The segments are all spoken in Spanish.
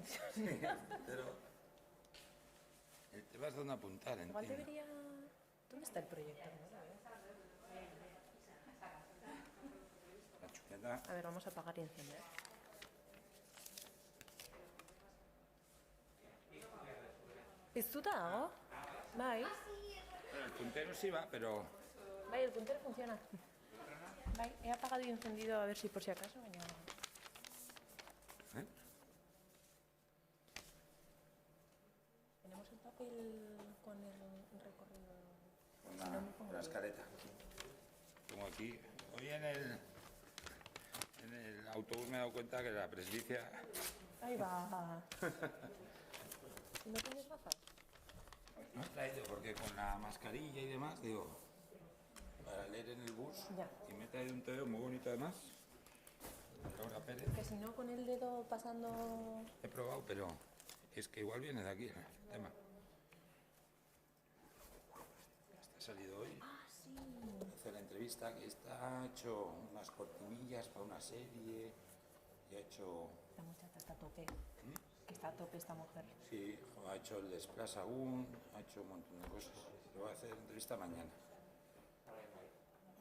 Sí, pero te vas dando a apuntar, Igual entiendo. debería... ¿Dónde está el proyector? La chuleta. A ver, vamos a apagar y encender. ¿Esto hago? Vai. El puntero sí va, pero... Vai, el puntero funciona. Vai, he apagado y encendido a ver si por si acaso mañana. ¿Eh? Tenemos el papel con el recorrido. Con la escaleta. Como aquí. Hoy en el autobús me he dado cuenta que la presbicia... Ahí va. ¿Y no tienes gafas? No he traído porque con la mascarilla y demás, digo, para leer en el bus. Ya. Y me he traído un TVO muy bonito además. Laura Pérez. Que si no, con el dedo pasando... He probado, pero es que igual viene de aquí el tema. Este ha salido hoy. Ah, sí. Hace la entrevista que ha hecho unas cortinillas para una serie y ha hecho... La muchacha está a tope. Que está a tope esta mujer. Sí, ha hecho el Desplaza aún, ha hecho un montón de cosas. Lo voy a hacer entrevista mañana.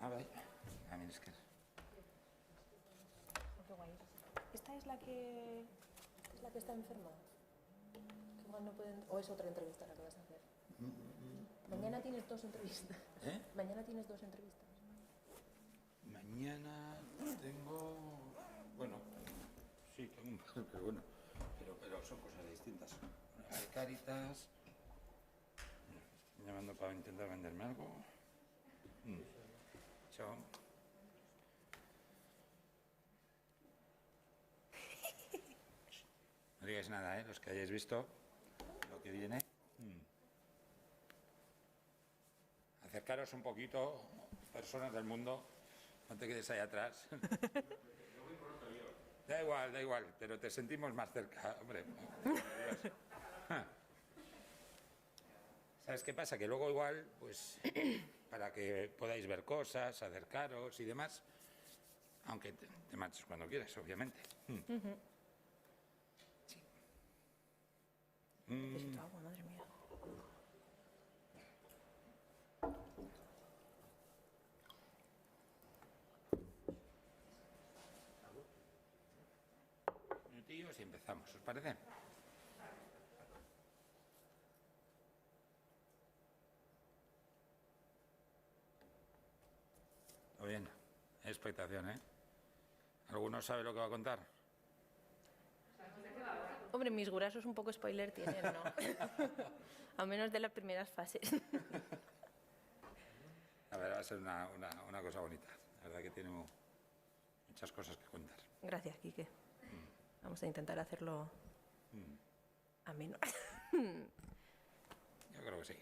Ah, vaya. Ah, mira, es que... Oh, qué guay. ¿Esta es la que está enferma? Que igual no pueden... ¿O es otra entrevista la que vas a hacer? Mañana tienes 2 entrevistas. ¿Eh? Mañana tienes 2 entrevistas. Mañana tengo... Bueno, sí, tengo un par, pero bueno. Pero son cosas distintas. Una de Cáritas. Estoy llamando para intentar venderme algo. Chao. No digáis nada, los que hayáis visto lo que viene. Acercaros un poquito, personas del mundo, no te quedes ahí atrás. Da igual, pero te sentimos más cerca, hombre. ¿Sabes qué pasa? Que luego igual, pues, para que podáis ver cosas, acercaros y demás, aunque te marches cuando quieras, obviamente. Sí. Necesito agua, madre mía. Minutillos y empezamos, ¿os parece? Muy bien, expectación, ¿eh? ¿Alguno sabe lo que va a contar? Hombre, mis gurasos un poco spoiler tienen, ¿no? Al menos de las primeras fases. A ver, va a ser una cosa bonita. La verdad que tiene muchas cosas que contar. Gracias, Quique. Vamos a intentar hacerlo ameno. Yo creo que sí.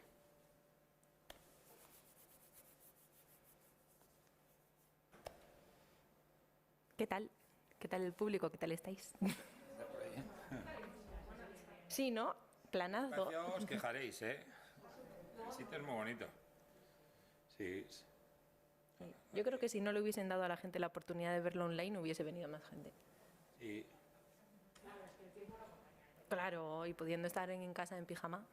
¿Qué tal? ¿Qué tal el público? ¿Qué tal estáis? Está por ahí, ¿eh? Sí, ¿no? Planazo. Espacio os quejaréis, ¿eh? El sitio es muy bonito. Sí. Sí. Yo creo que si no le hubiesen dado a la gente la oportunidad de verlo online, hubiese venido más gente. Sí. Claro, y pudiendo estar en casa en pijama,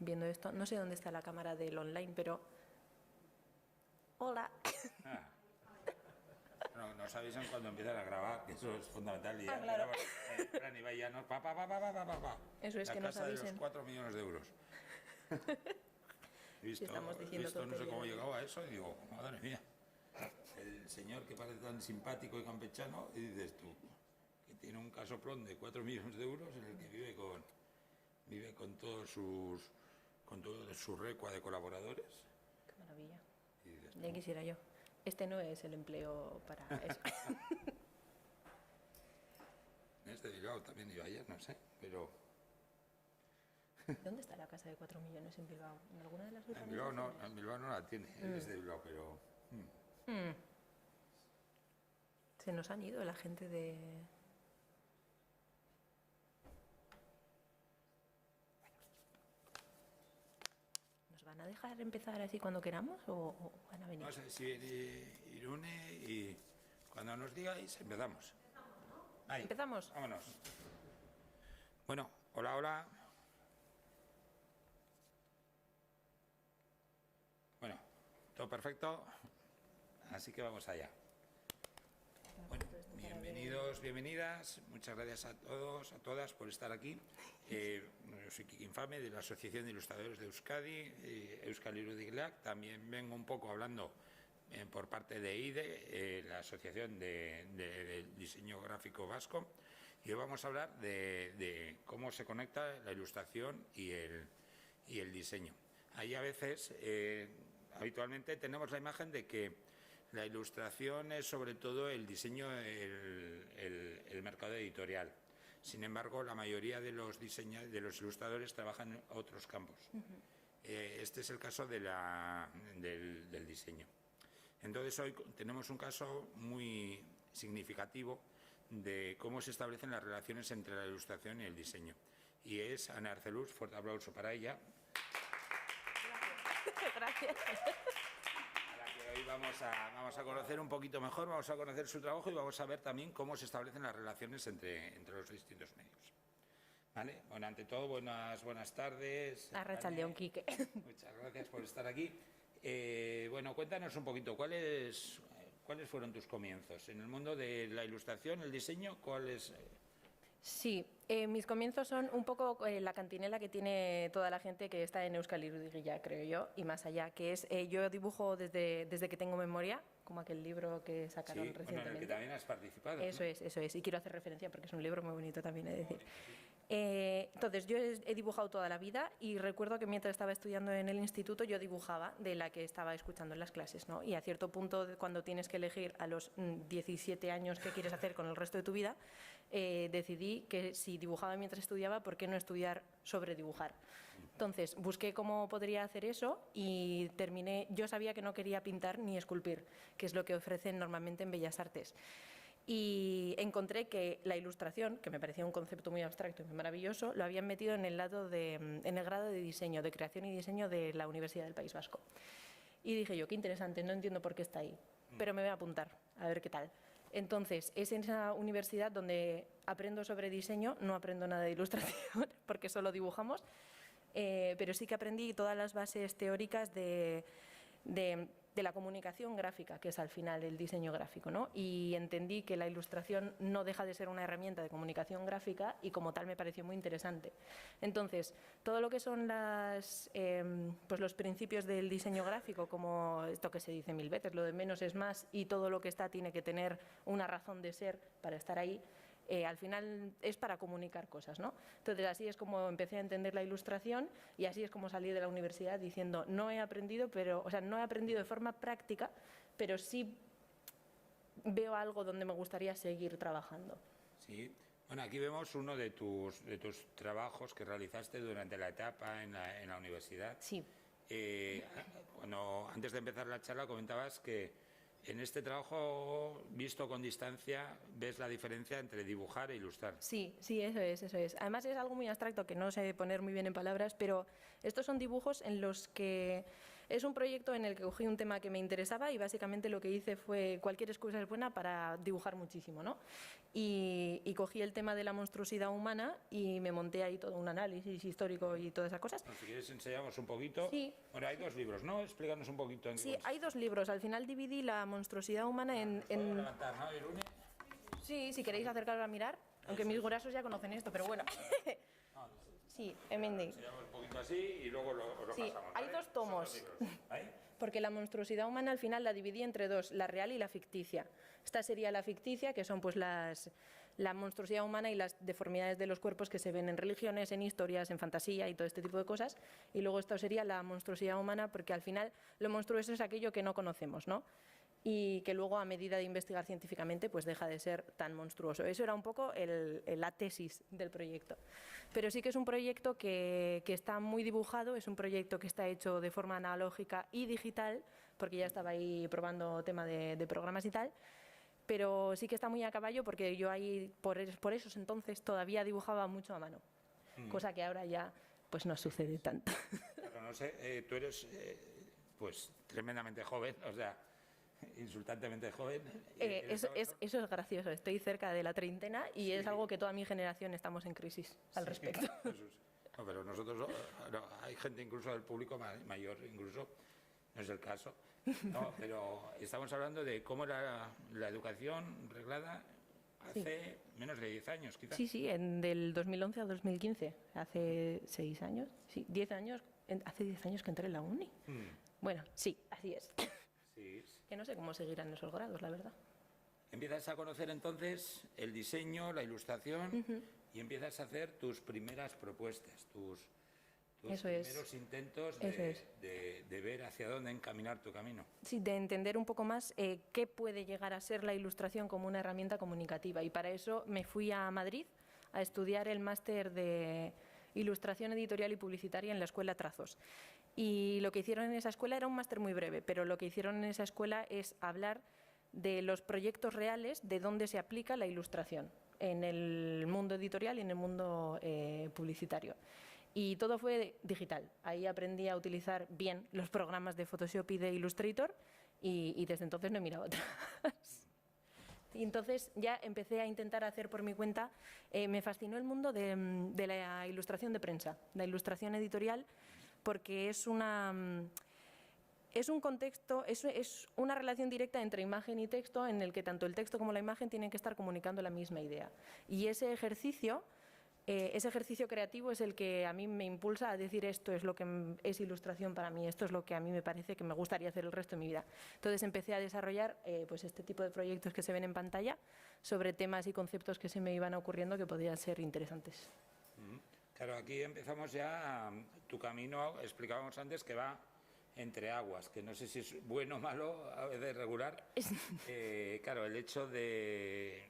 viendo esto. No sé dónde está la cámara del online, pero... Hola. Ah. No sabéis en cuándo empiezan a grabar, que eso es fundamental. Y claro. Fran y Vallanos, pa. Eso es la que nos casa de avisen. los 4 millones de euros. He visto, estamos diciendo no sé tonterías. cómo he llegado a eso y digo, madre mía. El señor que parece tan simpático y campechano, y dices tú, que tiene un casoplón de 4 millones de euros en el que vive con todo su recua de colaboradores. Qué maravilla. Y dices, Ya quisiera yo. Este no es el empleo para eso. es de Bilbao también iba ayer, no sé, pero ¿Dónde está la casa de 4 millones en Bilbao? ¿En alguna de las en Bilbao no la tiene, él es de Bilbao, pero... Se nos han ido la gente de... ¿Nos van a dejar empezar así cuando queramos o van a venir? No sé si viene Irune y cuando nos digáis empezamos. Ahí, ¿Empezamos? Vámonos. Bueno. Bueno, hola, hola. Bueno, todo perfecto, así que vamos allá. Bueno, bienvenidos, bienvenidas, muchas gracias a todos, a todas por estar aquí. Yo soy Kiki Infame de la Asociación de Ilustradores de Euskadi, Euskal Irudigileak. También vengo un poco hablando por parte de IDE, la Asociación del Diseño Gráfico Vasco. Y hoy vamos a hablar de cómo se conecta la ilustración y el diseño. Ahí a veces, habitualmente, tenemos la imagen de que la ilustración es sobre todo el diseño, el mercado editorial. Sin embargo, la mayoría de los ilustradores trabajan en otros campos. Este es el caso del diseño. Entonces, hoy tenemos un caso muy significativo de cómo se establecen las relaciones entre la ilustración y el diseño. Y es Ana Arcelus, fuerte aplauso para ella. Gracias. Hoy vamos a conocer un poquito mejor, vamos a conocer su trabajo y vamos a ver también cómo se establecen las relaciones entre los distintos medios. ¿Vale? Bueno, ante todo, buenas tardes. Arratsaldeon, Quique. Muchas gracias por estar aquí. Bueno, cuéntanos un poquito, ¿cuáles fueron tus comienzos? En el mundo de la ilustración, el diseño, ¿cuáles? Sí, mis comienzos son un poco la cantinela que tiene toda la gente que está en Euskal Irudigileak, creo yo, y más allá, que es, yo dibujo desde que tengo memoria, como aquel libro que sacaron recientemente. Bueno, en el que también has participado. Eso es, y quiero hacer referencia porque es un libro muy bonito también, he de decir. Entonces, yo he dibujado toda la vida y recuerdo que mientras estaba estudiando en el instituto yo dibujaba de la que estaba escuchando en las clases, ¿no? Y a cierto punto, cuando tienes que elegir a los 17 años qué quieres hacer con el resto de tu vida, decidí que si dibujaba mientras estudiaba, ¿por qué no estudiar sobre dibujar? Entonces, busqué cómo podría hacer eso y terminé. Yo sabía que no quería pintar ni esculpir, que es lo que ofrecen normalmente en Bellas Artes. Y encontré que la ilustración, que me parecía un concepto muy abstracto y muy maravilloso, lo habían metido en el grado de diseño, de creación y diseño de la Universidad del País Vasco. Y dije yo, qué interesante, no entiendo por qué está ahí, pero me voy a apuntar, a ver qué tal. Entonces, es en esa universidad donde aprendo sobre diseño, no aprendo nada de ilustración, porque solo dibujamos, pero sí que aprendí todas las bases teóricas de la comunicación gráfica, que es al final el diseño gráfico, ¿no? Y entendí que la ilustración no deja de ser una herramienta de comunicación gráfica y como tal me pareció muy interesante. Entonces, todo lo que son pues los principios del diseño gráfico, como esto que se dice mil veces, lo de menos es más, y todo lo que está tiene que tener una razón de ser para estar ahí, al final es para comunicar cosas, ¿no? Entonces así es como empecé a entender la ilustración y así es como salí de la universidad diciendo no he aprendido de forma práctica, pero sí veo algo donde me gustaría seguir trabajando. Sí. Bueno, aquí vemos uno de tus trabajos que realizaste durante la etapa en la universidad. Sí. Antes de empezar la charla comentabas que en este trabajo, visto con distancia, ves la diferencia entre dibujar e ilustrar. Sí, eso es. Además es algo muy abstracto que no sé poner muy bien en palabras, pero estos son dibujos en los que es un proyecto en el que cogí un tema que me interesaba y básicamente lo que hice fue cualquier excusa es buena para dibujar muchísimo, ¿no? Y cogí el tema de la monstruosidad humana y me monté ahí todo un análisis histórico y todas esas cosas. Bueno, si quieres enseñamos un poquito. Sí. Bueno, hay 2 libros, ¿no? Explícanos un poquito. Sí, hay 2 libros. Al final dividí la monstruosidad humana en... levantar, ¿no, Irune? Sí, si queréis acercaros a mirar, aunque mis brazos ya conocen esto, pero bueno. Sí, Emendi. Enseñamos un poquito así y luego lo pasamos. Hay 2 tomos. Porque la monstruosidad humana al final la dividí entre 2, la real y la ficticia. Esta sería la ficticia, que son pues la monstruosidad humana y las deformidades de los cuerpos que se ven en religiones, en historias, en fantasía y todo este tipo de cosas. Y luego esto sería la monstruosidad humana, porque al final lo monstruoso es aquello que no conocemos, ¿no? Y que luego a medida de investigar científicamente pues deja de ser tan monstruoso. Eso era un poco la tesis del proyecto. Pero sí que es un proyecto que está muy dibujado, es un proyecto que está hecho de forma analógica y digital, porque ya estaba ahí probando tema de programas y tal, pero sí que está muy a caballo porque yo ahí por esos entonces todavía dibujaba mucho a mano, cosa que ahora ya pues no sucede tanto. Pero no sé, tú eres pues tremendamente joven, o sea... insultantemente joven. Eso es gracioso. Estoy cerca de la treintena y es algo que toda mi generación estamos en crisis al respecto. No, pero nosotros, hay gente incluso del público mayor, incluso, no es el caso. No, pero estamos hablando de cómo era la educación reglada hace menos de 10 años, quizás. Sí, del 2011 a 2015, hace 6 años, sí, 10 años, hace 10 años que entré en la uni. Bueno, sí, así es. Sí. Que no sé cómo seguirán esos grados, la verdad. Empiezas a conocer entonces el diseño, la ilustración y empiezas a hacer tus primeras propuestas, tus primeros intentos de ver hacia dónde encaminar tu camino. Sí, de entender un poco más qué puede llegar a ser la ilustración como una herramienta comunicativa. Y para eso me fui a Madrid a estudiar el máster de Ilustración Editorial y Publicitaria en la Escuela Trazos. Y lo que hicieron en esa escuela era un máster muy breve, pero lo que hicieron en esa escuela es hablar de los proyectos reales de dónde se aplica la ilustración en el mundo editorial y en el mundo publicitario. Y todo fue digital. Ahí aprendí a utilizar bien los programas de Photoshop y de Illustrator y desde entonces no he mirado atrás. Y entonces ya empecé a intentar hacer por mi cuenta. Me fascinó el mundo de la ilustración de prensa, la ilustración editorial, porque es un contexto, es una relación directa entre imagen y texto en el que tanto el texto como la imagen tienen que estar comunicando la misma idea. Y ese ejercicio creativo es el que a mí me impulsa a decir esto es lo que es ilustración para mí, esto es lo que a mí me parece que me gustaría hacer el resto de mi vida. Entonces empecé a desarrollar pues este tipo de proyectos que se ven en pantalla sobre temas y conceptos que se me iban ocurriendo que podían ser interesantes. Claro, aquí empezamos ya tu camino, explicábamos antes que va entre aguas, que no sé si es bueno o malo, a veces regular. Claro, el hecho de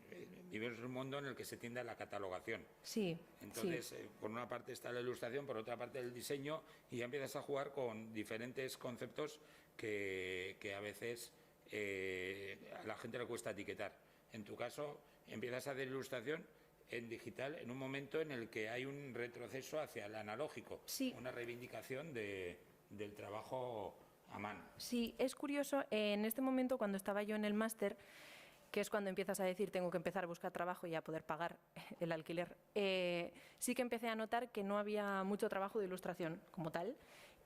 vivir en un mundo en el que se tiende a la catalogación. Sí. Entonces, sí. Por una parte está la ilustración, por otra parte el diseño, y ya empiezas a jugar con diferentes conceptos que a veces a la gente le cuesta etiquetar. En tu caso, empiezas a hacer ilustración en digital en un momento en el que hay un retroceso hacia el analógico, una reivindicación del trabajo a mano. Sí, es curioso, en este momento cuando estaba yo en el máster, que es cuando empiezas a decir tengo que empezar a buscar trabajo y a poder pagar el alquiler, sí que empecé a notar que no había mucho trabajo de ilustración como tal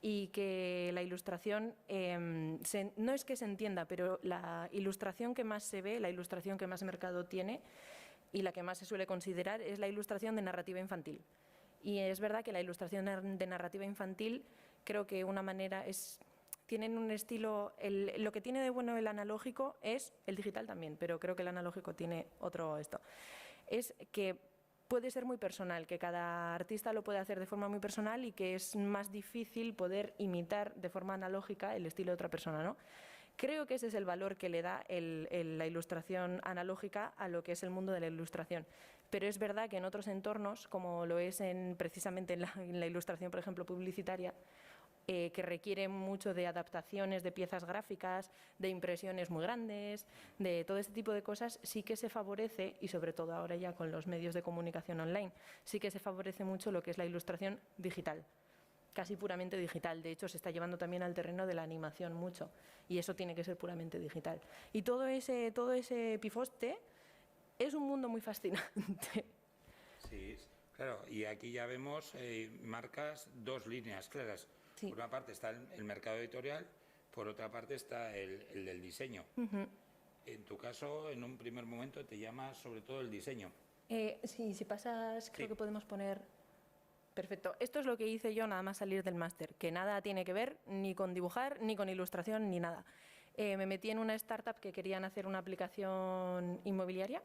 y que la ilustración, no es que se entienda, pero la ilustración que más se ve, la ilustración que más mercado tiene y la que más se suele considerar es la ilustración de narrativa infantil. Y es verdad que la ilustración de narrativa infantil creo que una manera tienen un estilo, lo que tiene de bueno el analógico es el digital también, pero creo que el analógico tiene es que puede ser muy personal, que cada artista lo puede hacer de forma muy personal y que es más difícil poder imitar de forma analógica el estilo de otra persona, ¿no? Creo que ese es el valor que le da la ilustración analógica a lo que es el mundo de la ilustración. Pero es verdad que en otros entornos, como lo es precisamente en la ilustración, por ejemplo, publicitaria, que requiere mucho de adaptaciones de piezas gráficas, de impresiones muy grandes, de todo este tipo de cosas, sí que se favorece, y sobre todo ahora ya con los medios de comunicación online, sí que se favorece mucho lo que es la ilustración digital. Casi puramente digital. De hecho, se está llevando también al terreno de la animación mucho y eso tiene que ser puramente digital. Y todo ese pifoste es un mundo muy fascinante. Sí, claro. Y aquí ya vemos, marcas dos líneas claras. Sí. Por una parte está el mercado editorial, por otra parte está el del diseño. En tu caso, en un primer momento, te llama sobre todo el diseño. Sí, si pasas, creo que podemos poner... Perfecto. Esto es lo que hice yo nada más salir del máster, que nada tiene que ver ni con dibujar, ni con ilustración, ni nada. Me metí en una startup que querían hacer una aplicación inmobiliaria,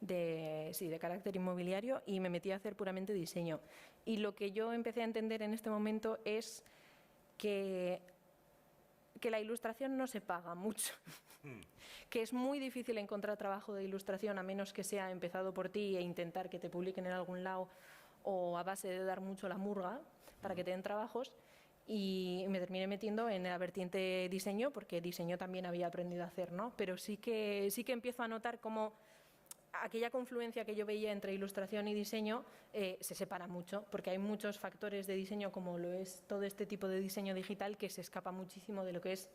de carácter inmobiliario, y me metí a hacer puramente diseño. Y lo que yo empecé a entender en este momento es que la ilustración no se paga mucho, que es muy difícil encontrar trabajo de ilustración a menos que sea empezado por ti e intentar que te publiquen en algún lado o a base de dar mucho la murga para que te den trabajos, y me terminé metiendo en la vertiente diseño porque diseño también había aprendido a hacer, ¿no? Pero sí que empiezo a notar cómo aquella confluencia que yo veía entre ilustración y diseño se separa mucho, porque hay muchos factores de diseño, como lo es todo este tipo de diseño digital, que se escapa muchísimo de lo que es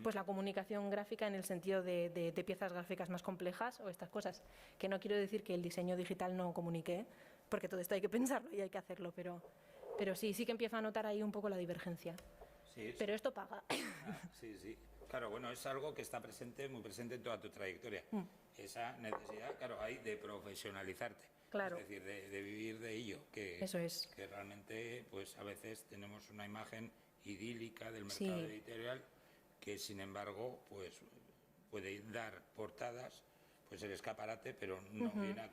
pues la comunicación gráfica en el sentido de piezas gráficas más complejas o estas cosas, que no quiero decir que el diseño digital no comunique, porque todo esto hay que pensarlo y hay que hacerlo, pero sí que empiezo a notar ahí un poco la divergencia. Sí, pero esto paga. Sí, sí. Claro, bueno, es algo que está presente, muy presente en toda tu trayectoria. Esa necesidad, claro, hay de profesionalizarte. Claro. Es decir, de vivir de ello. Eso es. Que realmente, pues a veces tenemos una imagen idílica del mercado editorial que, sin embargo, pues puede dar portadas, pues el escaparate, pero no viene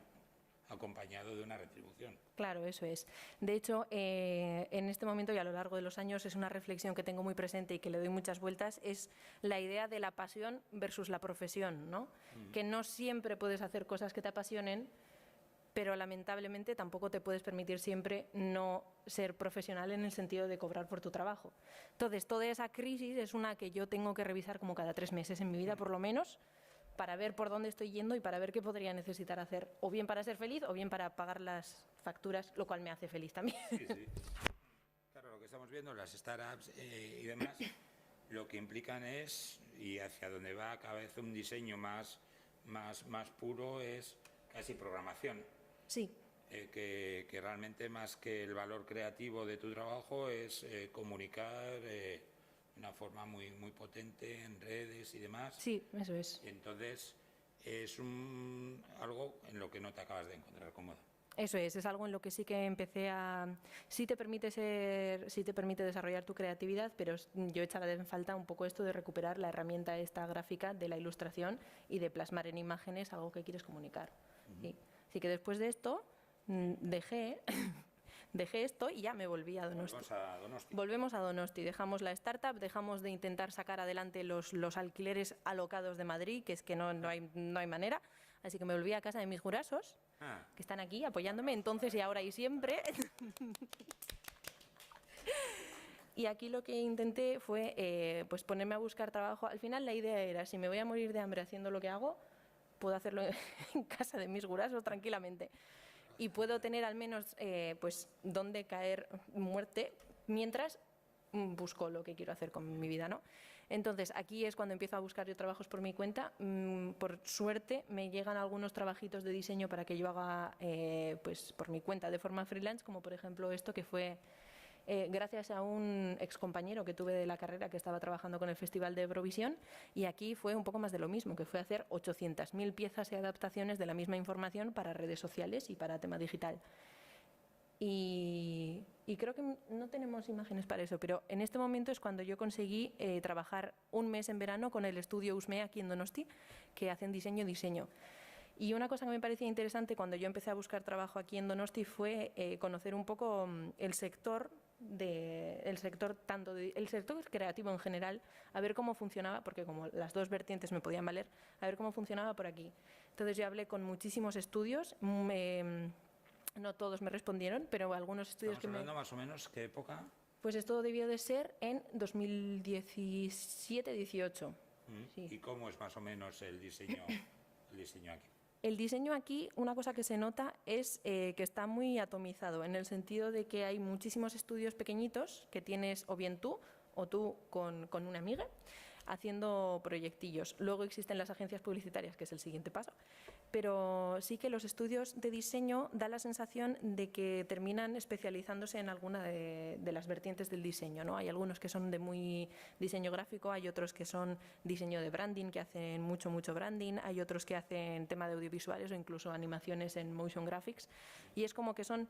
acompañado de una retribución. Claro, eso es. De hecho, en este momento y a lo largo de los años es una reflexión que tengo muy presente y que le doy muchas vueltas, es la idea de la pasión versus la profesión, ¿no? Que no siempre puedes hacer cosas que te apasionen, pero lamentablemente tampoco te puedes permitir siempre no ser profesional en el sentido de cobrar por tu trabajo. Entonces, toda esa crisis es una que yo tengo que revisar como cada 3 meses en mi vida, por lo menos, para ver por dónde estoy yendo y para ver qué podría necesitar hacer, o bien para ser feliz o bien para pagar las facturas, lo cual me hace feliz también. Sí, sí. Claro, lo que estamos viendo, las startups y demás, lo que implican es, y hacia donde va cada vez un diseño más puro, es casi programación. Sí. Que realmente más que el valor creativo de tu trabajo es comunicar de una forma muy potente en redes y demás. Sí, eso es. Entonces es algo en lo que no te acabas de encontrar cómodo. Eso es algo en lo que sí que empecé a... Sí te permite desarrollar tu creatividad, pero yo echaba en falta un poco esto de recuperar la herramienta esta gráfica de la ilustración y de plasmar en imágenes algo que quieres comunicar. Sí. Así que después de esto dejé esto y ya me volví a Donosti. Volvemos a Donosti. Dejamos la startup, dejamos de intentar sacar adelante los alquileres alocados de Madrid, que es que no hay manera. Así que me volví a casa de mis jurasos, que están aquí apoyándome entonces y ahora y siempre. Y aquí lo que intenté fue pues ponerme a buscar trabajo. Al final la idea era, si me voy a morir de hambre haciendo lo que hago, puedo hacerlo en casa de mis jurasos tranquilamente. Y puedo tener al menos pues donde caer muerte mientras busco lo que quiero hacer con mi vida, ¿no? Entonces, aquí es cuando empiezo a buscar yo trabajos por mi cuenta. Por suerte, me llegan algunos trabajitos de diseño para que yo haga pues por mi cuenta de forma freelance, como por ejemplo esto que fue gracias a un excompañero que tuve de la carrera que estaba trabajando con el Festival de Eurovisión, y aquí fue un poco más de lo mismo, que fue hacer 800.000 piezas y adaptaciones de la misma información para redes sociales y para tema digital. Y creo que no tenemos imágenes para eso, pero en este momento es cuando yo conseguí trabajar un mes en verano con el estudio Usme aquí en Donosti, que hacen diseño. Y una cosa que me parecía interesante cuando yo empecé a buscar trabajo aquí en Donosti fue conocer un poco el sector creativo en general, a ver cómo funcionaba, porque como las dos vertientes me podían valer, a ver cómo funcionaba por aquí. Entonces yo hablé con muchísimos estudios, no todos me respondieron, pero algunos estudios ¿Estamos hablando más o menos qué época? Pues esto debió de ser en 2017-18. Sí. ¿Y cómo es más o menos el diseño aquí? El diseño aquí, una cosa que se nota es que está muy atomizado, en el sentido de que hay muchísimos estudios pequeñitos que tienes o bien tú o tú con una amiga haciendo proyectillos. Luego existen las agencias publicitarias, que es el siguiente paso, pero sí que los estudios de diseño da la sensación de que terminan especializándose en alguna de las vertientes del diseño, ¿no? Hay algunos que son de muy diseño gráfico, hay otros que son diseño de branding, que hacen mucho branding, hay otros que hacen tema de audiovisuales o incluso animaciones en motion graphics, y es como que son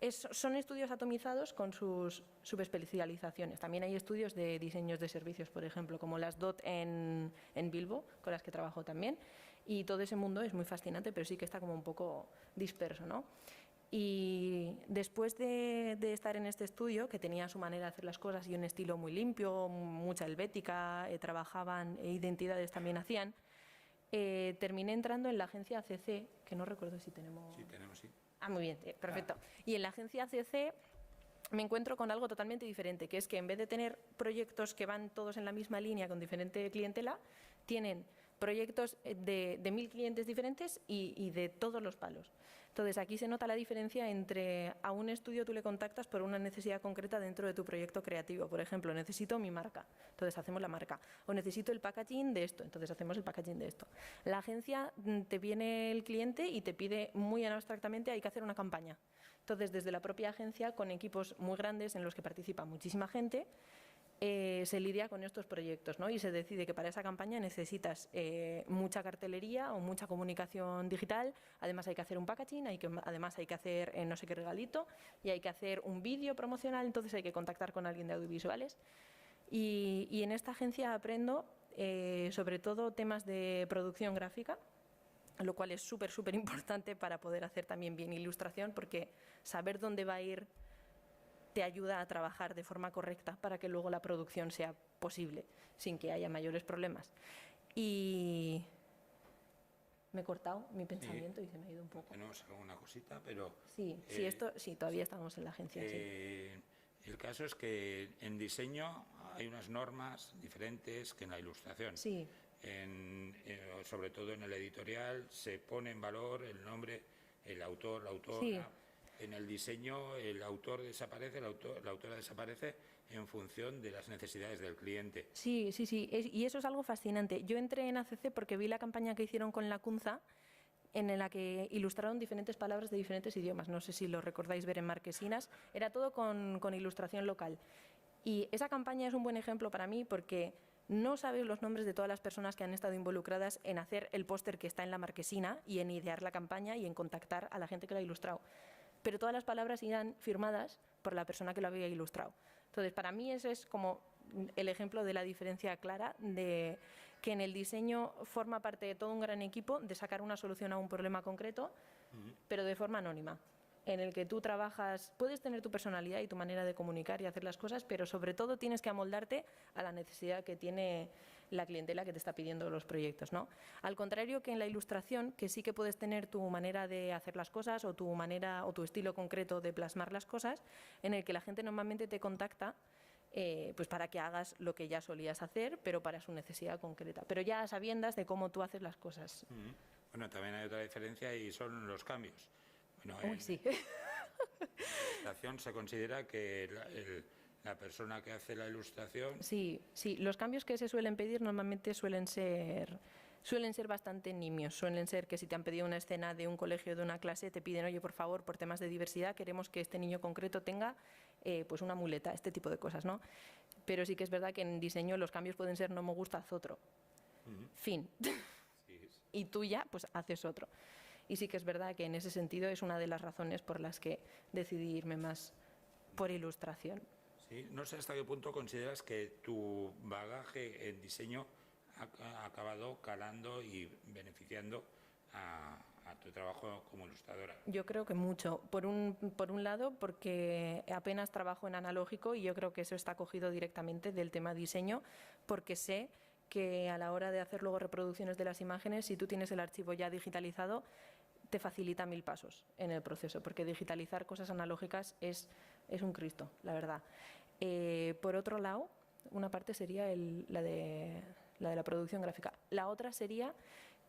estudios atomizados con sus subespecializaciones. También hay estudios de diseños de servicios, por ejemplo, como las DOT en Bilbo, con las que trabajo también, y todo ese mundo es muy fascinante, pero sí que está como un poco disperso, ¿no? Y después de estar en este estudio, que tenía su manera de hacer las cosas y un estilo muy limpio, mucha helvética, trabajaban, identidades también hacían, terminé entrando en la agencia ACC, que no recuerdo si tenemos... Sí, tenemos, sí. Ah, muy bien, perfecto. Y en la agencia ACC me encuentro con algo totalmente diferente, que es que en vez de tener proyectos que van todos en la misma línea con diferente clientela, tienen proyectos de 1000 clientes diferentes y de todos los palos. Entonces, aquí se nota la diferencia entre a un estudio tú le contactas por una necesidad concreta dentro de tu proyecto creativo. Por ejemplo, necesito mi marca, entonces hacemos la marca. O necesito el packaging de esto, entonces hacemos el packaging de esto. La agencia, te viene el cliente y te pide muy abstractamente, hay que hacer una campaña. Entonces, desde la propia agencia, con equipos muy grandes en los que participa muchísima gente, se lidia con estos proyectos, ¿no? Y se decide que para esa campaña necesitas mucha cartelería o mucha comunicación digital, además hay que hacer un packaging, además hay que hacer no sé qué regalito y hay que hacer un vídeo promocional, entonces hay que contactar con alguien de audiovisuales. Y en esta agencia aprendo sobre todo temas de producción gráfica, lo cual es súper importante para poder hacer también bien ilustración, porque saber dónde va a ir te ayuda a trabajar de forma correcta para que luego la producción sea posible, sin que haya mayores problemas. Y me he cortado mi pensamiento y se me ha ido un poco. Tenemos alguna cosita, pero... Sí, todavía estamos en la agencia. El caso es que en diseño hay unas normas diferentes que en la ilustración. Sí. Sobre todo en el editorial se pone en valor el nombre, el autor, la autora. Sí. En el diseño el autor desaparece, la autora desaparece en función de las necesidades del cliente. Sí, y eso es algo fascinante. Yo entré en ACC porque vi la campaña que hicieron con la Cunza, en la que ilustraron diferentes palabras de diferentes idiomas. No sé si lo recordáis ver en Marquesinas. Era todo con ilustración local. Y esa campaña es un buen ejemplo para mí porque no sabes los nombres de todas las personas que han estado involucradas en hacer el póster que está en la Marquesina y en idear la campaña y en contactar a la gente que lo ha ilustrado. Pero todas las palabras irán firmadas por la persona que lo había ilustrado. Entonces, para mí ese es como el ejemplo de la diferencia clara de que en el diseño forma parte de todo un gran equipo de sacar una solución a un problema concreto, pero de forma anónima, en el que tú trabajas, puedes tener tu personalidad y tu manera de comunicar y hacer las cosas, pero sobre todo tienes que amoldarte a la necesidad que tiene la clientela que te está pidiendo los proyectos, ¿no? Al contrario que en la ilustración, que sí que puedes tener tu manera de hacer las cosas o tu manera o tu estilo concreto de plasmar las cosas, en el que la gente normalmente te contacta pues para que hagas lo que ya solías hacer, pero para su necesidad concreta, pero ya a sabiendas de cómo tú haces las cosas. Bueno, también hay otra diferencia y son los cambios. Bueno, Sí. En la ilustración se considera que la persona que hace la ilustración... Sí, los cambios que se suelen pedir normalmente suelen ser bastante nimios. Suelen ser que si te han pedido una escena de un colegio, de una clase, te piden, oye, por favor, por temas de diversidad, queremos que este niño concreto tenga pues una muleta, este tipo de cosas, ¿no? Pero sí que es verdad que en diseño los cambios pueden ser no me gusta, haz otro. Fin. Sí. Y tú ya, pues haces otro. Y sí que es verdad que en ese sentido es una de las razones por las que decidí irme más por ilustración. Sí, no sé hasta qué punto consideras que tu bagaje en diseño ha acabado calando y beneficiando a tu trabajo como ilustradora. Yo creo que mucho. Por un lado, porque apenas trabajo en analógico y yo creo que eso está cogido directamente del tema diseño, porque sé que a la hora de hacer luego reproducciones de las imágenes, si tú tienes el archivo ya digitalizado, te facilita 1000 pasos en el proceso, porque digitalizar cosas analógicas es un Cristo, la verdad. Por otro lado, una parte sería la de la producción gráfica. La otra sería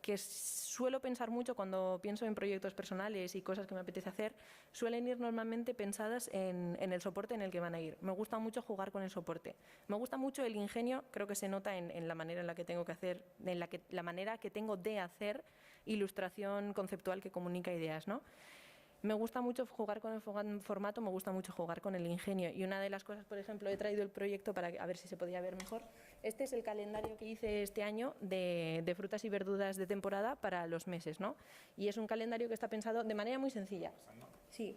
que suelo pensar mucho cuando pienso en proyectos personales y cosas que me apetece hacer, suelen ir normalmente pensadas en el soporte en el que van a ir. Me gusta mucho jugar con el soporte. Me gusta mucho el ingenio, creo que se nota en la manera en la que tengo que hacer, la manera que tengo de hacer ilustración conceptual que comunica ideas, ¿no? Me gusta mucho jugar con el formato, me gusta mucho jugar con el ingenio. Y una de las cosas, por ejemplo, he traído el proyecto para a ver si se podía ver mejor. Este es el calendario que hice este año de frutas y verduras de temporada para los meses, ¿no? Y es un calendario que está pensado de manera muy sencilla. Sí.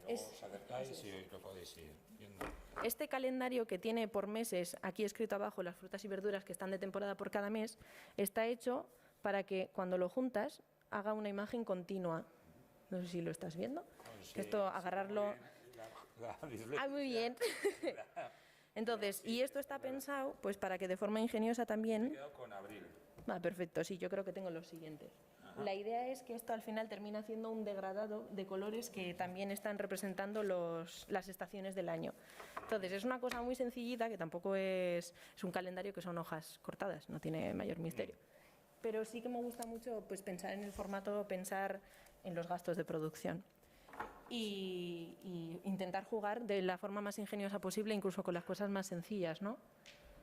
Os acercáis y lo podéis ir viendo. Este calendario que tiene por meses, aquí escrito abajo las frutas y verduras que están de temporada por cada mes, está hecho para que cuando lo juntas haga una imagen continua. No sé si lo estás viendo. Sí, esto, agarrarlo... muy bien. Entonces, y esto está pensado pues para que de forma ingeniosa también... Me he quedado con abril. Perfecto, sí, yo creo que tengo los siguientes. Ajá. La idea es que esto al final termina siendo un degradado de colores que también están representando las estaciones del año. Entonces, es una cosa muy sencillita que tampoco es un calendario que son hojas cortadas, no tiene mayor misterio. pero sí que me gusta mucho pues pensar en el formato, pensar en los gastos de producción y intentar jugar de la forma más ingeniosa posible, incluso con las cosas más sencillas, ¿no?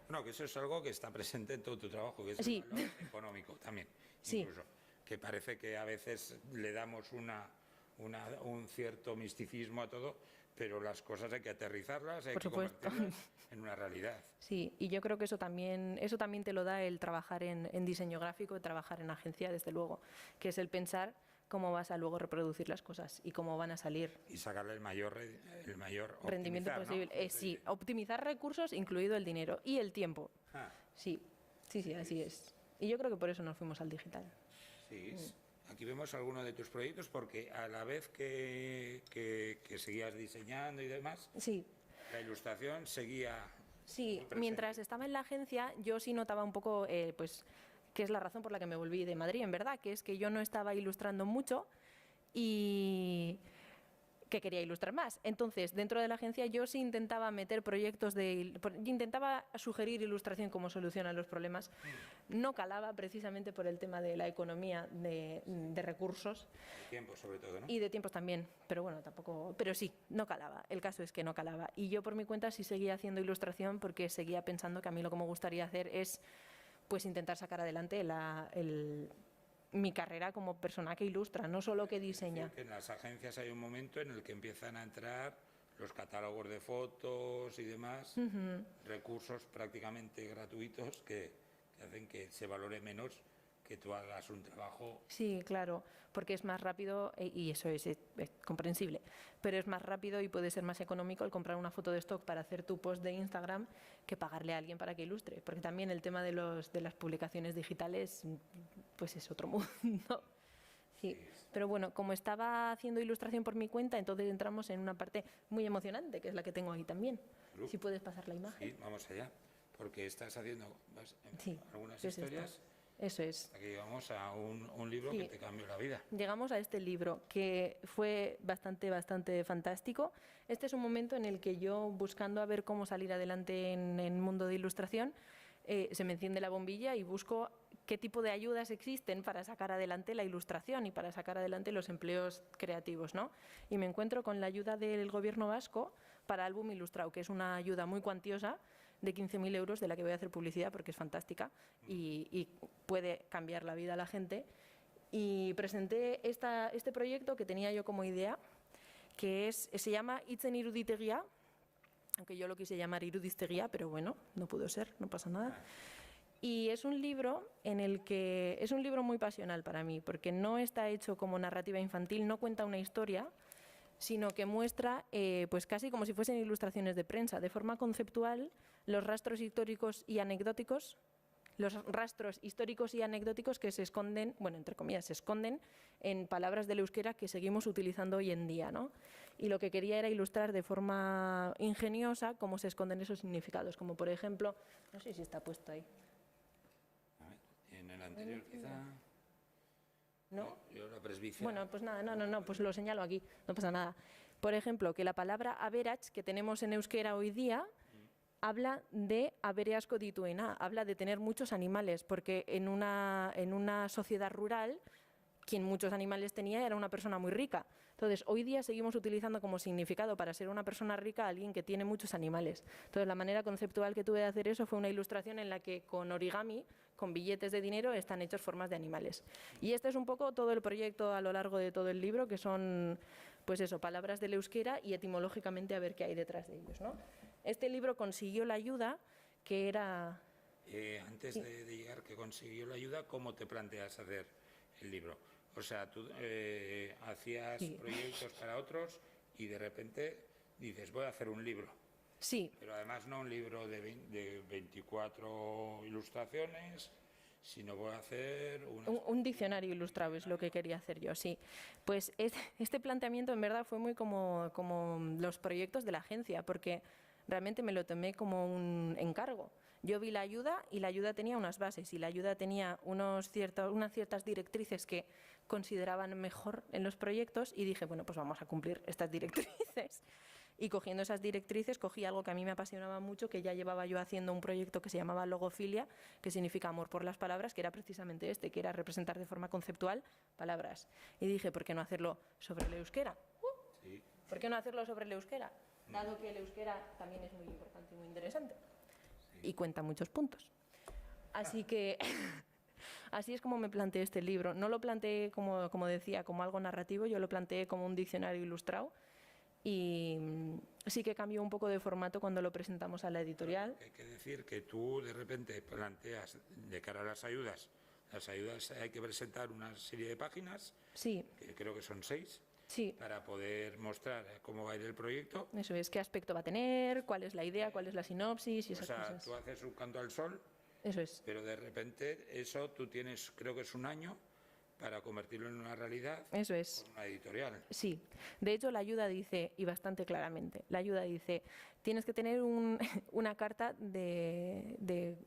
Bueno, que eso es algo que está presente en todo tu trabajo, que es Sí. el valor económico también, Sí. incluso. Que parece que a veces le damos un cierto misticismo a todo, pero las cosas hay que aterrizarlas, hay Por que supuesto. convertirlas en una realidad. Sí, y yo creo que eso también te lo da el trabajar en diseño gráfico, el trabajar en agencia, desde luego, que es el pensar cómo vas a luego reproducir las cosas y cómo van a salir. Y sacarle el mayor Rendimiento optimizar, posible. ¿no? Sí, optimizar recursos, incluido el dinero y el tiempo. Ah, Sí, sí, así es. Y yo creo que por eso nos fuimos al digital. sí. Aquí vemos algunos de tus proyectos porque a la vez que seguías diseñando y demás, Sí. la ilustración seguía. Sí, muy presente. mientras estaba en la agencia yo sí notaba un poco, pues, que es la razón por la que me volví de Madrid, en verdad, que es que yo no estaba ilustrando mucho y que quería ilustrar más. Entonces, dentro de la agencia yo sí intentaba meter proyectos intentaba sugerir ilustración como solución a los problemas. No calaba precisamente por el tema de la economía de recursos. El tiempo, sobre todo, ¿no? Y de tiempos también, pero bueno, tampoco, pero sí, no calaba. El caso es que no calaba. Y yo por mi cuenta sí seguía haciendo ilustración porque seguía pensando que a mí lo que me gustaría hacer es pues intentar sacar adelante mi carrera como persona que ilustra, no solo que diseña. Es decir, que en las agencias hay un momento en el que empiezan a entrar los catálogos de fotos y demás, recursos prácticamente gratuitos que hacen que se valore menos que tú hagas un trabajo. Sí, claro, porque es más rápido y eso es comprensible, pero es más rápido y puede ser más económico el comprar una foto de stock para hacer tu post de Instagram que pagarle a alguien para que ilustre, porque también el tema de las publicaciones digitales pues es otro mundo. Sí, pero bueno, como estaba haciendo ilustración por mi cuenta, entonces entramos en una parte muy emocionante, que es la que tengo ahí también. Si puedes pasar la imagen. Sí, vamos allá, porque estás haciendo Sí, algunas es esto. historias. Eso es. Aquí llegamos a un libro Sí. que te cambió la vida. Llegamos a este libro que fue bastante fantástico. Este es un momento en el que yo, buscando a ver cómo salir adelante en el mundo de ilustración, se me enciende la bombilla y busco qué tipo de ayudas existen para sacar adelante la ilustración y para sacar adelante los empleos creativos, ¿no? Y me encuentro con la ayuda del Gobierno vasco para Álbum Ilustrado, que es una ayuda muy cuantiosa de 15.000 euros, de la que voy a hacer publicidad porque es fantástica y puede cambiar la vida a la gente. Y presenté este proyecto que tenía yo como idea, que se llama Itzen Iruditegia, aunque yo lo quise llamar Irudiztegia, pero bueno, no pudo ser, no pasa nada. Y es un libro es un libro muy pasional para mí, porque no está hecho como narrativa infantil, no cuenta una historia, sino que muestra, pues casi como si fuesen ilustraciones de prensa, de forma conceptual, los rastros históricos y anecdóticos que se esconden, bueno, entre comillas, se esconden en palabras del euskera que seguimos utilizando hoy en día, ¿no? Y lo que quería era ilustrar de forma ingeniosa cómo se esconden esos significados, como por ejemplo, no sé si está puesto ahí. A ver, en el anterior quizá. ¿No? Yo la presbicia. Bueno, pues nada, no, pues lo señalo aquí, no pasa nada. Por ejemplo, que la palabra aberats que tenemos en euskera hoy día habla de abere asko dituena, habla de tener muchos animales, porque en una sociedad rural quien muchos animales tenía era una persona muy rica. Entonces, hoy día seguimos utilizando como significado para ser una persona rica a alguien que tiene muchos animales. Entonces, la manera conceptual que tuve de hacer eso fue una ilustración en la que con origami, con billetes de dinero, están hechos formas de animales. Y este es un poco todo el proyecto a lo largo de todo el libro, que son, pues eso, palabras del euskera y etimológicamente a ver qué hay detrás de ellos, ¿no? Este libro consiguió la ayuda, que era... Antes de llegar que consiguió la ayuda, ¿cómo te planteas hacer el libro? O sea, tú hacías proyectos para otros y de repente dices, voy a hacer un libro. Sí. Pero además no un libro de 24 ilustraciones, sino voy a hacer un diccionario ilustrado es lo que quería hacer yo, sí. Pues este planteamiento en verdad fue muy como los proyectos de la agencia, porque realmente me lo tomé como un encargo. Yo vi la ayuda y la ayuda tenía unas bases y la ayuda tenía unas ciertas directrices que consideraban mejor en los proyectos y dije, bueno, pues vamos a cumplir estas directrices. Y cogiendo esas directrices, cogí algo que a mí me apasionaba mucho, que ya llevaba yo haciendo un proyecto que se llamaba Logofilia, que significa amor por las palabras, que era precisamente este, que era representar de forma conceptual palabras. Y dije, ¿por qué no hacerlo sobre el euskera? Sí. ¿Por qué no hacerlo sobre el euskera? Dado que el euskera también es muy importante y muy interesante. Y cuenta muchos puntos. Así que así es como me planteé este libro. No lo planteé, como decía, como algo narrativo, yo lo planteé como un diccionario ilustrado. Y sí que cambió un poco de formato cuando lo presentamos a la editorial. Hay que decir que tú de repente planteas de cara a las ayudas hay que presentar una serie de páginas, Sí, que creo que son 6, sí, para poder mostrar cómo va a ir el proyecto. eso es, qué aspecto va a tener, cuál es la idea, cuál es la sinopsis y O esas sea, cosas. tú haces un canto al sol, Eso es, pero de repente eso tú tienes, creo que es un año, para convertirlo en una realidad eso es. con una editorial. Sí, de hecho la ayuda dice, y bastante claramente, la ayuda dice, tienes que tener una carta de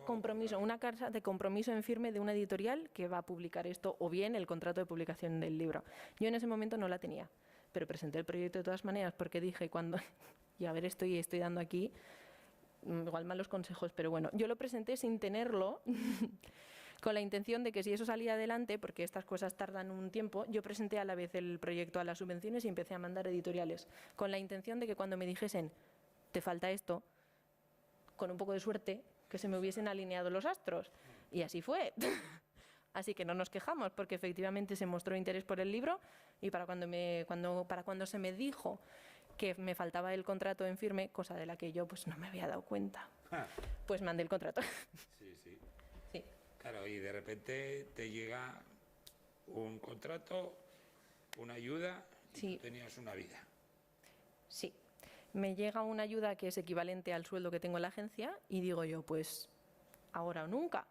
compromiso, una carta de compromiso en firme de una editorial que va a publicar esto, o bien el contrato de publicación del libro. Yo en ese momento no la tenía, pero presenté el proyecto de todas maneras porque dije cuando, y a ver, estoy dando aquí igual malos consejos, pero bueno, yo lo presenté sin tenerlo, con la intención de que si eso salía adelante, porque estas cosas tardan un tiempo, yo presenté a la vez el proyecto a las subvenciones y empecé a mandar editoriales, con la intención de que cuando me dijesen, te falta esto, con un poco de suerte, que se me hubiesen alineado los astros. Y así fue. Así que no nos quejamos, porque efectivamente se mostró interés por el libro y para cuando se me dijo que me faltaba el contrato en firme, cosa de la que yo pues no me había dado cuenta, pues mandé el contrato. Sí, sí. Sí. Claro, y de repente te llega un contrato, una ayuda, y Sí. tú tenías una vida. Sí, me llega una ayuda que es equivalente al sueldo que tengo en la agencia y digo yo, pues ahora o nunca.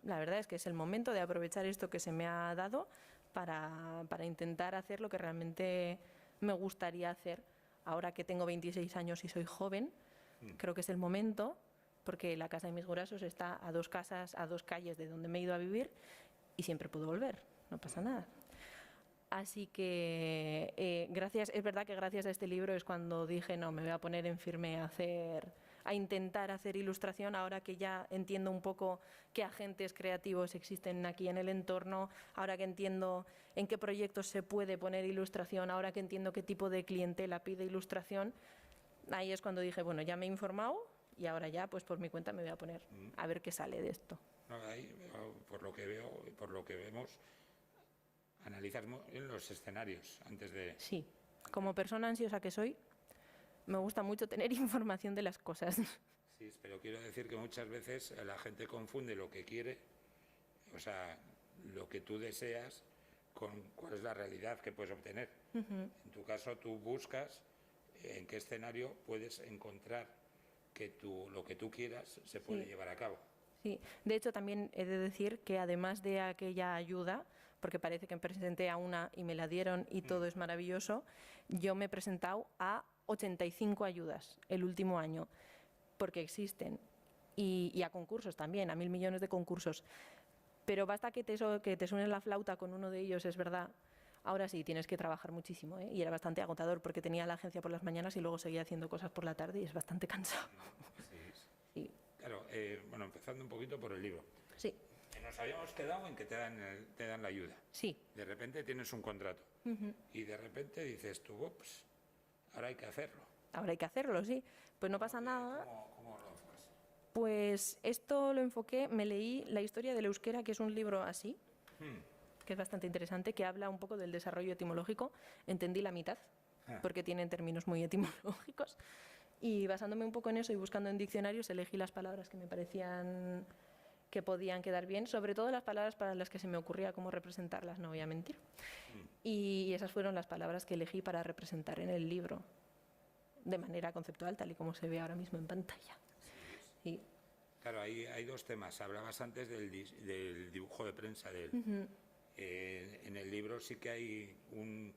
La verdad es que es el momento de aprovechar esto que se me ha dado para intentar hacer lo que realmente me gustaría hacer. Ahora que tengo 26 años y soy joven, creo que es el momento, porque la casa de mis gurasos está a 2 calles de donde me he ido a vivir y siempre puedo volver, no pasa nada. Así que es verdad que gracias a este libro es cuando dije, no, me voy a poner en firme a intentar hacer ilustración, ahora que ya entiendo un poco qué agentes creativos existen aquí en el entorno, ahora que entiendo en qué proyectos se puede poner ilustración, ahora que entiendo qué tipo de clientela pide ilustración, ahí es cuando dije, bueno, ya me he informado y ahora ya, pues por mi cuenta me voy a poner a ver qué sale de esto. No, ahí, por lo que veo y por lo que vemos, analizas en los escenarios antes de... Sí, como persona ansiosa que soy, me gusta mucho tener información de las cosas. Sí, pero quiero decir que muchas veces la gente confunde lo que quiere, o sea, lo que tú deseas, con cuál es la realidad que puedes obtener. En tu caso, tú buscas en qué escenario puedes encontrar que lo que tú quieras se puede llevar a cabo. Sí, de hecho también he de decir que además de aquella ayuda, porque parece que me presenté a una y me la dieron y todo es maravilloso, yo me he presentado a 85 ayudas el último año, porque existen, y a concursos también, a 1.000 millones de concursos. Pero basta que te suene la flauta con uno de ellos, es verdad. Ahora sí, tienes que trabajar muchísimo, ¿eh? Y era bastante agotador porque tenía la agencia por las mañanas y luego seguía haciendo cosas por la tarde y es bastante cansado. Sí. Claro, bueno, empezando un poquito por el libro. Sí. Nos habíamos quedado en que te dan la ayuda. Sí. De repente tienes un contrato y de repente dices tú, ups, ahora hay que hacerlo. Ahora hay que hacerlo, sí. Pues no pasa nada. ¿Cómo lo haces? Pues esto lo enfoqué, me leí La historia del euskera, que es un libro así, que es bastante interesante, que habla un poco del desarrollo etimológico. Entendí la mitad, porque tienen términos muy etimológicos. Y basándome un poco en eso y buscando en diccionarios, elegí las palabras que me parecían que podían quedar bien, sobre todo las palabras para las que se me ocurría cómo representarlas, no voy a mentir. Y esas fueron las palabras que elegí para representar en el libro, de manera conceptual, tal y como se ve ahora mismo en pantalla. Sí. Claro, hay dos temas. Hablabas antes del dibujo de prensa. En el libro sí que hay un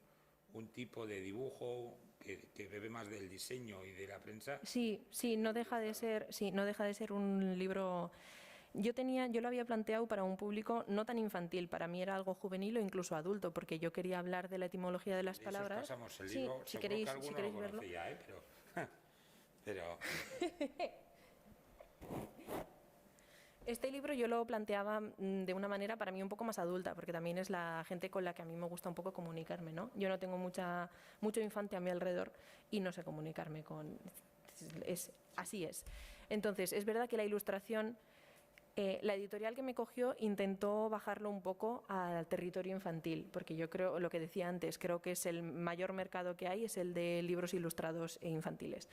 tipo de dibujo que bebe más del diseño y de la prensa. Sí, no deja de ser un libro Yo lo había planteado para un público no tan infantil, para mí era algo juvenil o incluso adulto, porque yo quería hablar de la etimología de las De esos palabras. pasamos el Sí, libro, si seguro queréis, que alguno si queréis lo verlo. conocía, pero Este libro yo lo planteaba de una manera para mí un poco más adulta, porque también es la gente con la que a mí me gusta un poco comunicarme, ¿no? Yo no tengo mucho infante a mi alrededor y no sé comunicarme con... así es. Entonces, es verdad que la ilustración, la editorial que me cogió intentó bajarlo un poco al territorio infantil, porque yo creo, lo que decía antes, creo que es el mayor mercado que hay, es el de libros ilustrados e infantiles.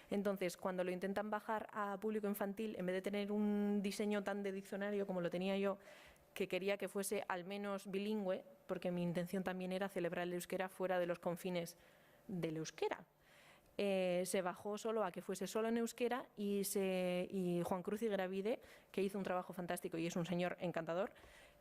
Entonces, cuando lo intentan bajar a público infantil, en vez de tener un diseño tan de diccionario como lo tenía yo, que quería que fuese al menos bilingüe, porque mi intención también era celebrar el euskera fuera de los confines del euskera. Se bajó solo a que fuese solo en euskera y Juan Cruz y Gravide, que hizo un trabajo fantástico y es un señor encantador,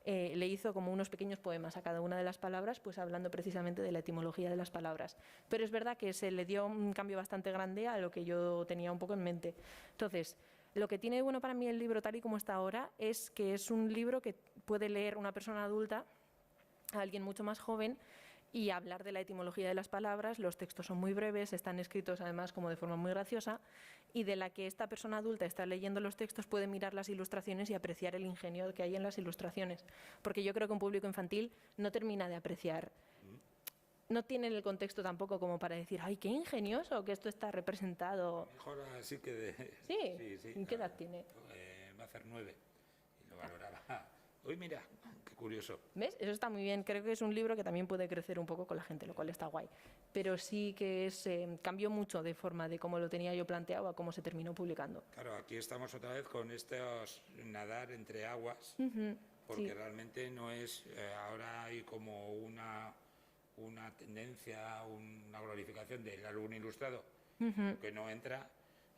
le hizo como unos pequeños poemas a cada una de las palabras, pues hablando precisamente de la etimología de las palabras. Pero es verdad que se le dio un cambio bastante grande a lo que yo tenía un poco en mente. Entonces, lo que tiene bueno para mí el libro tal y como está ahora es que es un libro que puede leer una persona adulta, a alguien mucho más joven, y hablar de la etimología de las palabras. Los textos son muy breves, están escritos además como de forma muy graciosa, y de la que esta persona adulta está leyendo los textos puede mirar las ilustraciones y apreciar el ingenio que hay en las ilustraciones, porque yo creo que un público infantil no termina de apreciar, no tiene el contexto tampoco como para decir, ¡ay, qué ingenioso que esto está representado! mejor así que de... Sí, Sí, ¿y qué edad tiene? va a hacer 9 y lo valoraba. Uy, mira, qué curioso. ¿Ves? Eso está muy bien. Creo que es un libro que también puede crecer un poco con la gente, lo cual está guay. Pero sí que cambió mucho de forma de cómo lo tenía yo planteado a cómo se terminó publicando. Claro, aquí estamos otra vez con estos nadar entre aguas, porque Sí. realmente no es... ahora hay como una tendencia, una glorificación del álbum ilustrado, que no entra,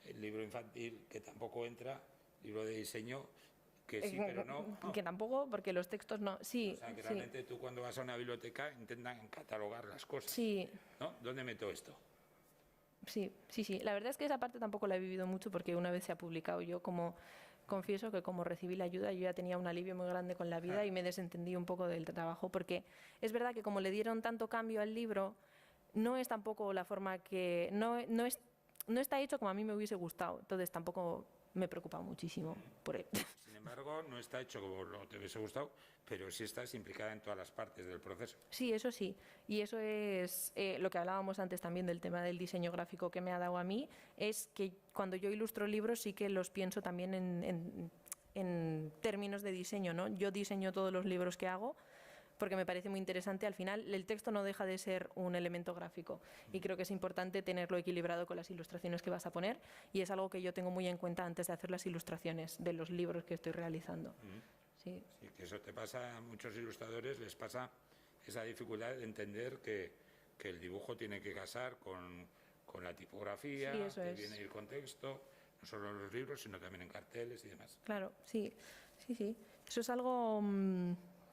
el libro infantil que tampoco entra, libro de diseño que sí, pero no. Que tampoco, porque los textos no. Sí, O sea, que sí. realmente tú cuando vas a una biblioteca intentan catalogar las cosas. Sí, ¿No? ¿Dónde meto esto? sí, sí, sí. La verdad es que esa parte tampoco la he vivido mucho porque una vez se ha publicado yo confieso que como recibí la ayuda yo ya tenía un alivio muy grande con la vida y me desentendí un poco del trabajo, porque es verdad que como le dieron tanto cambio al libro, no es tampoco la forma que... no está hecho como a mí me hubiese gustado, entonces tampoco me preocupa muchísimo por él. Sin embargo, no está hecho como lo te hubiese gustado, pero sí estás implicada en todas las partes del proceso. Sí, eso sí. Y eso es lo que hablábamos antes también del tema del diseño gráfico que me ha dado a mí, es que cuando yo ilustro libros sí que los pienso también en términos de diseño, ¿no? Yo diseño todos los libros que hago porque me parece muy interesante. Al final, el texto no deja de ser un elemento gráfico y creo que es importante tenerlo equilibrado con las ilustraciones que vas a poner, y es algo que yo tengo muy en cuenta antes de hacer las ilustraciones de los libros que estoy realizando. Sí. Sí, que eso te pasa a muchos ilustradores, les pasa esa dificultad de entender que el dibujo tiene que casar con la tipografía, Sí, eso que es. viene el contexto, no solo en los libros, sino también en carteles y demás. Claro, sí, sí, sí. Eso es algo,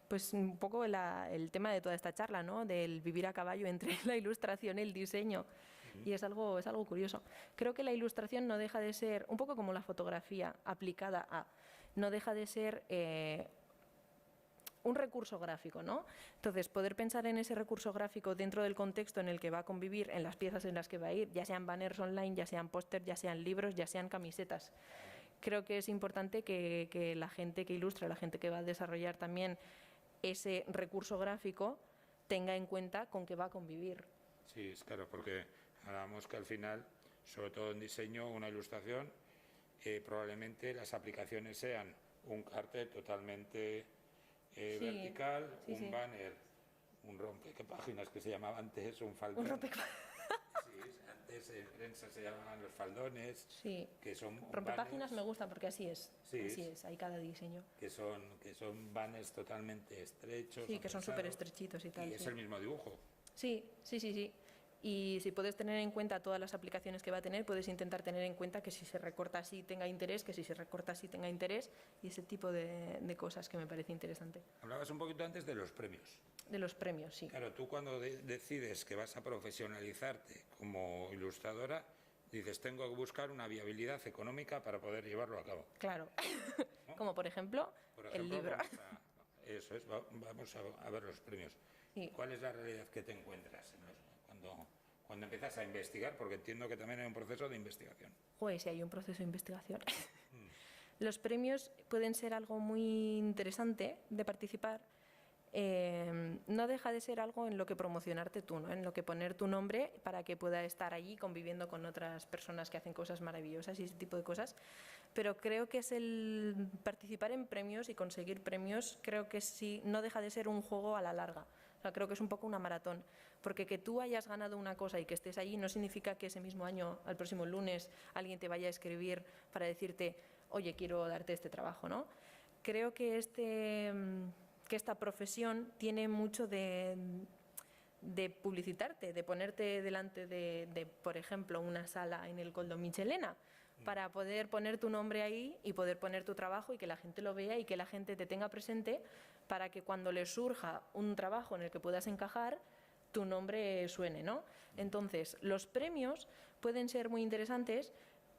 pues un poco el tema de toda esta charla, ¿no? Del vivir a caballo entre la ilustración y el diseño. Y es algo curioso. Creo que la ilustración no deja de ser, un poco como la fotografía aplicada a, no deja de ser un recurso gráfico, ¿no? Entonces, poder pensar en ese recurso gráfico dentro del contexto en el que va a convivir, en las piezas en las que va a ir, ya sean banners online, ya sean pósters, ya sean libros, ya sean camisetas. Creo que es importante que la gente que ilustra, la gente que va a desarrollar también ese recurso gráfico, tenga en cuenta con qué va a convivir. Sí, es claro, porque hablábamos que al final, sobre todo en diseño, una ilustración, probablemente las aplicaciones sean un cartel totalmente vertical, sí, un sí. banner, un rompepáginas que se llamaba antes, un faldón. Un rompepáginas. Sí, antes en prensa se llamaban los faldones, Sí. que son Rompepáginas banners, me gusta porque así es. Sí, Así es, hay cada diseño. que son banners totalmente estrechos. Sí, que son súper apresados, estrechitos y tal. y es Sí. el mismo dibujo. Sí, sí, sí, sí. Y si puedes tener en cuenta todas las aplicaciones que va a tener, puedes intentar tener en cuenta que si se recorta así tenga interés, que si se recorta así tenga interés, y ese tipo de cosas que me parece interesante. Hablabas un poquito antes de los premios. De los premios, sí. Claro, tú cuando decides que vas a profesionalizarte como ilustradora, dices, tengo que buscar una viabilidad económica para poder llevarlo a cabo. Claro. ¿No? Como por ejemplo, el libro. Eso es, vamos a ver los premios. Sí. ¿Cuál es la realidad que te encuentras cuando empiezas a investigar? Porque entiendo que también hay un proceso de investigación. Joder, si hay un proceso de investigación. Los premios pueden ser algo muy interesante de participar. No deja de ser algo en lo que promocionarte tú, ¿no? En lo que poner tu nombre para que pueda estar allí conviviendo con otras personas que hacen cosas maravillosas y ese tipo de cosas. Pero creo que es el participar en premios y conseguir premios, creo que sí, no deja de ser un juego a la larga. O sea, creo que es un poco una maratón, porque que tú hayas ganado una cosa y que estés allí no significa que ese mismo año, al próximo lunes, alguien te vaya a escribir para decirte, oye, quiero darte este trabajo, ¿no? Creo que esta profesión tiene mucho de publicitarte, de ponerte delante de, por ejemplo, una sala en el Koldo Michelena, para poder poner tu nombre ahí y poder poner tu trabajo y que la gente lo vea y que la gente te tenga presente para que cuando le surja un trabajo en el que puedas encajar, tu nombre suene, ¿no? Entonces, los premios pueden ser muy interesantes.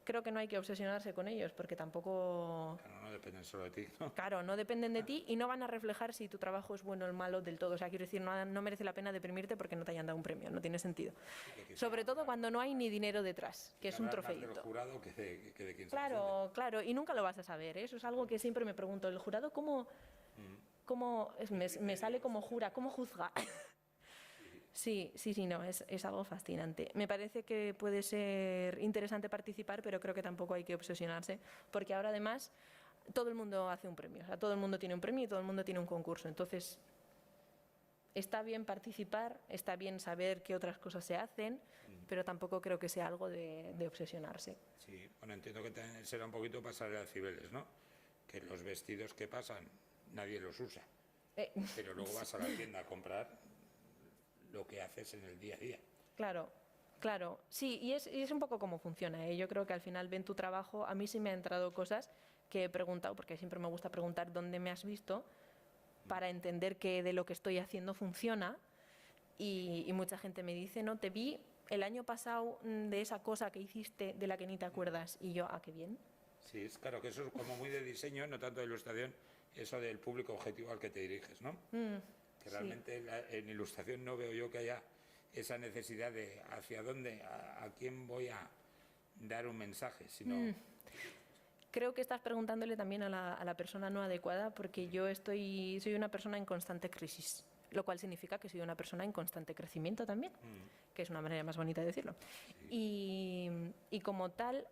Creo que no hay que obsesionarse con ellos porque tampoco... Claro, no dependen solo de ti, ¿no? Claro, no dependen de ti y no van a reflejar si tu trabajo es bueno o malo del todo. O sea, quiero decir, no merece la pena deprimirte porque no te hayan dado un premio, no tiene sentido. Sobre todo cuando no hay ni dinero detrás, que es un trofeito. Más del jurado que de quien se Claro, claro, y nunca lo vas a saber, ¿eh? Eso es algo que siempre me pregunto. ¿El jurado cómo me sale como jura, cómo juzga? Sí, no, es algo fascinante. Me parece que puede ser interesante participar, pero creo que tampoco hay que obsesionarse, porque ahora además todo el mundo hace un premio, o sea, todo el mundo tiene un premio y todo el mundo tiene un concurso. Entonces, está bien participar, está bien saber qué otras cosas se hacen, pero tampoco creo que sea algo de obsesionarse. Sí, bueno, entiendo que será un poquito pasarela de Cibeles, ¿no? Que los vestidos que pasan nadie los usa, pero luego vas a la tienda a comprar lo que haces en el día a día. Claro, claro. Sí, y es un poco cómo funciona, ¿eh? Yo creo que al final ven tu trabajo. A mí sí me han entrado cosas que he preguntado, porque siempre me gusta preguntar dónde me has visto para entender que de lo que estoy haciendo funciona. Y mucha gente me dice, no, te vi el año pasado de esa cosa que hiciste de la que ni te acuerdas. Y yo, qué bien. Sí, es claro que eso es como muy de diseño, no tanto de ilustración, eso del público objetivo al que te diriges, ¿no? Que realmente en ilustración no veo yo que haya esa necesidad de hacia dónde, a quién voy a dar un mensaje, sino... Creo que estás preguntándole también a la persona no adecuada, porque yo soy una persona en constante crisis, lo cual significa que soy una persona en constante crecimiento también, que es una manera más bonita de decirlo. Sí. Y como tal,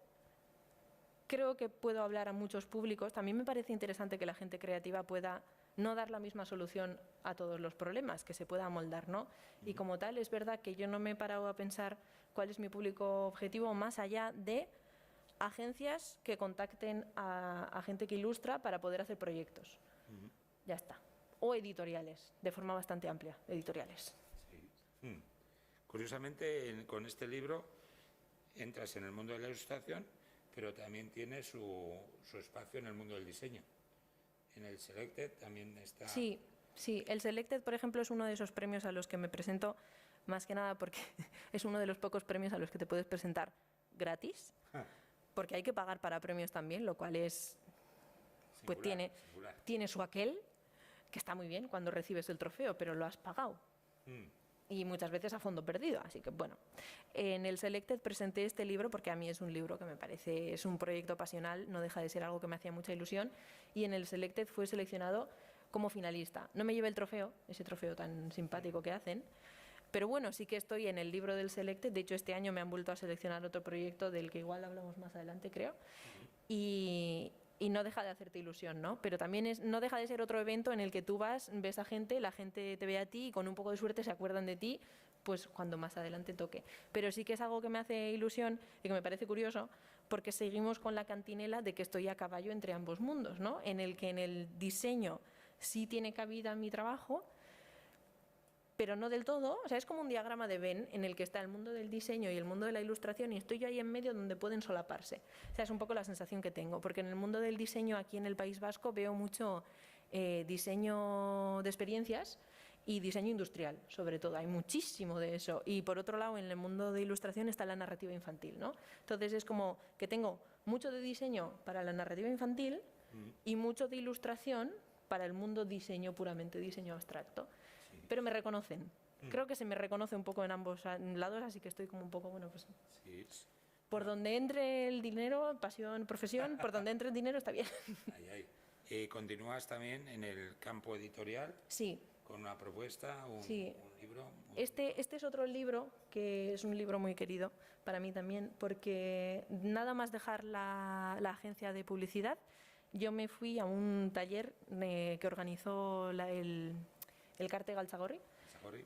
creo que puedo hablar a muchos públicos. También me parece interesante que la gente creativa pueda no dar la misma solución a todos los problemas, que se pueda amoldar, ¿no? Y como tal, es verdad que yo no me he parado a pensar cuál es mi público objetivo más allá de agencias que contacten a gente que ilustra para poder hacer proyectos. Ya está. O editoriales, de forma bastante amplia, editoriales. Sí. Curiosamente, con este libro entras en el mundo de la ilustración, pero también tiene su espacio en el mundo del diseño. En el Selected también está... Sí, el Selected, por ejemplo, es uno de esos premios a los que me presento, más que nada porque es uno de los pocos premios a los que te puedes presentar gratis, porque hay que pagar para premios también, lo cual es... Pues tiene su aquel, que está muy bien cuando recibes el trofeo, pero lo has pagado. Y muchas veces a fondo perdido, así que bueno. En el Selected presenté este libro porque a mí es un libro que me parece, es un proyecto pasional, no deja de ser algo que me hacía mucha ilusión, y en el Selected fue seleccionado como finalista. No me llevé el trofeo, ese trofeo tan simpático que hacen, pero bueno, sí que estoy en el libro del Selected. De hecho, este año me han vuelto a seleccionar otro proyecto del que igual hablamos más adelante, creo, y no deja de hacerte ilusión, ¿no? Pero también no deja de ser otro evento en el que tú vas, ves a gente, la gente te ve a ti y con un poco de suerte se acuerdan de ti, pues cuando más adelante toque. Pero sí que es algo que me hace ilusión y que me parece curioso, porque seguimos con la cantinela de que estoy a caballo entre ambos mundos, ¿no? En el que en el diseño sí tiene cabida mi trabajo, pero no del todo. O sea, es como un diagrama de Venn en el que está el mundo del diseño y el mundo de la ilustración, y estoy yo ahí en medio donde pueden solaparse. O sea, es un poco la sensación que tengo, porque en el mundo del diseño aquí en el País Vasco veo mucho diseño de experiencias y diseño industrial, sobre todo. Hay muchísimo de eso. Y por otro lado, en el mundo de ilustración está la narrativa infantil, ¿no? Entonces es como que tengo mucho de diseño para la narrativa infantil y mucho de ilustración para el mundo diseño, puramente diseño abstracto. Pero me reconocen. Creo que se me reconoce un poco en ambos lados, así que estoy como un poco, bueno, pues... Sí. Por donde entre el dinero, pasión, profesión, por donde entre el dinero está bien. ¿Continúas también en el campo editorial? Sí. ¿Con una propuesta, un libro? Este es otro libro, que es un libro muy querido para mí también, porque nada más dejar la agencia de publicidad, yo me fui a un taller que organizó el Carte Galtzagorri.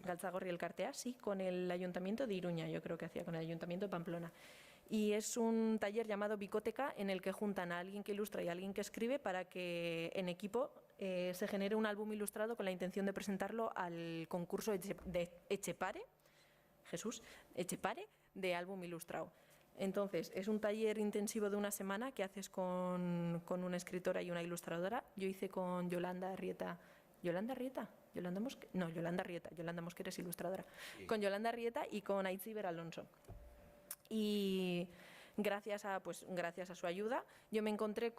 Galtzagorri el Cartea, sí, con el Ayuntamiento de Iruña, yo creo que hacía con el Ayuntamiento de Pamplona. Y es un taller llamado Bicoteca en el que juntan a alguien que ilustra y a alguien que escribe para que en equipo se genere un álbum ilustrado con la intención de presentarlo al concurso de Etxepare, Etxepare, de álbum ilustrado. Entonces, es un taller intensivo de una semana que haces con una escritora y una ilustradora. Yo hice con Yolanda Rieta. ¿Yolanda Rieta? Yolanda Rieta. Yolanda Mosquera es ilustradora. Sí. Con Yolanda Rieta y con Aitziber Alonso. Y gracias a su ayuda, yo me encontré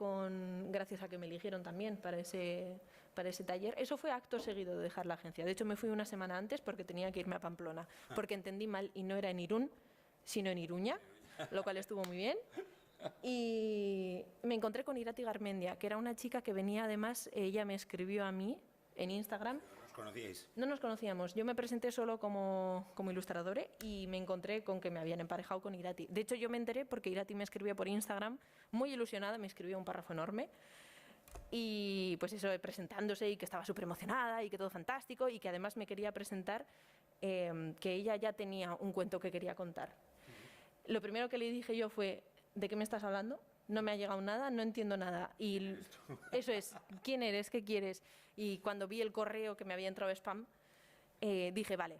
gracias a que me eligieron también para ese taller. Eso fue acto seguido de dejar la agencia. De hecho, me fui una semana antes porque tenía que irme a Pamplona, porque entendí mal y no era en Irún, sino en Iruña, lo cual estuvo muy bien. Y me encontré con Irati Garmendia, que era una chica que venía, además, ella me escribió a mí en Instagram. ¿Conocíais? No nos conocíamos. Yo me presenté solo como ilustradora y me encontré con que me habían emparejado con Irati. De hecho, yo me enteré porque Irati me escribió por Instagram, muy ilusionada, me escribió un párrafo enorme. Y pues eso, presentándose y que estaba súper emocionada y que todo fantástico y que además me quería presentar que ella ya tenía un cuento que quería contar. Lo primero que le dije yo fue, ¿de qué me estás hablando? No me ha llegado nada, no entiendo nada. Y eso es, ¿quién eres? ¿Qué quieres? Y cuando vi el correo que me había entrado spam, dije, vale,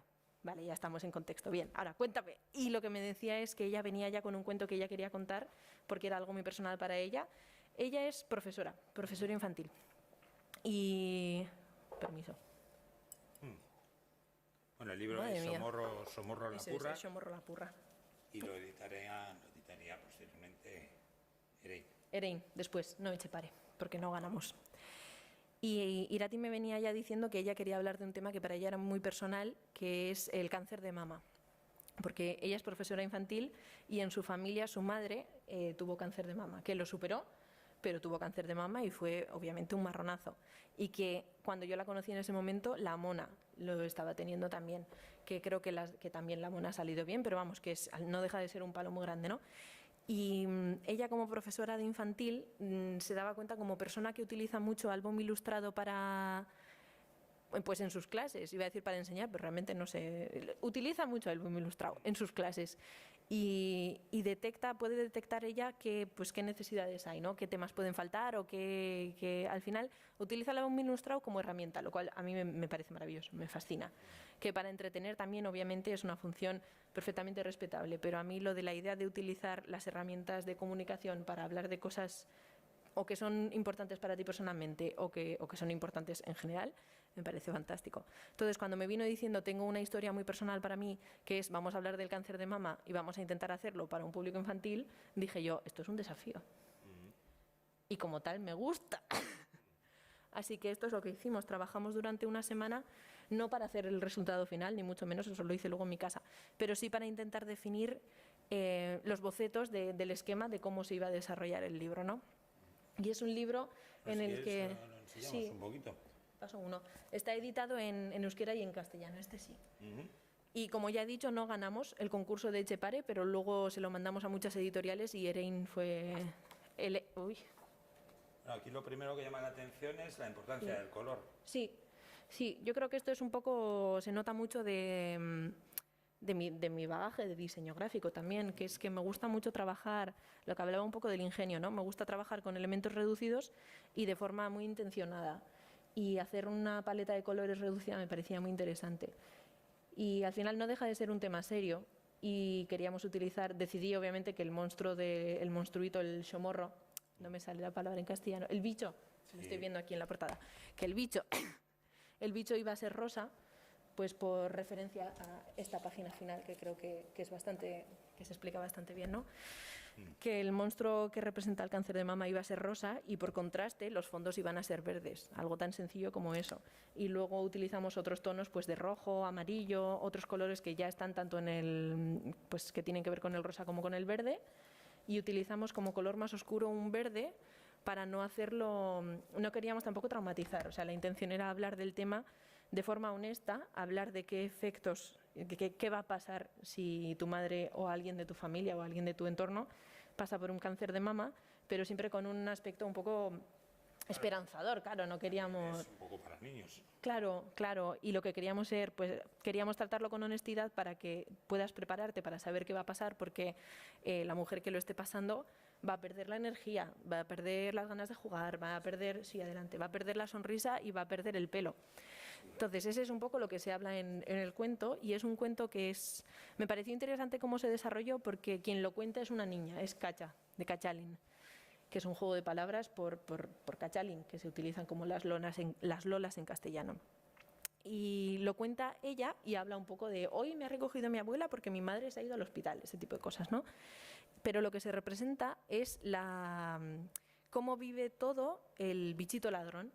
ya estamos en contexto, bien, ahora cuéntame. Y lo que me decía es que ella venía ya con un cuento que ella quería contar, porque era algo muy personal para ella. Ella es profesora infantil. Y... permiso. Bueno, el libro es Somorro la Purra. Es Somorro la Purra. Y lo editaría posteriormente Erein, después, no Etxepare, porque no ganamos. Y Irati me venía ya diciendo que ella quería hablar de un tema que para ella era muy personal, que es el cáncer de mama. Porque ella es profesora infantil y en su familia su madre tuvo cáncer de mama, que lo superó, pero tuvo cáncer de mama y fue obviamente un marronazo. Y que cuando yo la conocí en ese momento, la Mona lo estaba teniendo también, que creo que también la Mona ha salido bien, pero vamos, que no deja de ser un palo muy grande, ¿no? Y ella como profesora de infantil se daba cuenta como persona que utiliza mucho álbum ilustrado pues en sus clases, iba a decir para enseñar, pero realmente no sé, utiliza mucho el álbum ilustrado en sus clases y puede detectar ella qué necesidades hay, ¿no? Qué temas pueden faltar o que al final utiliza el álbum ilustrado como herramienta, lo cual a mí me parece maravilloso, me fascina. Que para entretener también obviamente es una función perfectamente respetable, pero a mí lo de la idea de utilizar las herramientas de comunicación para hablar de cosas o que son importantes para ti personalmente o que son importantes en general, me parece fantástico. Entonces, cuando me vino diciendo tengo una historia muy personal para mí, que es vamos a hablar del cáncer de mama y vamos a intentar hacerlo para un público infantil, dije yo, esto es un desafío. Y como tal, me gusta. Así que esto es lo que hicimos. Trabajamos durante una semana, no para hacer el resultado final, ni mucho menos, eso lo hice luego en mi casa, pero sí para intentar definir los bocetos del esquema de cómo se iba a desarrollar el libro, ¿no? Y es un libro en el que... Sí, un poquito. Paso uno. Está editado en euskera y en castellano, este sí. Y como ya he dicho, no ganamos el concurso de Etxepare, pero luego se lo mandamos a muchas editoriales y Erein fue... Uy. Bueno, aquí lo primero que llama la atención es la importancia del color. Sí, yo creo que esto es un poco... Se nota mucho de mi bagaje de diseño gráfico también, que es que me gusta mucho trabajar, lo que hablaba un poco del ingenio, ¿no? Me gusta trabajar con elementos reducidos y de forma muy intencionada. Y hacer una paleta de colores reducida me parecía muy interesante. Y al final no deja de ser un tema serio y queríamos decidí obviamente que el monstruito, el Somorro, no me sale la palabra en castellano, el bicho, lo estoy viendo aquí en la portada, que el bicho iba a ser rosa, pues por referencia a esta página final, que creo que es bastante, que se explica bastante bien, ¿no? Que el monstruo que representa el cáncer de mama iba a ser rosa y por contraste los fondos iban a ser verdes, algo tan sencillo como eso. Y luego utilizamos otros tonos pues de rojo, amarillo, otros colores que ya están tanto en el, pues que tienen que ver con el rosa como con el verde, y utilizamos como color más oscuro un verde para no hacerlo, no queríamos tampoco traumatizar, o sea, la intención era hablar del tema de forma honesta, hablar de qué efectos, qué va a pasar si tu madre o alguien de tu familia o alguien de tu entorno pasa por un cáncer de mama, pero siempre con un aspecto un poco esperanzador, claro, no queríamos... Es un poco para niños. Claro, claro, y lo que queríamos ser, pues queríamos tratarlo con honestidad para que puedas prepararte para saber qué va a pasar, porque la mujer que lo esté pasando va a perder la energía, va a perder las ganas de jugar, va a perder, sí, adelante, va a perder la sonrisa y va a perder el pelo. Entonces, ese es un poco lo que se habla en el cuento, y es un cuento que es... Me pareció interesante cómo se desarrolló porque quien lo cuenta es una niña, es Cacha, de Cachalín, que es un juego de palabras por Cachalín, que se utilizan como las lolas en castellano. Y lo cuenta ella y habla un poco de hoy me ha recogido mi abuela porque mi madre se ha ido al hospital, ese tipo de cosas, ¿no? Pero lo que se representa es cómo vive todo el bichito ladrón.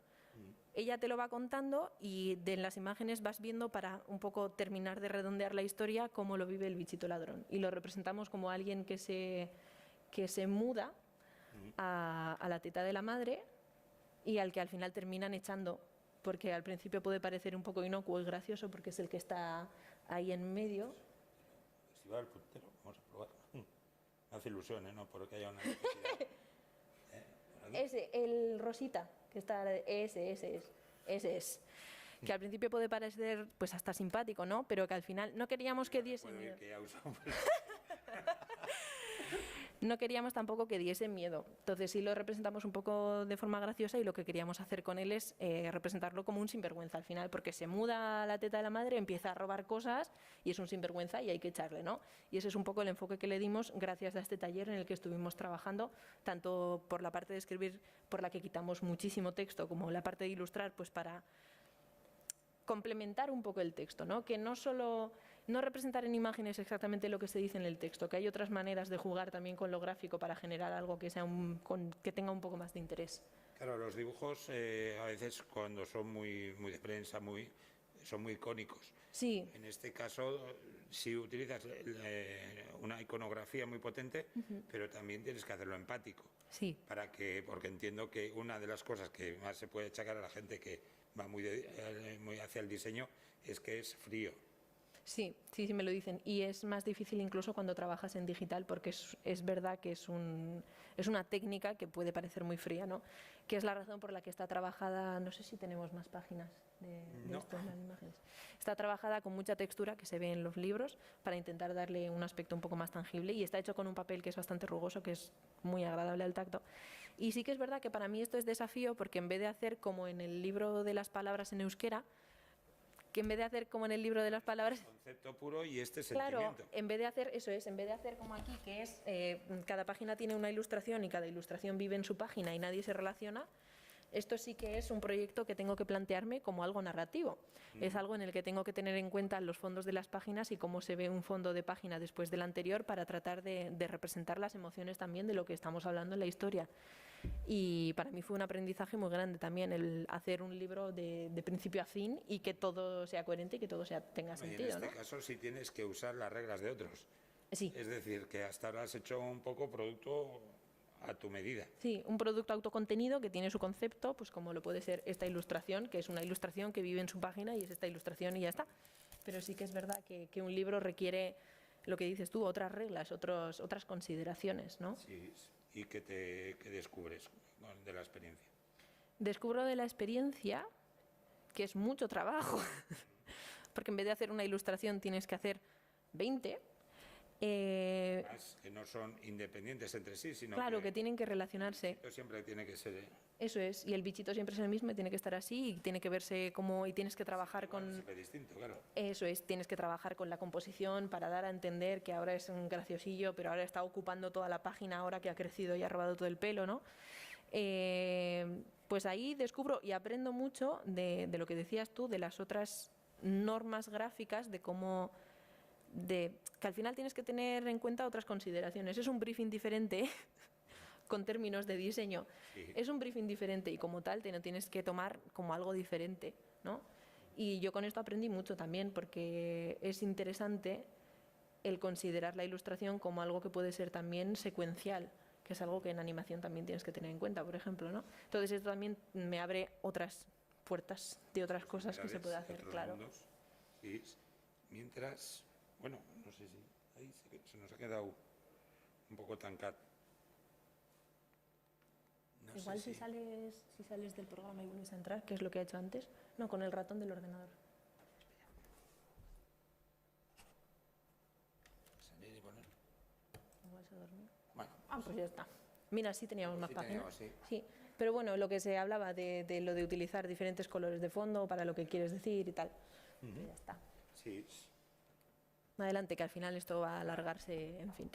Ella te lo va contando y de las imágenes vas viendo, para un poco terminar de redondear la historia, cómo lo vive el bichito ladrón. Y lo representamos como alguien que se muda a la teta de la madre y al que al final terminan echando, porque al principio puede parecer un poco inocuo y gracioso porque es el que está ahí en medio. Si va al puntero, vamos a probar. Me hace ilusión, ¿eh? No porque haya una necesidad. Ese, el rosita, que está, ese es. Que al principio puede parecer pues hasta simpático, ¿no? Pero que al final no queríamos que diese miedo. No queríamos tampoco que diese miedo. Entonces sí lo representamos un poco de forma graciosa, y lo que queríamos hacer con él es representarlo como un sinvergüenza al final, porque se muda a la teta de la madre, empieza a robar cosas y es un sinvergüenza y hay que echarle, ¿no? Y ese es un poco el enfoque que le dimos gracias a este taller en el que estuvimos trabajando, tanto por la parte de escribir, por la que quitamos muchísimo texto, como la parte de ilustrar, pues para complementar un poco el texto, ¿no? Que no solo no representar en imágenes exactamente lo que se dice en el texto, que hay otras maneras de jugar también con lo gráfico para generar algo que sea que tenga un poco más de interés. Claro, los dibujos a veces cuando son muy de prensa, son muy icónicos. Sí. En este caso, si utilizas una iconografía muy potente, pero también tienes que hacerlo empático. Sí. Porque entiendo que una de las cosas que más se puede achacar a la gente que va muy hacia el diseño es que es frío. Sí, me lo dicen. Y es más difícil incluso cuando trabajas en digital, porque es verdad que es una técnica que puede parecer muy fría, ¿no? Que es la razón por la que está trabajada, no sé si tenemos más páginas de esto en las imágenes. Está trabajada con mucha textura que se ve en los libros para intentar darle un aspecto un poco más tangible, y está hecho con un papel que es bastante rugoso, que es muy agradable al tacto. Y sí que es verdad que para mí esto es desafío, porque en vez de hacer como en el libro de las palabras en euskera, que en vez de hacer como en el libro de las palabras... Concepto puro y sentimiento. Claro, en vez de hacer, eso es, en vez de hacer como aquí, que es, cada página tiene una ilustración y cada ilustración vive en su página y nadie se relaciona, esto sí que es un proyecto que tengo que plantearme como algo narrativo. Es algo en el que tengo que tener en cuenta los fondos de las páginas y cómo se ve un fondo de página después del anterior, para tratar de representar las emociones también de lo que estamos hablando en la historia. Y para mí fue un aprendizaje muy grande también el hacer un libro de principio a fin y que todo sea coherente y que todo tenga sentido. Y en este caso sí tienes que usar las reglas de otros. Sí. Es decir, que hasta ahora has hecho un poco producto a tu medida. Sí, un producto autocontenido que tiene su concepto, pues como lo puede ser esta ilustración, que es una ilustración que vive en su página y es esta ilustración y ya está. Pero sí que es verdad que un libro requiere, lo que dices tú, otras reglas, otras consideraciones, ¿no? Sí. ¿Y qué descubres de la experiencia? Descubro de la experiencia que es mucho trabajo, porque en vez de hacer una ilustración tienes que hacer 20. Que no son independientes entre sí, sino claro, que tienen que relacionarse. Siempre tiene que ser... Eso es, y el bichito siempre es el mismo y tiene que estar así y tiene que verse como... Y tienes que trabajar con... Siempre distinto, claro. Eso es, tienes que trabajar con la composición para dar a entender que ahora es un graciosillo, pero ahora está ocupando toda la página, ahora que ha crecido y ha robado todo el pelo, ¿no? Pues ahí descubro y aprendo mucho de lo que decías tú, de las otras normas gráficas de cómo... que al final tienes que tener en cuenta otras consideraciones. Es un briefing diferente con términos de diseño. Sí. Es un briefing diferente y como tal te lo tienes que tomar como algo diferente, ¿no? Y yo con esto aprendí mucho también, porque es interesante el considerar la ilustración como algo que puede ser también secuencial, que es algo que en animación también tienes que tener en cuenta, por ejemplo, ¿no? Entonces esto también me abre otras puertas de otras cosas que se puede hacer, otros claro. mundos. Sí. Mientras, bueno, no sé si ahí se nos ha quedado un poco tancat. No Igual sé si sales del programa y vuelves a entrar, que es lo que he hecho antes, no, con el ratón del ordenador. Salir y poner. Igual se dormía. Bueno, Pues ya está. Mira, sí teníamos más sí páginas. teníamos, sí. Sí, pero bueno, lo que se hablaba de lo de utilizar diferentes colores de fondo para lo que quieres decir y tal. Pues ya está. Sí. Adelante, que al final esto va a alargarse, en fin.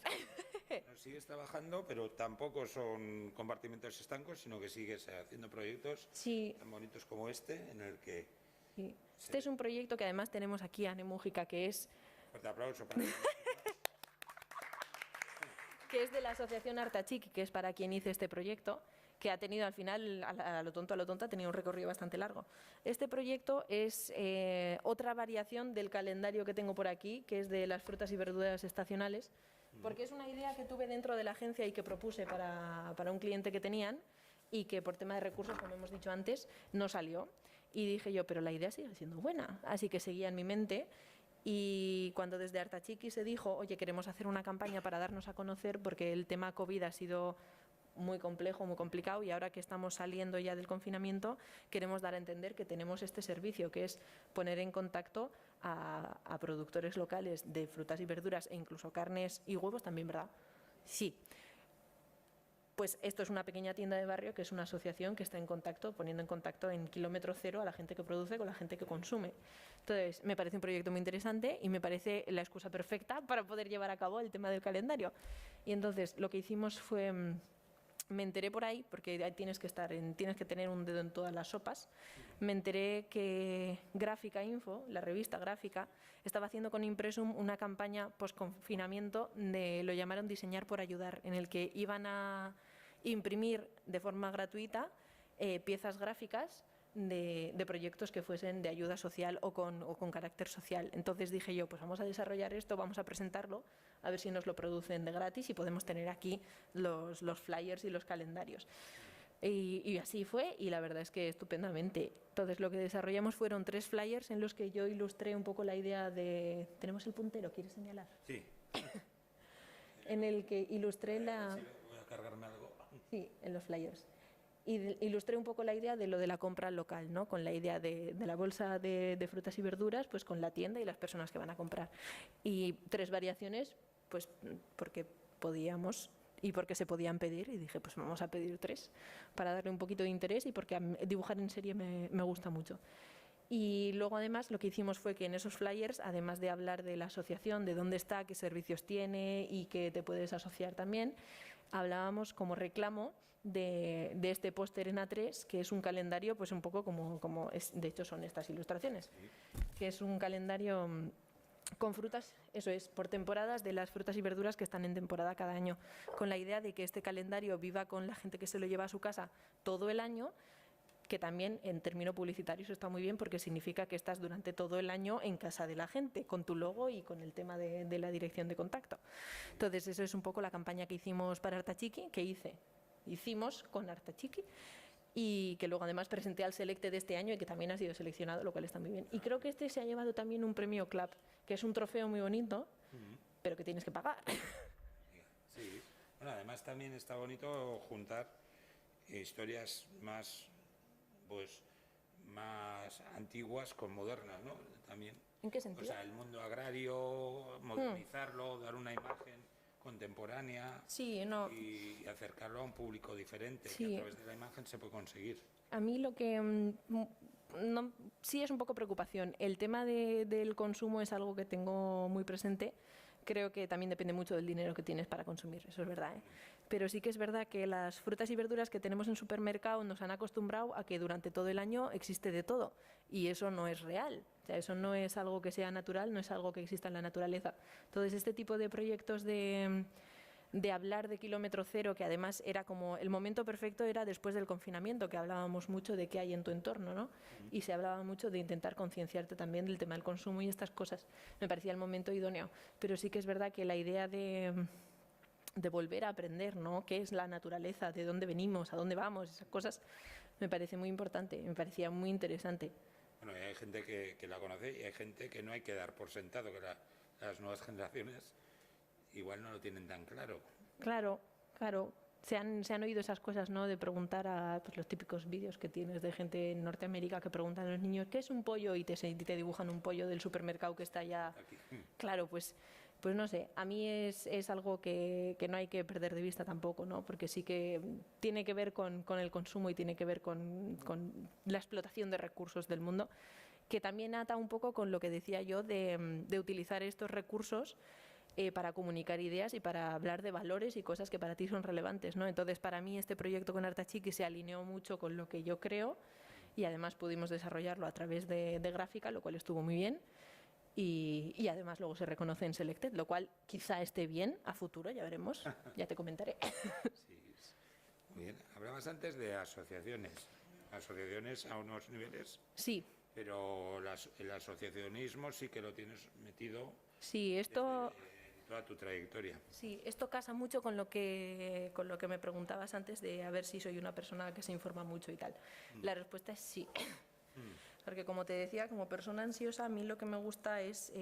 Sigues trabajando, pero tampoco son compartimentos estancos, sino que sigues haciendo proyectos Sí, tan bonitos como este, en el que... sí. Este es un proyecto que además tenemos aquí a Ane Mújica, que es Fuerte aplauso para de la asociación Artachiqui, que es para quien hice este proyecto, que ha tenido al final, a lo tonto, ha tenido un recorrido bastante largo. Este proyecto es otra variación del calendario que tengo por aquí, que es de las frutas y verduras estacionales, porque es una idea que tuve dentro de la agencia y que propuse para un cliente que tenían y que por tema de recursos, como hemos dicho antes, no salió. Y dije yo, pero la idea sigue siendo buena, así que seguía en mi mente. Y cuando desde Artachiqui se dijo, oye, queremos hacer una campaña para darnos a conocer, porque el tema COVID ha sido muy complejo, muy complicado, y ahora que estamos saliendo ya del confinamiento, queremos dar a entender que tenemos este servicio, que es poner en contacto a productores locales de frutas y verduras e incluso carnes y huevos también, ¿verdad? Sí. Pues esto es una pequeña tienda de barrio que es una asociación que está en contacto, poniendo en contacto en kilómetro cero a la gente que produce con la gente que consume. Entonces, me parece un proyecto muy interesante y me parece la excusa perfecta para poder llevar a cabo el tema del calendario. Y entonces, lo que hicimos fue... Me enteré por ahí, porque tienes que tener un dedo en todas las sopas. Me enteré que Gráfica Info, la revista Gráfica, estaba haciendo con Impresum una campaña post-confinamiento lo llamaron Diseñar por Ayudar, en el que iban a imprimir de forma gratuita piezas gráficas de proyectos que fuesen de ayuda social o con carácter social. Entonces dije yo, pues vamos a desarrollar esto, vamos a presentarlo, a ver si nos lo producen de gratis y podemos tener aquí los flyers y los calendarios. Y así fue, y la verdad es que estupendamente. Entonces lo que desarrollamos fueron 3 flyers en los que yo ilustré un poco la idea de... ¿Tenemos el puntero? ¿Quieres señalar? Sí. En el que ilustré la... Sí, voy a cargarme algo. Sí, en los flyers. Y ilustré un poco la idea de lo de la compra local, ¿no? Con la idea de la bolsa de frutas y verduras, pues con la tienda y las personas que van a comprar. Y 3 variaciones, pues porque podíamos y porque se podían pedir, y dije, pues vamos a pedir 3 para darle un poquito de interés y porque dibujar en serie me gusta mucho. Y luego además lo que hicimos fue que en esos flyers, además de hablar de la asociación, de dónde está, qué servicios tiene y que te puedes asociar también, hablábamos como reclamo de este póster en A3, que es un calendario pues un poco como es, de hecho son estas ilustraciones, que es un calendario con frutas, eso es, por temporadas de las frutas y verduras que están en temporada cada año, con la idea de que este calendario viva con la gente que se lo lleva a su casa todo el año, que también en términos publicitarios está muy bien porque significa que estás durante todo el año en casa de la gente, con tu logo y con el tema de la dirección de contacto. Entonces, eso es un poco la campaña que hicimos para Artachiqui, hicimos con Artachiqui, y que luego además presenté al Selecte de este año y que también ha sido seleccionado, lo cual está muy bien. Y creo que este se ha llevado también un premio CLAP, que es un trofeo muy bonito, pero que tienes que pagar. Sí. Bueno, además también está bonito juntar historias más antiguas con modernas, ¿no? También. ¿En qué sentido? O sea, el mundo agrario, modernizarlo, dar una imagen contemporánea Sí, no. y acercarlo a un público diferente, Sí. que a través de la imagen se puede conseguir. A mí lo que sí es un poco preocupación. El tema del consumo es algo que tengo muy presente, creo que también depende mucho del dinero que tienes para consumir, eso es verdad, ¿eh? Pero sí que es verdad que las frutas y verduras que tenemos en supermercado nos han acostumbrado a que durante todo el año existe de todo, y eso no es real. O sea, eso no es algo que sea natural, no es algo que exista en la naturaleza. Entonces, este tipo de proyectos de hablar de kilómetro cero, que además era como el momento perfecto, era después del confinamiento, que hablábamos mucho de qué hay en tu entorno, ¿no? Y se hablaba mucho de intentar concienciarte también del tema del consumo y estas cosas. Me parecía el momento idóneo, pero sí que es verdad que la idea de volver a aprender, ¿no? ¿Qué es la naturaleza? ¿De dónde venimos? ¿A dónde vamos? Esas cosas me parece muy importante, me parecía muy interesante. Bueno, hay gente que la conoce y hay gente que no hay que dar por sentado, que las nuevas generaciones igual no lo tienen tan claro. Claro, claro. Se han oído esas cosas, ¿no? De preguntar a pues, los típicos vídeos que tienes de gente en Norteamérica que preguntan a los niños ¿qué es un pollo? Y te dibujan un pollo del supermercado que está ya... Aquí. Claro, pues no sé, a mí es algo que no hay que perder de vista tampoco, ¿no? Porque sí que tiene que ver con el consumo y tiene que ver con la explotación de recursos del mundo, que también ata un poco con lo que decía yo de utilizar estos recursos para comunicar ideas y para hablar de valores y cosas que para ti son relevantes, ¿no? Entonces, para mí este proyecto con Artachiki se alineó mucho con lo que yo creo y además pudimos desarrollarlo a través de gráfica, lo cual estuvo muy bien. Y además luego se reconoce en Selected, lo cual quizá esté bien a futuro, ya veremos, ya te comentaré. Sí, muy bien. Hablabas antes de asociaciones a unos niveles, Sí, pero el asociacionismo sí que lo tienes metido sí, esto... desde toda tu trayectoria. Sí, esto casa mucho con lo que me preguntabas antes de a ver si soy una persona que se informa mucho y tal. La respuesta es sí. Porque como te decía, como persona ansiosa, a mí lo que me gusta es,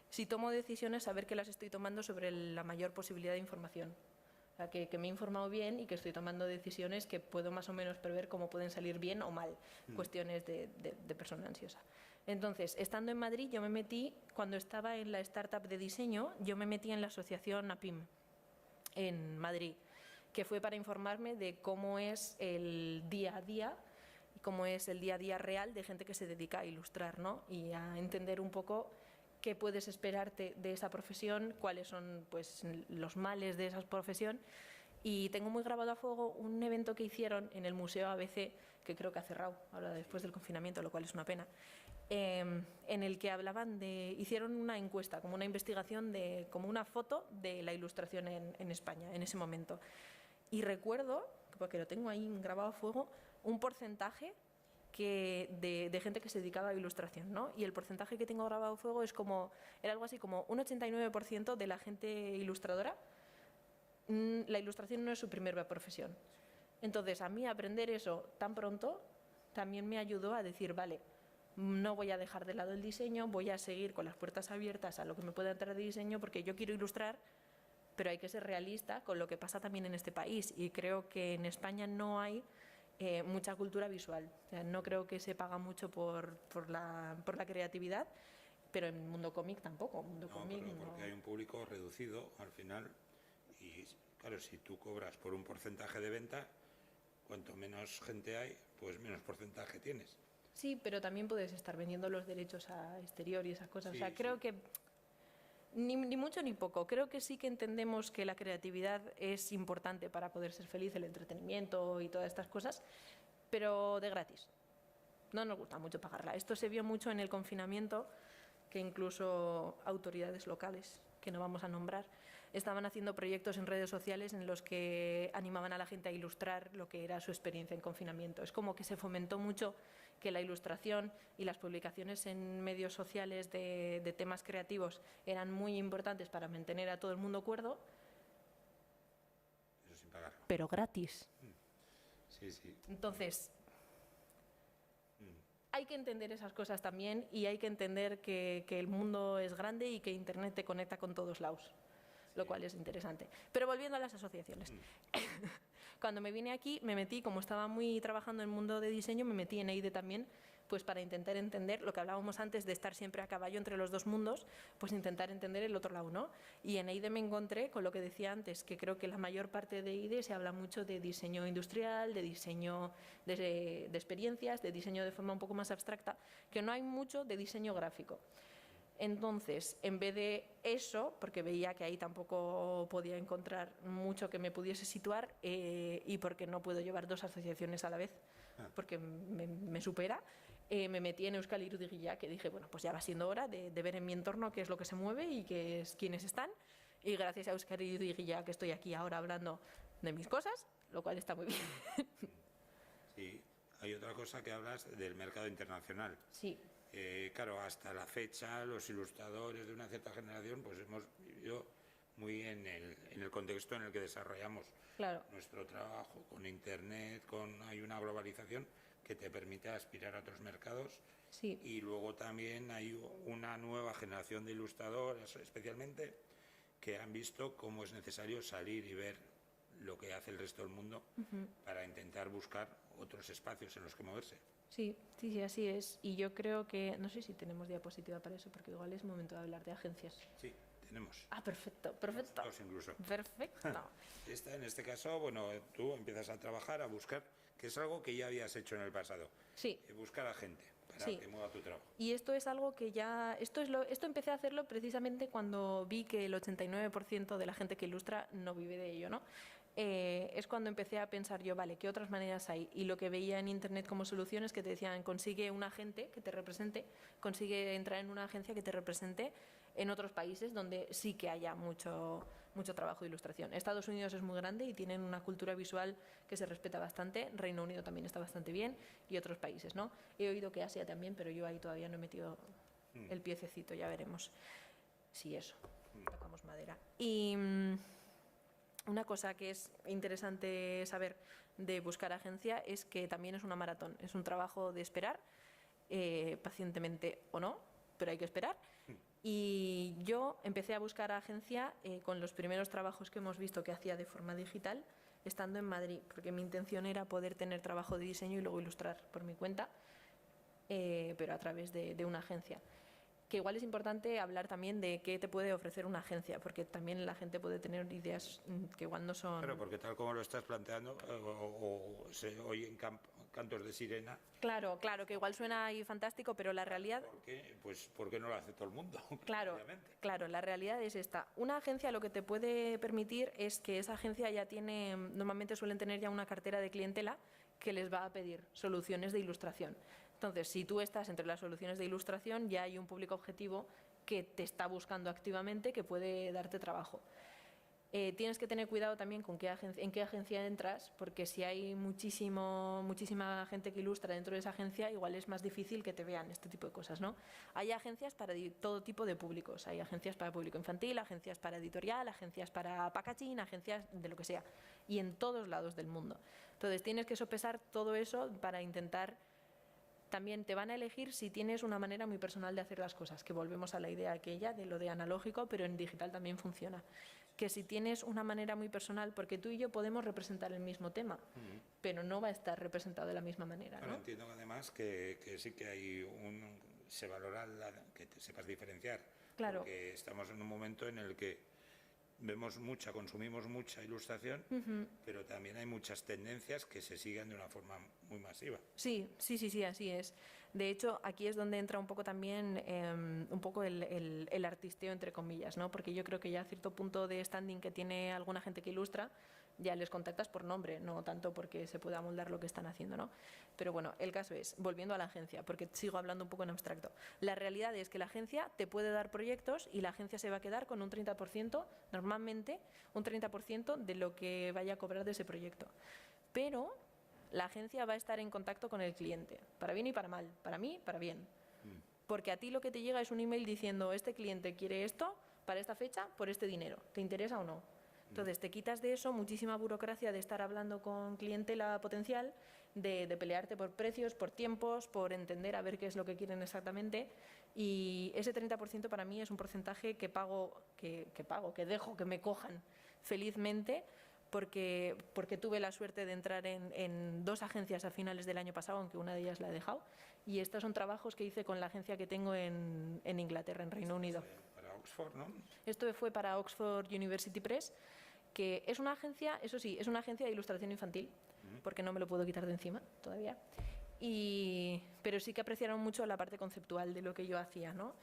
si tomo decisiones, saber que las estoy tomando sobre la mayor posibilidad de información. O sea, que me he informado bien y que estoy tomando decisiones que puedo más o menos prever cómo pueden salir bien o mal. Cuestiones de persona ansiosa. Entonces, estando en Madrid, yo me metí, cuando estaba en la startup de diseño, yo me metí en la asociación APIM, en Madrid, que fue para informarme de cómo es el día a día y cómo es el día a día real de gente que se dedica a ilustrar, ¿no? Y a entender un poco qué puedes esperarte de esa profesión, cuáles son pues, los males de esa profesión. Y tengo muy grabado a fuego un evento que hicieron en el Museo ABC, que creo que ha cerrado ahora después del confinamiento, lo cual es una pena, en el que hicieron una encuesta, como una investigación, como una foto de la ilustración en España en ese momento. Y recuerdo, porque lo tengo ahí grabado a fuego, un porcentaje de gente que se dedicaba a ilustración, ¿no? Y el porcentaje que tengo grabado a fuego era algo así como un 89% de la gente ilustradora, la ilustración no es su primera profesión. Entonces, a mí aprender eso tan pronto también me ayudó a decir, vale, no voy a dejar de lado el diseño, voy a seguir con las puertas abiertas a lo que me pueda entrar de diseño porque yo quiero ilustrar, pero hay que ser realista con lo que pasa también en este país y creo que en España no hay mucha cultura visual. O sea, no creo que se paga mucho por la creatividad, pero en el mundo cómic tampoco. Porque hay un público reducido al final y claro, si tú cobras por un porcentaje de venta, cuanto menos gente hay, pues menos porcentaje tienes. Sí, pero también puedes estar vendiendo los derechos a exterior y esas cosas. Sí, o sea, creo que ni mucho ni poco. Creo que sí que entendemos que la creatividad es importante para poder ser feliz, el entretenimiento y todas estas cosas, pero de gratis. No nos gusta mucho pagarla. Esto se vio mucho en el confinamiento, que incluso autoridades locales, que no vamos a nombrar, estaban haciendo proyectos en redes sociales en los que animaban a la gente a ilustrar lo que era su experiencia en confinamiento. Es como que se fomentó mucho que la ilustración y las publicaciones en medios sociales de temas creativos eran muy importantes para mantener a todo el mundo cuerdo. Eso sin pagarlo. Pero gratis. Sí, sí. Entonces, hay que entender esas cosas también y hay que entender que el mundo es grande y que Internet te conecta con todos lados, lo cual es interesante. Pero volviendo a las asociaciones. Cuando me vine aquí, me metí, como estaba muy trabajando en el mundo de diseño, me metí en EIDE también, pues para intentar entender lo que hablábamos antes de estar siempre a caballo entre los dos mundos, pues intentar entender el otro lado, ¿no? Y en EIDE me encontré con lo que decía antes, que creo que la mayor parte de EIDE se habla mucho de diseño industrial, de diseño de experiencias, de diseño de forma un poco más abstracta, que no hay mucho de diseño gráfico. Entonces, en vez de eso, porque veía que ahí tampoco podía encontrar mucho que me pudiese situar y porque no puedo llevar dos asociaciones a la vez, porque me supera, me metí en Euskal Irudiegia, que dije, bueno, pues ya va siendo hora de ver en mi entorno qué es lo que se mueve y quiénes están. Y gracias a Euskal Irudiegia que estoy aquí ahora hablando de mis cosas, lo cual está muy bien. Sí, hay otra cosa que hablas del mercado internacional. Sí. Claro, hasta la fecha los ilustradores de una cierta generación pues hemos vivido muy en el contexto en el que desarrollamos nuestro trabajo, con internet, hay una globalización que te permite aspirar a otros mercados. Sí. Y luego también hay una nueva generación de ilustradores especialmente que han visto cómo es necesario salir y ver lo que hace el resto del mundo para intentar buscar otros espacios en los que moverse. Sí, así es. Y yo creo que, no sé si tenemos diapositiva para eso, porque igual es momento de hablar de agencias. Sí, tenemos. Ah, perfecto. Dos incluso. Perfecto. En este caso, bueno, tú empiezas a trabajar, a buscar, que es algo que ya habías hecho en el pasado. Sí. Buscar a gente para que mueva tu trabajo. Y esto es algo que ya, esto empecé a hacerlo precisamente cuando vi que el 89% de la gente que ilustra no vive de ello, ¿no? Es cuando empecé a pensar yo, vale, ¿qué otras maneras hay? Y lo que veía en internet como soluciones que te decían, consigue un agente que te represente, consigue entrar en una agencia que te represente en otros países donde sí que haya mucho trabajo de ilustración. Estados Unidos es muy grande y tienen una cultura visual que se respeta bastante, Reino Unido también está bastante bien y otros países, ¿no? He oído que Asia también, pero yo ahí todavía no he metido el piececito, ya veremos. Sí, eso, tocamos madera. Y una cosa que es interesante saber de buscar agencia es que también es una maratón, es un trabajo de esperar, pacientemente o no, pero hay que esperar. Y yo empecé a buscar agencia con los primeros trabajos que hemos visto que hacía de forma digital, estando en Madrid, porque mi intención era poder tener trabajo de diseño y luego ilustrar por mi cuenta, pero a través de una agencia. Que igual es importante hablar también de qué te puede ofrecer una agencia, porque también la gente puede tener ideas que igual no son... Claro, porque tal como lo estás planteando, o se oyen cantos de sirena. Claro, que igual suena ahí fantástico, pero la realidad... ¿Por qué? Pues porque no lo hace todo el mundo. Claro, la realidad es esta. Una agencia lo que te puede permitir es que esa agencia ya tiene, normalmente suelen tener ya una cartera de clientela que les va a pedir soluciones de ilustración. Entonces, si tú estás entre las soluciones de ilustración, ya hay un público objetivo que te está buscando activamente, que puede darte trabajo. Tienes que tener cuidado también con en qué agencia entras, porque si hay muchísima gente que ilustra dentro de esa agencia, igual es más difícil que te vean este tipo de cosas, ¿no? Hay agencias para todo tipo de públicos. Hay agencias para público infantil, agencias para editorial, agencias para packaging, agencias de lo que sea. Y en todos lados del mundo. Entonces, tienes que sopesar todo eso para intentar... También te van a elegir si tienes una manera muy personal de hacer las cosas, que volvemos a la idea aquella de lo de analógico, pero en digital también funciona. Que si tienes una manera muy personal, porque tú y yo podemos representar el mismo tema, pero no va a estar representado de la misma manera, Bueno, ¿no? entiendo que además que sí que hay se valora que te sepas diferenciar. Claro. Porque estamos en un momento en el que consumimos mucha ilustración, pero también hay muchas tendencias que se siguen de una forma muy masiva. Sí, así es. De hecho, aquí es donde entra un poco también un poco el artisteo, entre comillas, ¿no? Porque yo creo que ya a cierto punto de standing que tiene alguna gente que ilustra, ya les contactas por nombre, no tanto porque se pueda moldar lo que están haciendo, ¿no? Pero bueno, el caso es, volviendo a la agencia, porque sigo hablando un poco en abstracto, la realidad es que la agencia te puede dar proyectos y la agencia se va a quedar con un 30%, normalmente un 30% de lo que vaya a cobrar de ese proyecto. Pero la agencia va a estar en contacto con el cliente, para bien y para mal, para mí, para bien. Porque a ti lo que te llega es un email diciendo, este cliente quiere esto para esta fecha por este dinero, ¿te interesa o no? Entonces te quitas de eso muchísima burocracia de estar hablando con clientela potencial, de pelearte por precios, por tiempos, por entender a ver qué es lo que quieren exactamente, y ese 30% para mí es un porcentaje que dejo que me cojan felizmente, porque tuve la suerte de entrar en dos agencias a finales del año pasado, aunque una de ellas la he dejado, y estos son trabajos que hice con la agencia que tengo en Inglaterra, en Reino Unido. Para Oxford, ¿no? Esto fue para Oxford University Press, que es una agencia, eso sí, es una agencia de ilustración infantil, porque no me lo puedo quitar de encima todavía, pero sí que apreciaron mucho la parte conceptual de lo que yo hacía, ¿no?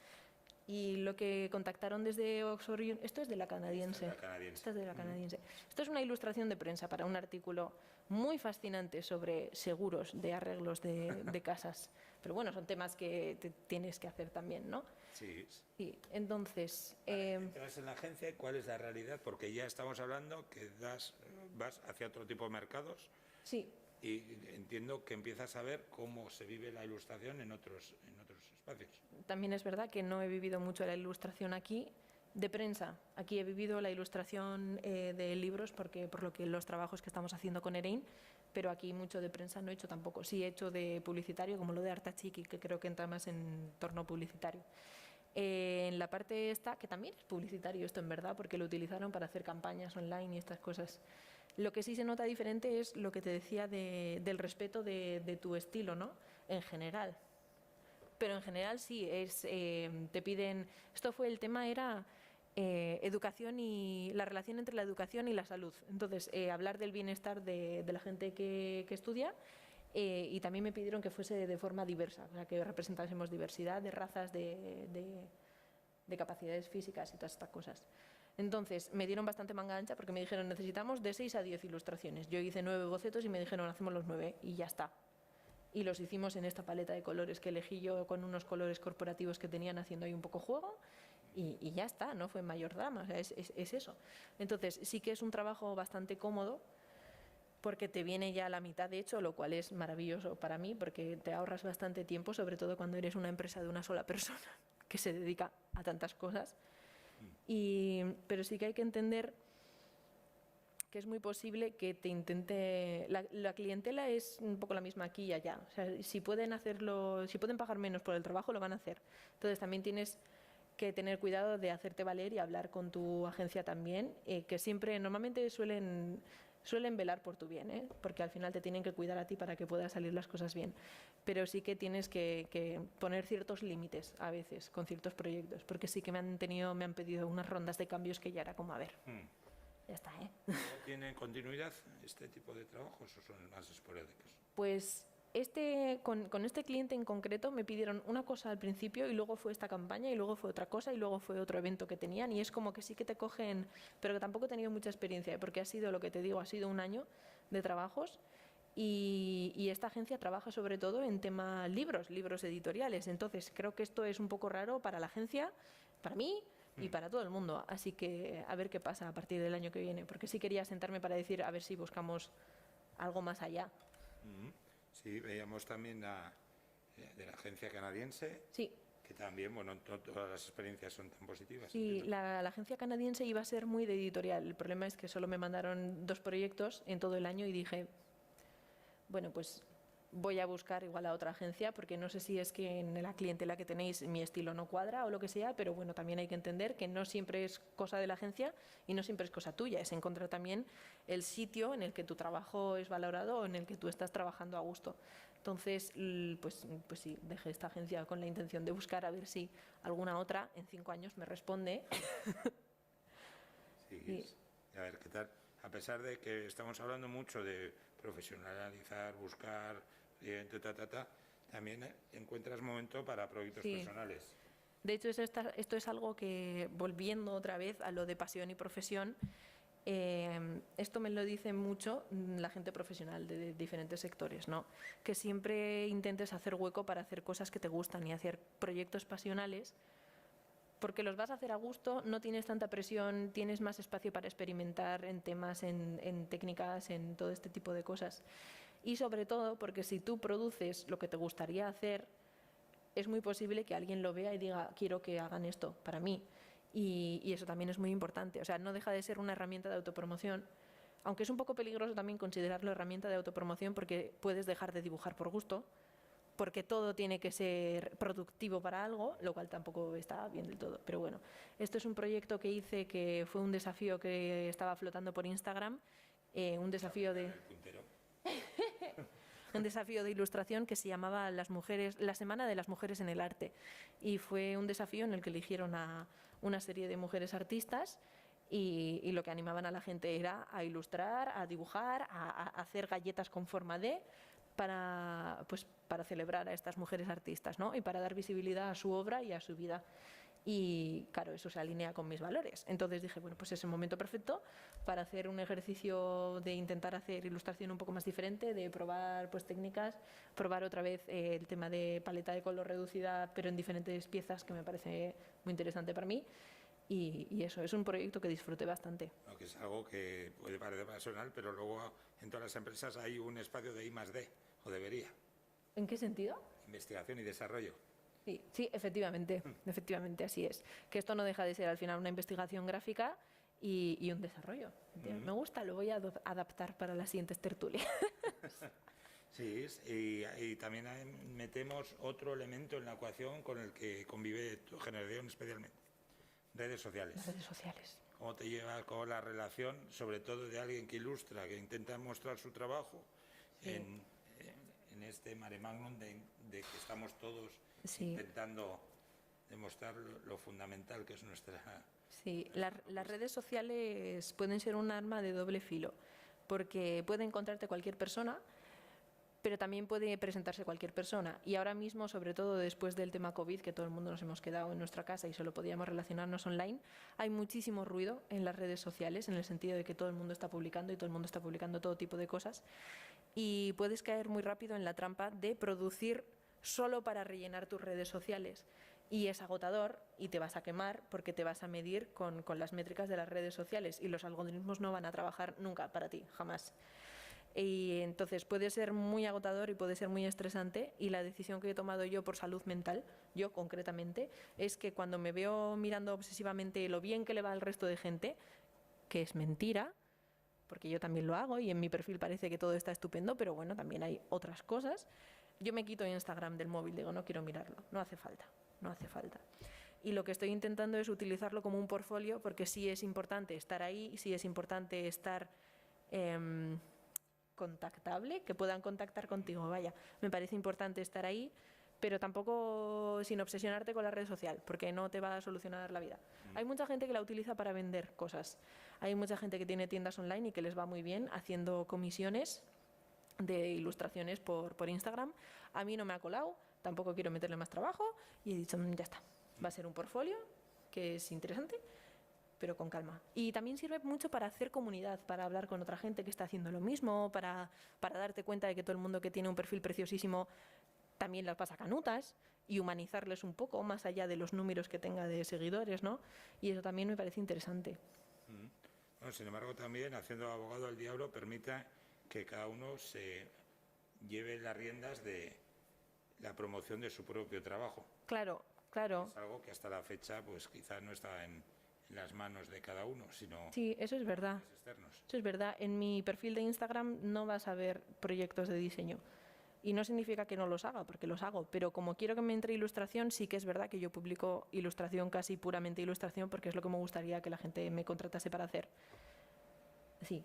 Y lo que contactaron desde Oxford, esto es de la canadiense. Esta es de la canadiense. Esto es una ilustración de prensa para un artículo muy fascinante sobre seguros de arreglos de casas. Pero bueno, son temas que tienes que hacer también, ¿no? Sí. Sí, entonces... Entras en la agencia y ¿cuál es la realidad? Porque ya estamos hablando que vas hacia otro tipo de mercados. Sí. Y entiendo que empiezas a ver cómo se vive la ilustración en otros espacios. También es verdad que no he vivido mucho la ilustración aquí, de prensa. Aquí he vivido la ilustración de libros por lo que los trabajos que estamos haciendo con Erein, pero aquí mucho de prensa no he hecho tampoco. Sí he hecho de publicitario, como lo de Artachiki, que creo que entra más en torno publicitario. En la parte esta, que también es publicitario esto en verdad, porque lo utilizaron para hacer campañas online y estas cosas. Lo que sí se nota diferente es lo que te decía del respeto de tu estilo, ¿no? En general. Pero en general sí, te piden... el tema era educación y la relación entre la educación y la salud. Entonces, hablar del bienestar de la gente que estudia y también me pidieron que fuese de forma diversa, o sea, que representásemos diversidad de razas, de capacidades físicas y todas estas cosas. Entonces, me dieron bastante manga ancha porque me dijeron necesitamos de 6 a 10 ilustraciones. Yo hice 9 bocetos y me dijeron hacemos los 9 y ya está. Y los hicimos en esta paleta de colores que elegí yo con unos colores corporativos que tenían haciendo ahí un poco juego y ya está, no fue mayor drama, o sea, es eso. Entonces sí que es un trabajo bastante cómodo porque te viene ya a la mitad de hecho, lo cual es maravilloso para mí porque te ahorras bastante tiempo, sobre todo cuando eres una empresa de una sola persona que se dedica a tantas cosas. Pero sí que hay que entender que es muy posible que te intente... La clientela es un poco la misma aquí y allá. O sea, si pueden pagar menos por el trabajo, lo van a hacer. Entonces también tienes que tener cuidado de hacerte valer y hablar con tu agencia también, que siempre, normalmente suelen velar por tu bien, porque al final te tienen que cuidar a ti para que puedan salir las cosas bien. Pero sí que tienes que poner ciertos límites a veces con ciertos proyectos, porque sí que me han pedido unas rondas de cambios que ya era como, a ver... Ya está, ¿Tienen continuidad este tipo de trabajos o son más esporádicos? Pues con este cliente en concreto me pidieron una cosa al principio y luego fue esta campaña y luego fue otra cosa y luego fue otro evento que tenían y es como que sí que te cogen, pero que tampoco he tenido mucha experiencia porque ha sido lo que te digo, ha sido un año de trabajos y esta agencia trabaja sobre todo en tema libros editoriales, entonces creo que esto es un poco raro para la agencia, para mí y para todo el mundo, así que a ver qué pasa a partir del año que viene, porque sí quería sentarme para decir a ver si buscamos algo más allá. Sí, veíamos también de la agencia canadiense, sí, que también, bueno, todas las experiencias son tan positivas. Sí, la agencia canadiense iba a ser muy de editorial, el problema es que solo me mandaron 2 proyectos en todo el año y dije, bueno, pues voy a buscar igual a otra agencia porque no sé si es que en la clientela que tenéis mi estilo no cuadra o lo que sea, pero bueno, también hay que entender que no siempre es cosa de la agencia y no siempre es cosa tuya, es encontrar también el sitio en el que tu trabajo es valorado o en el que tú estás trabajando a gusto. Entonces, pues sí, dejé esta agencia con la intención de buscar a ver si alguna otra en 5 años me responde. Sí, a ver qué tal. A pesar de que estamos hablando mucho de profesionalizar, buscar, también encuentras momento para proyectos personales. De hecho, esto es algo que, volviendo otra vez a lo de pasión y profesión, esto me lo dice mucho la gente profesional de diferentes sectores, ¿no? Que siempre intentes hacer hueco para hacer cosas que te gustan y hacer proyectos pasionales, porque los vas a hacer a gusto, no tienes tanta presión, tienes más espacio para experimentar en temas, en técnicas, en todo este tipo de cosas. Y sobre todo porque si tú produces lo que te gustaría hacer, es muy posible que alguien lo vea y diga, quiero que hagan esto para mí. Y eso también es muy importante. O sea, no deja de ser una herramienta de autopromoción, aunque es un poco peligroso también considerarlo herramienta de autopromoción porque puedes dejar de dibujar por gusto, porque todo tiene que ser productivo para algo, lo cual tampoco está bien del todo. Pero bueno, esto es un proyecto que hice que fue un desafío que estaba flotando por Instagram, un desafío de... un desafío de ilustración que se llamaba la Semana de las Mujeres en el Arte. Y fue un desafío en el que eligieron a una serie de mujeres artistas y lo que animaban a la gente era a ilustrar, a dibujar, a hacer galletas con forma de, para celebrar a estas mujeres artistas, ¿no? Y para dar visibilidad a su obra y a su vida. Y claro, eso se alinea con mis valores. Entonces dije, bueno, pues es el momento perfecto para hacer un ejercicio de intentar hacer ilustración un poco más diferente, de probar pues técnicas, probar otra vez el tema de paleta de color reducida, pero en diferentes piezas, que me parece muy interesante para mí. Y eso, es un proyecto que disfruté bastante. Lo que es algo que puede parecer personal, pero luego en todas las empresas hay un espacio de I+D, o debería. ¿En qué sentido? Investigación y desarrollo. Sí, sí, efectivamente, efectivamente, así es. Que esto no deja de ser al final una investigación gráfica y un desarrollo. Me gusta, lo voy a adaptar para las siguientes tertulias. Sí, y también metemos otro elemento en la ecuación con el que convive tu generación especialmente. Redes sociales. Las redes sociales. ¿Cómo te llevas con la relación, sobre todo de alguien que ilustra, que intenta mostrar su trabajo en este mare magnum de que estamos todos intentando demostrar lo fundamental que es nuestra... Sí, las redes sociales pueden ser un arma de doble filo, porque puede encontrarte cualquier persona, pero también puede presentarse cualquier persona. Y ahora mismo, sobre todo después del tema COVID, que todo el mundo nos hemos quedado en nuestra casa y solo podíamos relacionarnos online, hay muchísimo ruido en las redes sociales, en el sentido de que todo el mundo está publicando y todo el mundo está publicando todo tipo de cosas. Y puedes caer muy rápido en la trampa de producir solo para rellenar tus redes sociales. Y es agotador y te vas a quemar porque te vas a medir con las métricas de las redes sociales y los algoritmos no van a trabajar nunca para ti, jamás. Y entonces puede ser muy agotador y puede ser muy estresante, y la decisión que he tomado yo por salud mental, yo concretamente, es que cuando me veo mirando obsesivamente lo bien que le va al resto de gente, que es mentira, porque yo también lo hago y en mi perfil parece que todo está estupendo, pero bueno, también hay otras cosas, yo me quito Instagram del móvil, digo, no quiero mirarlo, no hace falta, no hace falta. Y lo que estoy intentando es utilizarlo como un portfolio, porque sí es importante estar ahí, sí es importante estar... contactable, que puedan contactar contigo, vaya, me parece importante estar ahí, pero tampoco sin obsesionarte con la red social, porque no te va a solucionar la vida. Hay mucha gente que la utiliza para vender cosas, hay mucha gente que tiene tiendas online y que les va muy bien haciendo comisiones de ilustraciones por Instagram. A mí no me ha colado, tampoco quiero meterle más trabajo y he dicho, ya está, va a ser un portfolio que es interesante, pero con calma. Y también sirve mucho para hacer comunidad, para hablar con otra gente que está haciendo lo mismo, para darte cuenta de que todo el mundo que tiene un perfil preciosísimo también las pasa canutas, y humanizarles un poco más allá de los números que tenga de seguidores, ¿no? Y eso también me parece interesante. Bueno, sin embargo, también, haciendo abogado al diablo, permite que cada uno se lleve las riendas de la promoción de su propio trabajo. Claro, claro. Es algo que hasta la fecha, pues quizás no está en las manos de cada uno, sino... Sí, eso es verdad. Eso es verdad. En mi perfil de Instagram no vas a ver proyectos de diseño. Y no significa que no los haga, porque los hago. Pero como quiero que me entre ilustración, sí que es verdad que yo publico ilustración, casi puramente ilustración, porque es lo que me gustaría que la gente me contratase para hacer. Sí.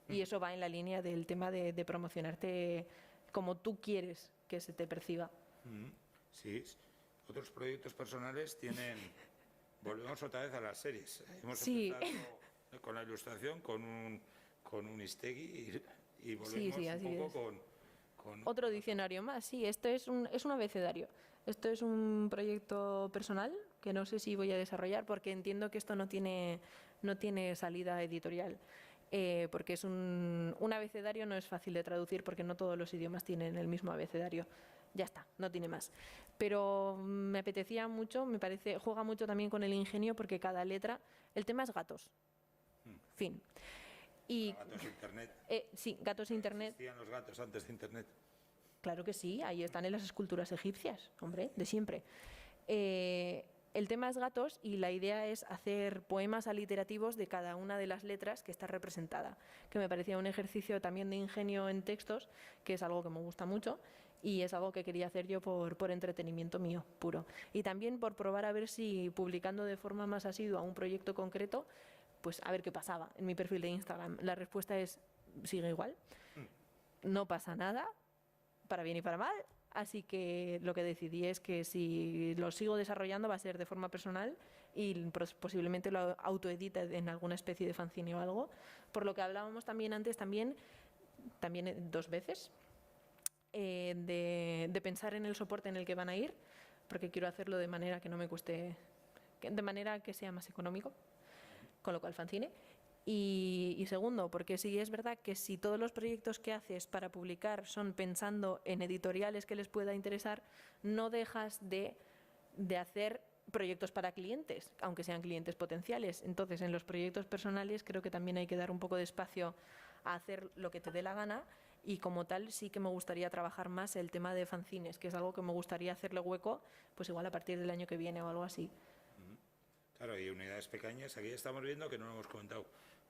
Y eso va en la línea del tema de promocionarte como tú quieres que se te perciba. Sí. Otros proyectos personales tienen... Volvemos otra vez a las series. Hemos empezado con la ilustración, con un Istegui y volvemos un poco con... Otro diccionario más, sí. Esto es un abecedario. Esto es un proyecto personal que no sé si voy a desarrollar, porque entiendo que esto no tiene salida editorial. Porque es un abecedario, no es fácil de traducir porque no todos los idiomas tienen el mismo abecedario. Ya está, no tiene más. Pero me apetecía mucho, me parece, juega mucho también con el ingenio, porque cada letra, el tema es gatos. Fin. Y gatos internet. Sí, gatos internet. ¿Existían los gatos antes de internet? Claro que sí, ahí están en las esculturas egipcias, hombre, de siempre. El tema es gatos y la idea es hacer poemas aliterativos de cada una de las letras que está representada, que me parecía un ejercicio también de ingenio en textos, que es algo que me gusta mucho y es algo que quería hacer yo por entretenimiento mío, puro. Y también por probar a ver si publicando de forma más asidua un proyecto concreto, pues a ver qué pasaba en mi perfil de Instagram. La respuesta es, sigue igual, no pasa nada, para bien y para mal. Así que lo que decidí es que si lo sigo desarrollando va a ser de forma personal y posiblemente lo autoedite en alguna especie de fanzine o algo. Por lo que hablábamos también antes, también 2 veces, de pensar en el soporte en el que van a ir, porque quiero hacerlo de manera que no me cueste de manera que sea más económico, con lo cual fanzine. Y segundo, porque sí es verdad que si todos los proyectos que haces para publicar son pensando en editoriales que les pueda interesar, no dejas de hacer proyectos para clientes, aunque sean clientes potenciales. Entonces, en los proyectos personales creo que también hay que dar un poco de espacio a hacer lo que te dé la gana, y como tal sí que me gustaría trabajar más el tema de fanzines, que es algo que me gustaría hacerle hueco, pues igual a partir del año que viene o algo así. Claro, y unidades pequeñas, aquí estamos viendo que no lo hemos comentado,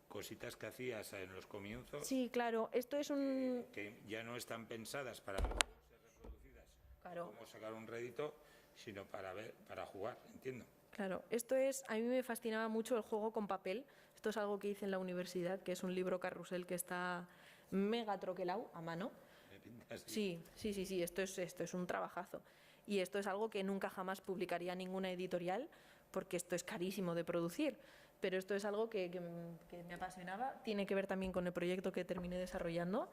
cositas que hacías en los comienzos. Sí, claro, esto es un... que ya no están pensadas para ser reproducidas, Claro. como sacar un rédito, sino para jugar, entiendo. Claro, esto es, a mí me fascinaba mucho el juego con papel. Esto es algo que hice en la universidad, que es un libro carrusel que está mega troquelado a mano. Me pinta así. Sí, esto es un trabajazo. Y esto es algo que nunca jamás publicaría ninguna editorial, porque esto es carísimo de producir. Pero esto es algo que me apasionaba. Tiene que ver también con el proyecto que terminé desarrollando.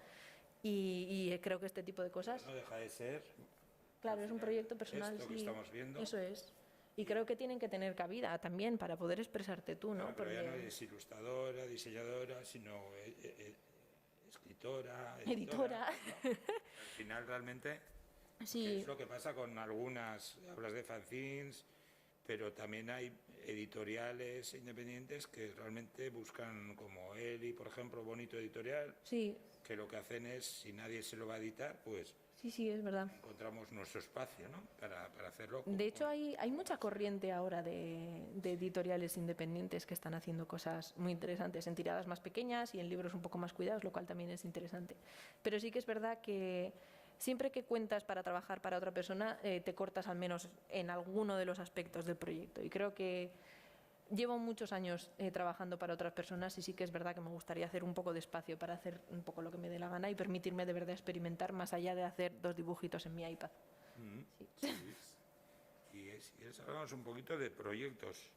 Y creo que este tipo de cosas... No deja de ser... Claro, es un proyecto personal, esto que sí. estamos viendo. Eso es. Y creo que tienen que tener cabida también para poder expresarte tú, ¿no? Claro, pero ya no es ilustradora, diseñadora, sino escritora, Editora. ¿no? Al final realmente Sí. es lo que pasa con algunas, hablas de fanzines, pero también hay editoriales independientes que realmente buscan, como Eli, por ejemplo, Bonito Editorial, Sí, que lo que hacen es, si nadie se lo va a editar, pues sí, es verdad. encontramos nuestro espacio, ¿no? Para hacerlo. De hecho, hay mucha corriente ahora de editoriales independientes que están haciendo cosas muy interesantes en tiradas más pequeñas y en libros un poco más cuidados, lo cual también es interesante. Pero sí que es verdad que siempre que cuentas para trabajar para otra persona, te cortas al menos en alguno de los aspectos del proyecto. Y creo que llevo muchos años trabajando para otras personas, y sí que es verdad que me gustaría hacer un poco de espacio para hacer un poco lo que me dé la gana y permitirme de verdad experimentar más allá de hacer 2 dibujitos en mi iPad. Sí. Y si quieres hablamos un poquito de proyectos.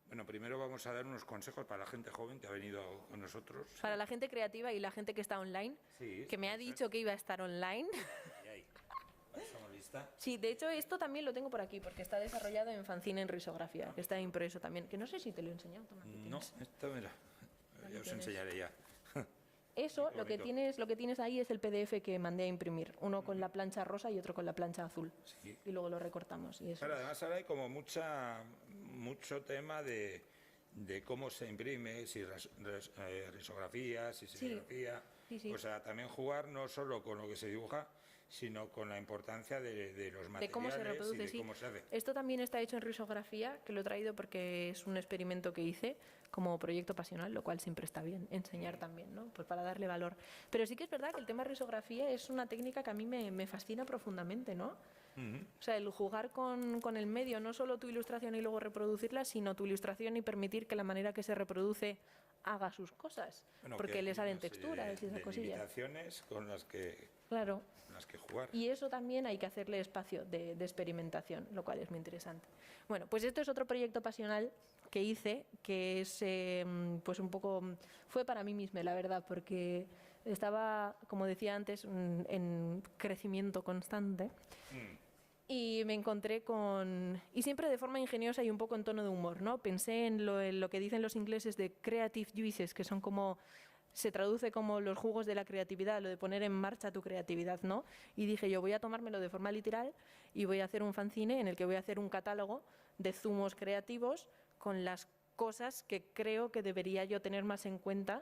Bueno, primero vamos a dar unos consejos para la gente joven que ha venido con nosotros. Para la gente creativa y la gente que está online, Sí, que me ha dicho que iba a estar online. ahí. ¿Estamos lista? Sí, de hecho esto también lo tengo por aquí porque está desarrollado en fanzine en risografía, que está impreso también, que no sé si te lo he enseñado. Toma, aquí No, tienes. esto mira, ya os tienes. enseñaré ya. Eso, Qué lo que bonito. tienes ahí es el PDF que mandé a imprimir, uno con la plancha rosa y otro con la plancha azul. Sí. Y luego lo recortamos. Y eso. Claro, además ahora hay como mucho tema de cómo se imprime, si risografía, si serigrafía. Sí. O sea, también jugar no solo con lo que se dibuja, sino con la importancia de los materiales De cómo se reproduce, y de sí. cómo se hace. Esto también está hecho en risografía, que lo he traído porque es un experimento que hice como proyecto pasional, lo cual siempre está bien enseñar también, ¿no? Pues para darle valor. Pero sí que es verdad que el tema de risografía es una técnica que a mí me fascina profundamente, ¿no? O sea, el jugar con el medio, no solo tu ilustración y luego reproducirla, sino tu ilustración y permitir que la manera que se reproduce haga sus cosas, Bueno, porque que le salen hay una texturas y serie esas de cosillas. limitaciones con las que Claro. jugar. Y eso también hay que hacerle espacio de experimentación, lo cual es muy interesante. Bueno, pues esto es otro proyecto pasional que hice, que es pues un poco, fue para mí misma, la verdad, porque estaba, como decía antes, en crecimiento constante. Y me encontré con... Y siempre de forma ingeniosa y un poco en tono de humor, ¿no? Pensé en lo que dicen los ingleses de creative juices, que son como... Se traduce como los jugos de la creatividad, lo de poner en marcha tu creatividad, ¿no? Y dije, yo voy a tomármelo de forma literal y voy a hacer un fanzine en el que voy a hacer un catálogo de zumos creativos con las cosas que creo que debería yo tener más en cuenta.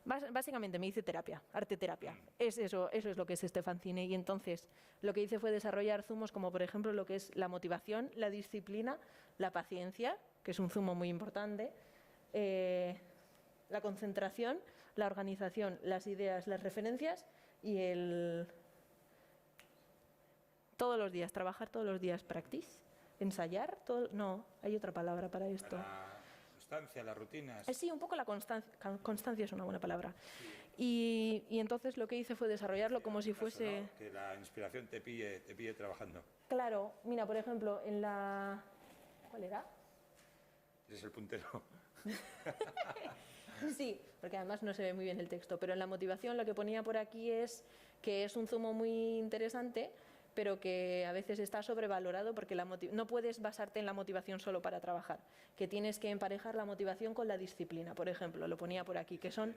Básicamente me hice terapia, arte terapia. Eso es lo que es este fanzine. Y entonces lo que hice fue desarrollar zumos como por ejemplo lo que es la motivación, la disciplina, la paciencia, que es un zumo muy importante, la concentración, la organización, las ideas, las referencias y todos los días, trabajar todos los días, practice, ensayar, no, hay otra palabra para esto. La constancia, las rutinas. Sí, un poco la constancia. Constancia es una buena palabra. Y entonces lo que hice fue desarrollarlo como si fuese... ¿No? Que la inspiración te pille trabajando. Claro, mira, por ejemplo, en la... ¿Cuál era? Es el puntero. Sí, porque además no se ve muy bien el texto, pero en la motivación lo que ponía por aquí es que es un zumo muy interesante pero que a veces está sobrevalorado porque no puedes basarte en la motivación solo para trabajar, que tienes que emparejar la motivación con la disciplina, por ejemplo, lo ponía por aquí, que son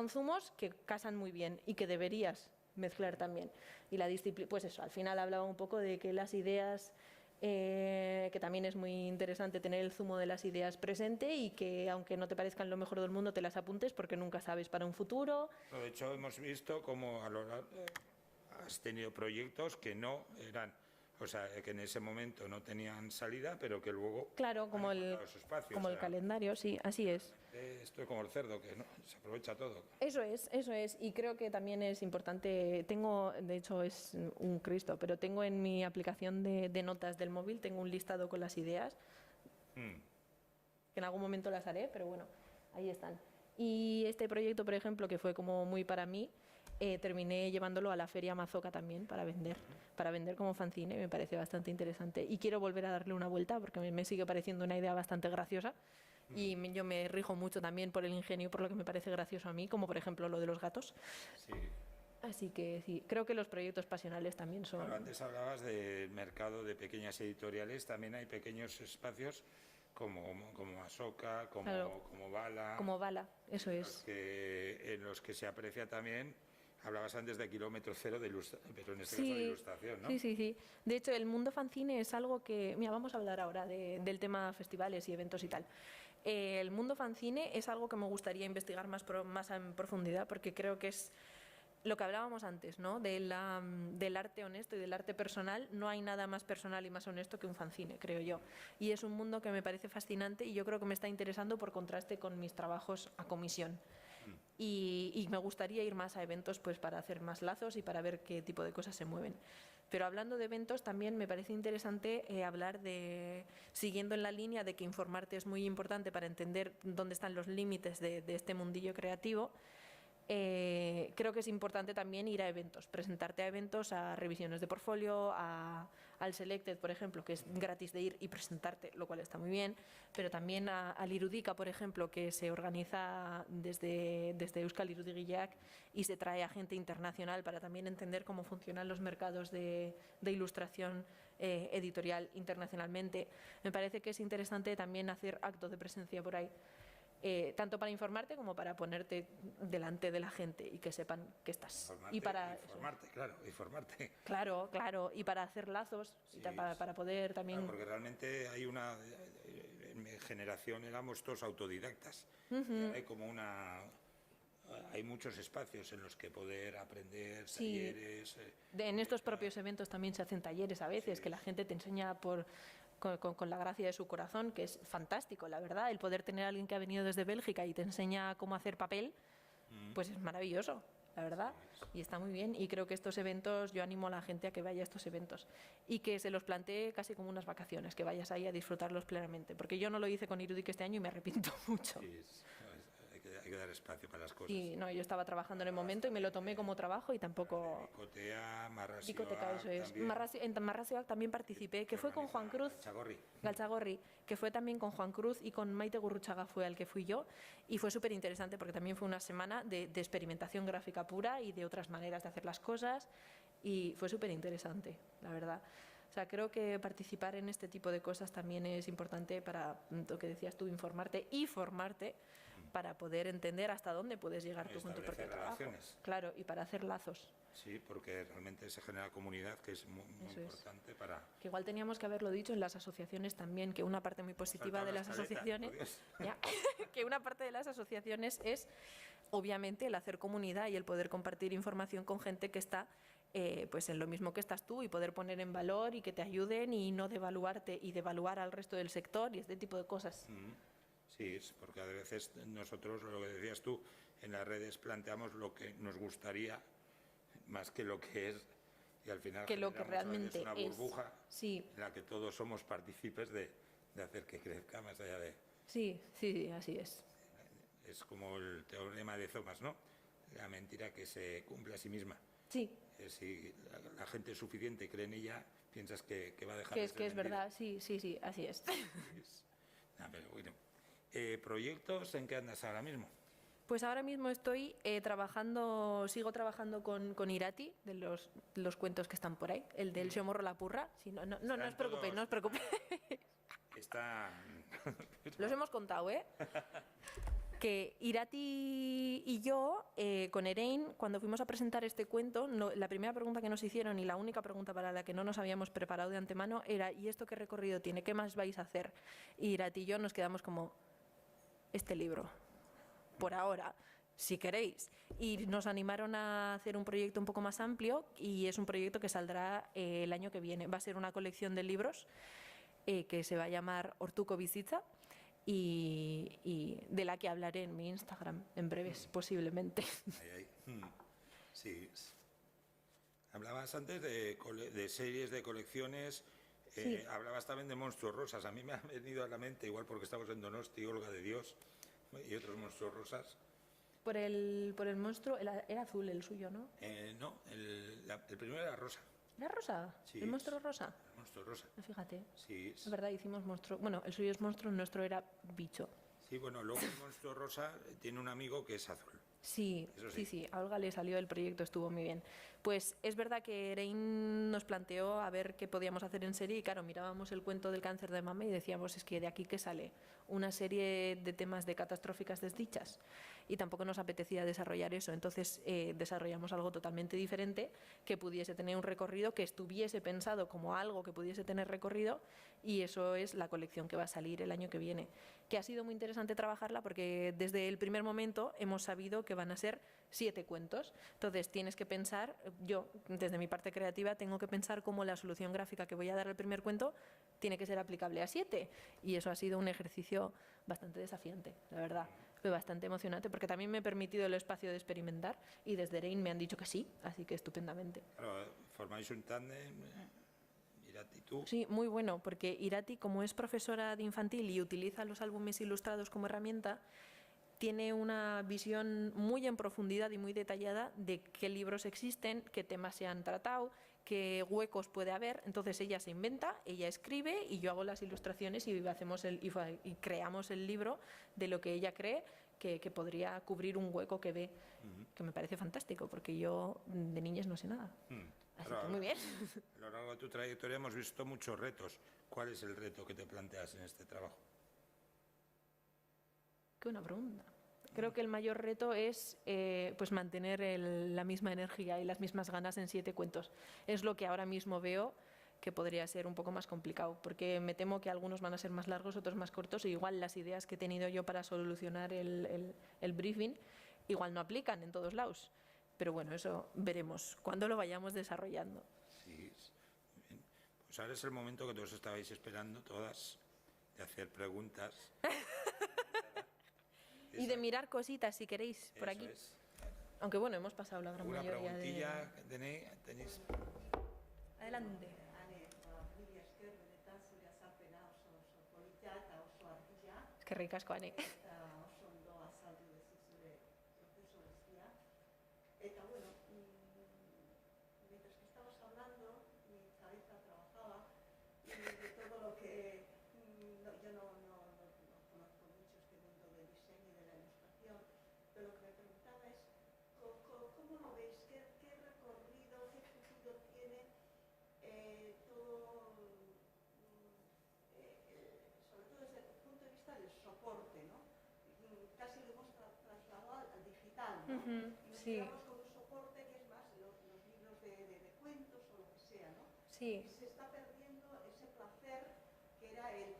zumos que casan muy bien y que deberías mezclar también. Y la disciplina, pues eso, al final hablaba un poco de que las ideas, que también es muy interesante tener el zumo de las ideas presente y que aunque no te parezcan lo mejor del mundo te las apuntes porque nunca sabes para un futuro. De hecho, hemos visto cómo a lo largo has tenido proyectos que no eran, o sea, que en ese momento no tenían salida, pero que luego claro, como el calendario, sí, así es. Esto es como el cerdo, que no, se aprovecha todo. Eso es, y creo que también es importante, de hecho es un Cristo, pero tengo en mi aplicación de notas del móvil, tengo un listado con las ideas, que en algún momento las haré, pero bueno, ahí están. Y este proyecto, por ejemplo, que fue como muy para mí, terminé llevándolo a la Feria Mazoca también para vender como fanzine, me parece bastante interesante y quiero volver a darle una vuelta porque me sigue pareciendo una idea bastante graciosa. Y yo me rijo mucho también por el ingenio, por lo que me parece gracioso a mí, como por ejemplo lo de los gatos. Sí. Así que sí, creo que los proyectos pasionales también son... Bueno, antes hablabas del mercado de pequeñas editoriales, también hay pequeños espacios como Asoka, como Bala. Como Bala, eso es. En los que se aprecia también... Hablabas antes de kilómetro cero, pero en este caso de ilustración, ¿no? Sí. De hecho, el mundo fanzine es algo que... Mira, vamos a hablar ahora del tema festivales y eventos y tal. El mundo fanzine es algo que me gustaría investigar más en profundidad porque creo que es lo que hablábamos antes, ¿no? Del arte honesto y del arte personal. No hay nada más personal y más honesto que un fanzine, creo yo. Y es un mundo que me parece fascinante y yo creo que me está interesando por contraste con mis trabajos a comisión. Y me gustaría ir más a eventos pues para hacer más lazos y para ver qué tipo de cosas se mueven. Pero hablando de eventos también me parece interesante hablar siguiendo en la línea de que informarte es muy importante para entender dónde están los límites de este mundillo creativo. Creo que es importante también ir a eventos, presentarte a eventos, a revisiones de portfolio, al Selected, por ejemplo, que es gratis de ir y presentarte, lo cual está muy bien, pero también al Irudica, por ejemplo, que se organiza desde Euskal Irudigileak y se trae a gente internacional para también entender cómo funcionan los mercados de ilustración editorial internacionalmente. Me parece que es interesante también hacer actos de presencia por ahí. Tanto para informarte como para ponerte delante de la gente y que sepan que estás. Informarte. Claro, y para hacer lazos, sí, para poder también... Claro, porque realmente en mi generación éramos todos autodidactas. Hay muchos espacios en los que poder aprender, talleres... en estos propios eventos también se hacen talleres a veces, que la gente te enseña con la gracia de su corazón, que es fantástico, la verdad. El poder tener a alguien que ha venido desde Bélgica y te enseña cómo hacer papel, pues es maravilloso, la verdad. Y está muy bien. Y creo que estos eventos, yo animo a la gente a que vaya a estos eventos y que se los plantee casi como unas vacaciones, que vayas ahí a disfrutarlos plenamente. Porque yo no lo hice con Irudic este año y me arrepiento mucho. Hay que dar espacio para las cosas. Sí, no, yo estaba trabajando en el momento y me lo tomé como trabajo y tampoco... Bicotea, Marrasioak... Bicoteca, eso es. En Marrasioak también participé, que fue con Juan Cruz... Galtzagorri, que fue también con Juan Cruz y con Maite Gurruchaga fue al que fui yo. Y fue súper interesante porque también fue una semana de experimentación gráfica pura y de otras maneras de hacer las cosas. Y fue súper interesante, la verdad. O sea, creo que participar en este tipo de cosas también es importante para, lo que decías tú, informarte y formarte para poder entender hasta dónde puedes llegar tú con tu propio trabajo. Claro, y para hacer lazos. Sí, porque realmente se genera comunidad, que es muy importante para... Que igual teníamos que haberlo dicho en las asociaciones también, que una parte muy positiva de las asociaciones... que una parte de las asociaciones es, obviamente, el hacer comunidad y el poder compartir información con gente que está pues en lo mismo que estás tú y poder poner en valor y que te ayuden y no devaluarte y devaluar al resto del sector y este tipo de cosas. Sí, porque a veces nosotros, lo que decías tú, en las redes planteamos lo que nos gustaría más que lo que es, y al final que lo que realmente es una burbuja sí. en la que todos somos partícipes de hacer que crezca más allá de... Sí, así es. Es como el teorema de Thomas, ¿no? La mentira que se cumple a sí misma. Sí. Si la gente es suficiente cree en ella, piensas que va a dejar de ser que es verdad, sí, así es. Pero bueno. ¿Proyectos en qué andas ahora mismo? Pues ahora mismo estoy sigo trabajando con Irati, de los cuentos que están por ahí, el del Xomorro la Purra. Sí, no os preocupéis, no os preocupéis. Está... Los hemos contado, ¿eh? Que Irati y yo, con Erein, cuando fuimos a presentar este cuento, la primera pregunta que nos hicieron y la única pregunta para la que no nos habíamos preparado de antemano era ¿y esto qué recorrido tiene? ¿Qué más vais a hacer? Y Irati y yo nos quedamos como, este libro, por ahora, si queréis. Y nos animaron a hacer un proyecto un poco más amplio y es un proyecto que saldrá el año que viene. Va a ser una colección de libros que se va a llamar Ortuko Bizitza. Y de la que hablaré en mi Instagram en breves, posiblemente. Sí. Hablabas antes de series, de colecciones, Sí. hablabas también de monstruos rosas. A mí me ha venido a la mente, igual porque estamos en Donosti, Olga de Dios y otros monstruos rosas. Por el monstruo, era azul el suyo, ¿no? No, el primero era rosa. ¿Era rosa? Sí, ¿El monstruo rosa? El monstruo rosa. Fíjate. Sí. Es verdad, hicimos monstruo. Bueno, el suyo es monstruo, el nuestro era bicho. Sí, bueno, luego el monstruo rosa tiene un amigo que es azul. Sí, Eso sí. sí, a Olga le salió el proyecto, estuvo muy bien. Pues es verdad que Erein nos planteó a ver qué podíamos hacer en serie y claro, mirábamos el cuento del cáncer de mama y decíamos, es que de aquí que sale una serie de temas de catastróficas desdichas y tampoco nos apetecía desarrollar eso, entonces desarrollamos algo totalmente diferente que pudiese tener un recorrido, que estuviese pensado como algo que pudiese tener recorrido y eso es la colección que va a salir el año que viene, que ha sido muy interesante trabajarla porque desde el primer momento hemos sabido que van a ser 7 cuentos. Entonces tienes que pensar, yo desde mi parte creativa tengo que pensar cómo la solución gráfica que voy a dar al primer cuento tiene que ser aplicable a 7 y eso ha sido un ejercicio bastante desafiante, la verdad. Fue bastante emocionante porque también me he permitido el espacio de experimentar y desde Erein me han dicho que sí, así que estupendamente. Claro, formáis un tándem, Irati y tú. Sí, muy bueno, porque Irati, como es profesora de infantil y utiliza los álbumes ilustrados como herramienta, tiene una visión muy en profundidad y muy detallada de qué libros existen, qué temas se han tratado, qué huecos puede haber. Entonces ella se inventa, ella escribe y yo hago las ilustraciones y creamos el libro de lo que ella cree que podría cubrir un hueco que ve, que me parece fantástico, porque yo de niñas no sé nada. Así Claro, que muy bien. A lo largo de tu trayectoria hemos visto muchos retos. ¿Cuál es el reto que te planteas en este trabajo? Qué buena pregunta. Creo que el mayor reto es pues mantener la misma energía y las mismas ganas en 7 cuentos. Es lo que ahora mismo veo que podría ser un poco más complicado, porque me temo que algunos van a ser más largos, otros más cortos, y igual las ideas que he tenido yo para solucionar el briefing igual no aplican en todos lados. Pero bueno, eso veremos cuando lo vayamos desarrollando. Sí, muy bien. Pues ahora es el momento que todos estabais esperando, todas, de hacer preguntas. Y de mirar cositas, si queréis, por aquí. Es. Aunque bueno, hemos pasado la gran ¿Alguna mayoría preguntilla que tenéis? Adelante. Es que ricasco, Ane. Eta, bueno, mientras que estabas hablando, mi cabeza trabajaba y de todo lo que... yo no conozco mucho este mundo del diseño y de la ilustración, pero lo que me preguntaba es, ¿cómo lo veis? ¿Qué recorrido, qué futuro tiene todo, sobre todo desde el punto de vista del soporte, ¿no? Casi lo hemos trasladado al digital, ¿no? Sí. Con un soporte que es más los libros de cuentos o lo que sea, ¿no? Sí. Y se está perdiendo ese placer que era el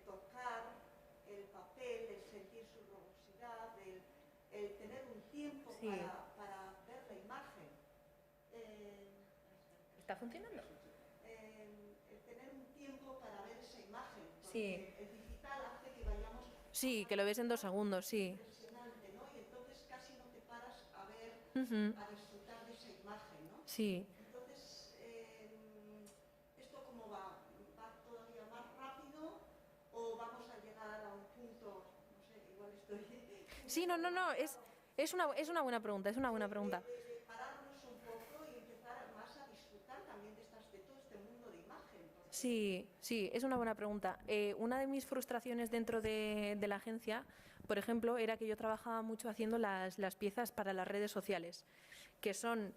tocar el papel, el sentir su rugosidad, el tener un tiempo Sí. para ver la imagen. ¿Está funcionando? El tener un tiempo para ver esa imagen. Porque Sí. el digital hace que vayamos... Sí, que lo ves en 2 segundos, sí. Impresionante, ¿no? Y entonces casi no te paras a ver, a disfrutar de esa imagen, ¿no? Sí. Entonces, ¿esto cómo va? ¿Va todavía más rápido o vamos a llegar a un punto, no sé, igual estoy... Sí, no, es una buena pregunta, es una buena pregunta. Pararnos un poco y empezar más a disfrutar también de todo este mundo de imagen. Sí, es una buena pregunta. Una de mis frustraciones dentro de la agencia, por ejemplo, era que yo trabajaba mucho haciendo las piezas para las redes sociales, que son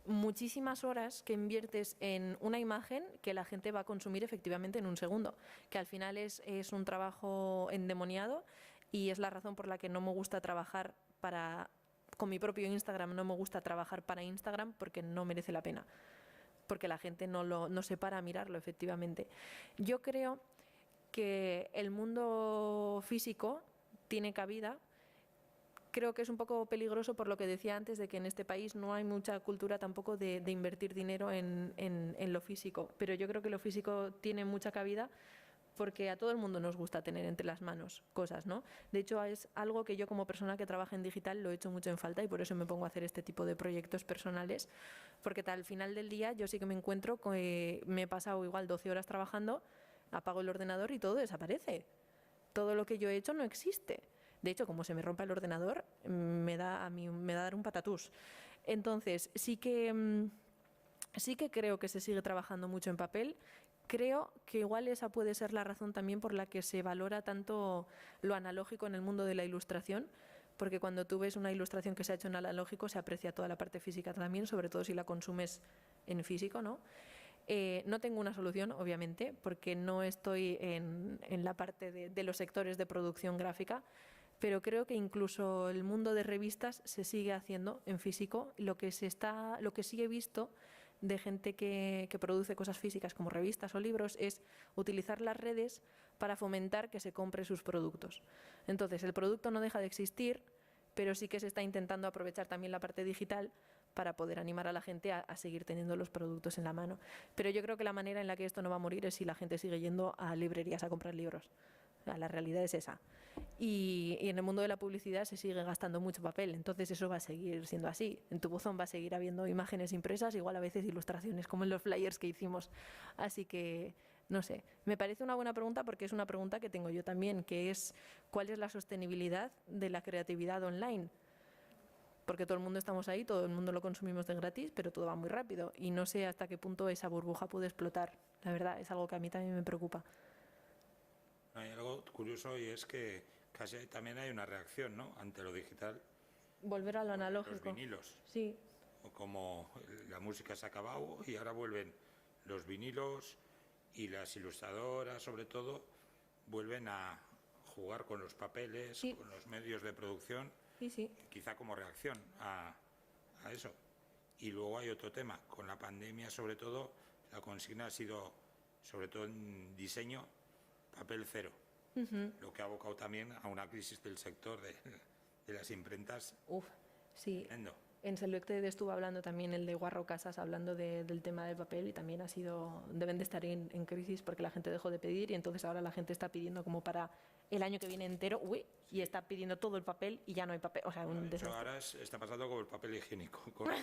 muchísimas horas que inviertes en una imagen que la gente va a consumir efectivamente en un segundo, que al final es un trabajo endemoniado y es la razón por la que no me gusta trabajar con mi propio Instagram, no me gusta trabajar para Instagram porque no merece la pena, porque la gente no se para a mirarlo efectivamente. Yo creo que el mundo físico tiene cabida. Creo que es un poco peligroso por lo que decía antes de que en este país no hay mucha cultura tampoco de invertir dinero en lo físico, pero yo creo que lo físico tiene mucha cabida porque a todo el mundo nos gusta tener entre las manos cosas, ¿no? De hecho, es algo que yo como persona que trabaja en digital lo he hecho mucho en falta y por eso me pongo a hacer este tipo de proyectos personales, porque al final del día yo sí que me encuentro que me he pasado igual 12 horas trabajando, apago el ordenador y todo desaparece. Todo lo que yo he hecho no existe. De hecho, como se me rompa el ordenador, me da a dar un patatús. Entonces, sí que creo que se sigue trabajando mucho en papel. Creo que igual esa puede ser la razón también por la que se valora tanto lo analógico en el mundo de la ilustración, porque cuando tú ves una ilustración que se ha hecho en analógico se aprecia toda la parte física también, sobre todo si la consumes en físico, ¿no? No tengo una solución, obviamente, porque no estoy en la parte de los sectores de producción gráfica, pero creo que incluso el mundo de revistas se sigue haciendo en físico. Lo que sí he visto de gente que produce cosas físicas como revistas o libros es utilizar las redes para fomentar que se compre sus productos. Entonces, el producto no deja de existir, pero sí que se está intentando aprovechar también la parte digital para poder animar a la gente a seguir teniendo los productos en la mano. Pero yo creo que la manera en la que esto no va a morir es si la gente sigue yendo a librerías a comprar libros. La realidad es esa. Y en el mundo de la publicidad se sigue gastando mucho papel, entonces eso va a seguir siendo así. En tu buzón va a seguir habiendo imágenes impresas, igual a veces ilustraciones, como en los flyers que hicimos. Así que, no sé, me parece una buena pregunta porque es una pregunta que tengo yo también, que es ¿cuál es la sostenibilidad de la creatividad online? Porque todo el mundo estamos ahí, todo el mundo lo consumimos de gratis, pero todo va muy rápido y no sé hasta qué punto esa burbuja puede explotar. La verdad, es algo que a mí también me preocupa. Hay algo curioso y es que casi también hay una reacción, ¿no?, ante lo digital. Volver a lo analógico. Los vinilos. Sí. O como la música se ha acabado y ahora vuelven los vinilos y las ilustradoras, sobre todo, vuelven a jugar con los papeles, sí, con los medios de producción, sí. Quizá como reacción a eso. Y luego hay otro tema, con la pandemia sobre todo, la consigna ha sido, sobre todo en diseño, papel cero, lo que ha abocado también a una crisis del sector de las imprentas. Sí. Tremendo. En Selected estuvo hablando también el de Guarro Casas, hablando del tema del papel y también deben de estar en crisis porque la gente dejó de pedir y entonces ahora la gente está pidiendo como para el año que viene entero, y está pidiendo todo el papel y ya no hay papel. O sea, un desastre. Ahora está pasando con el papel higiénico. Con una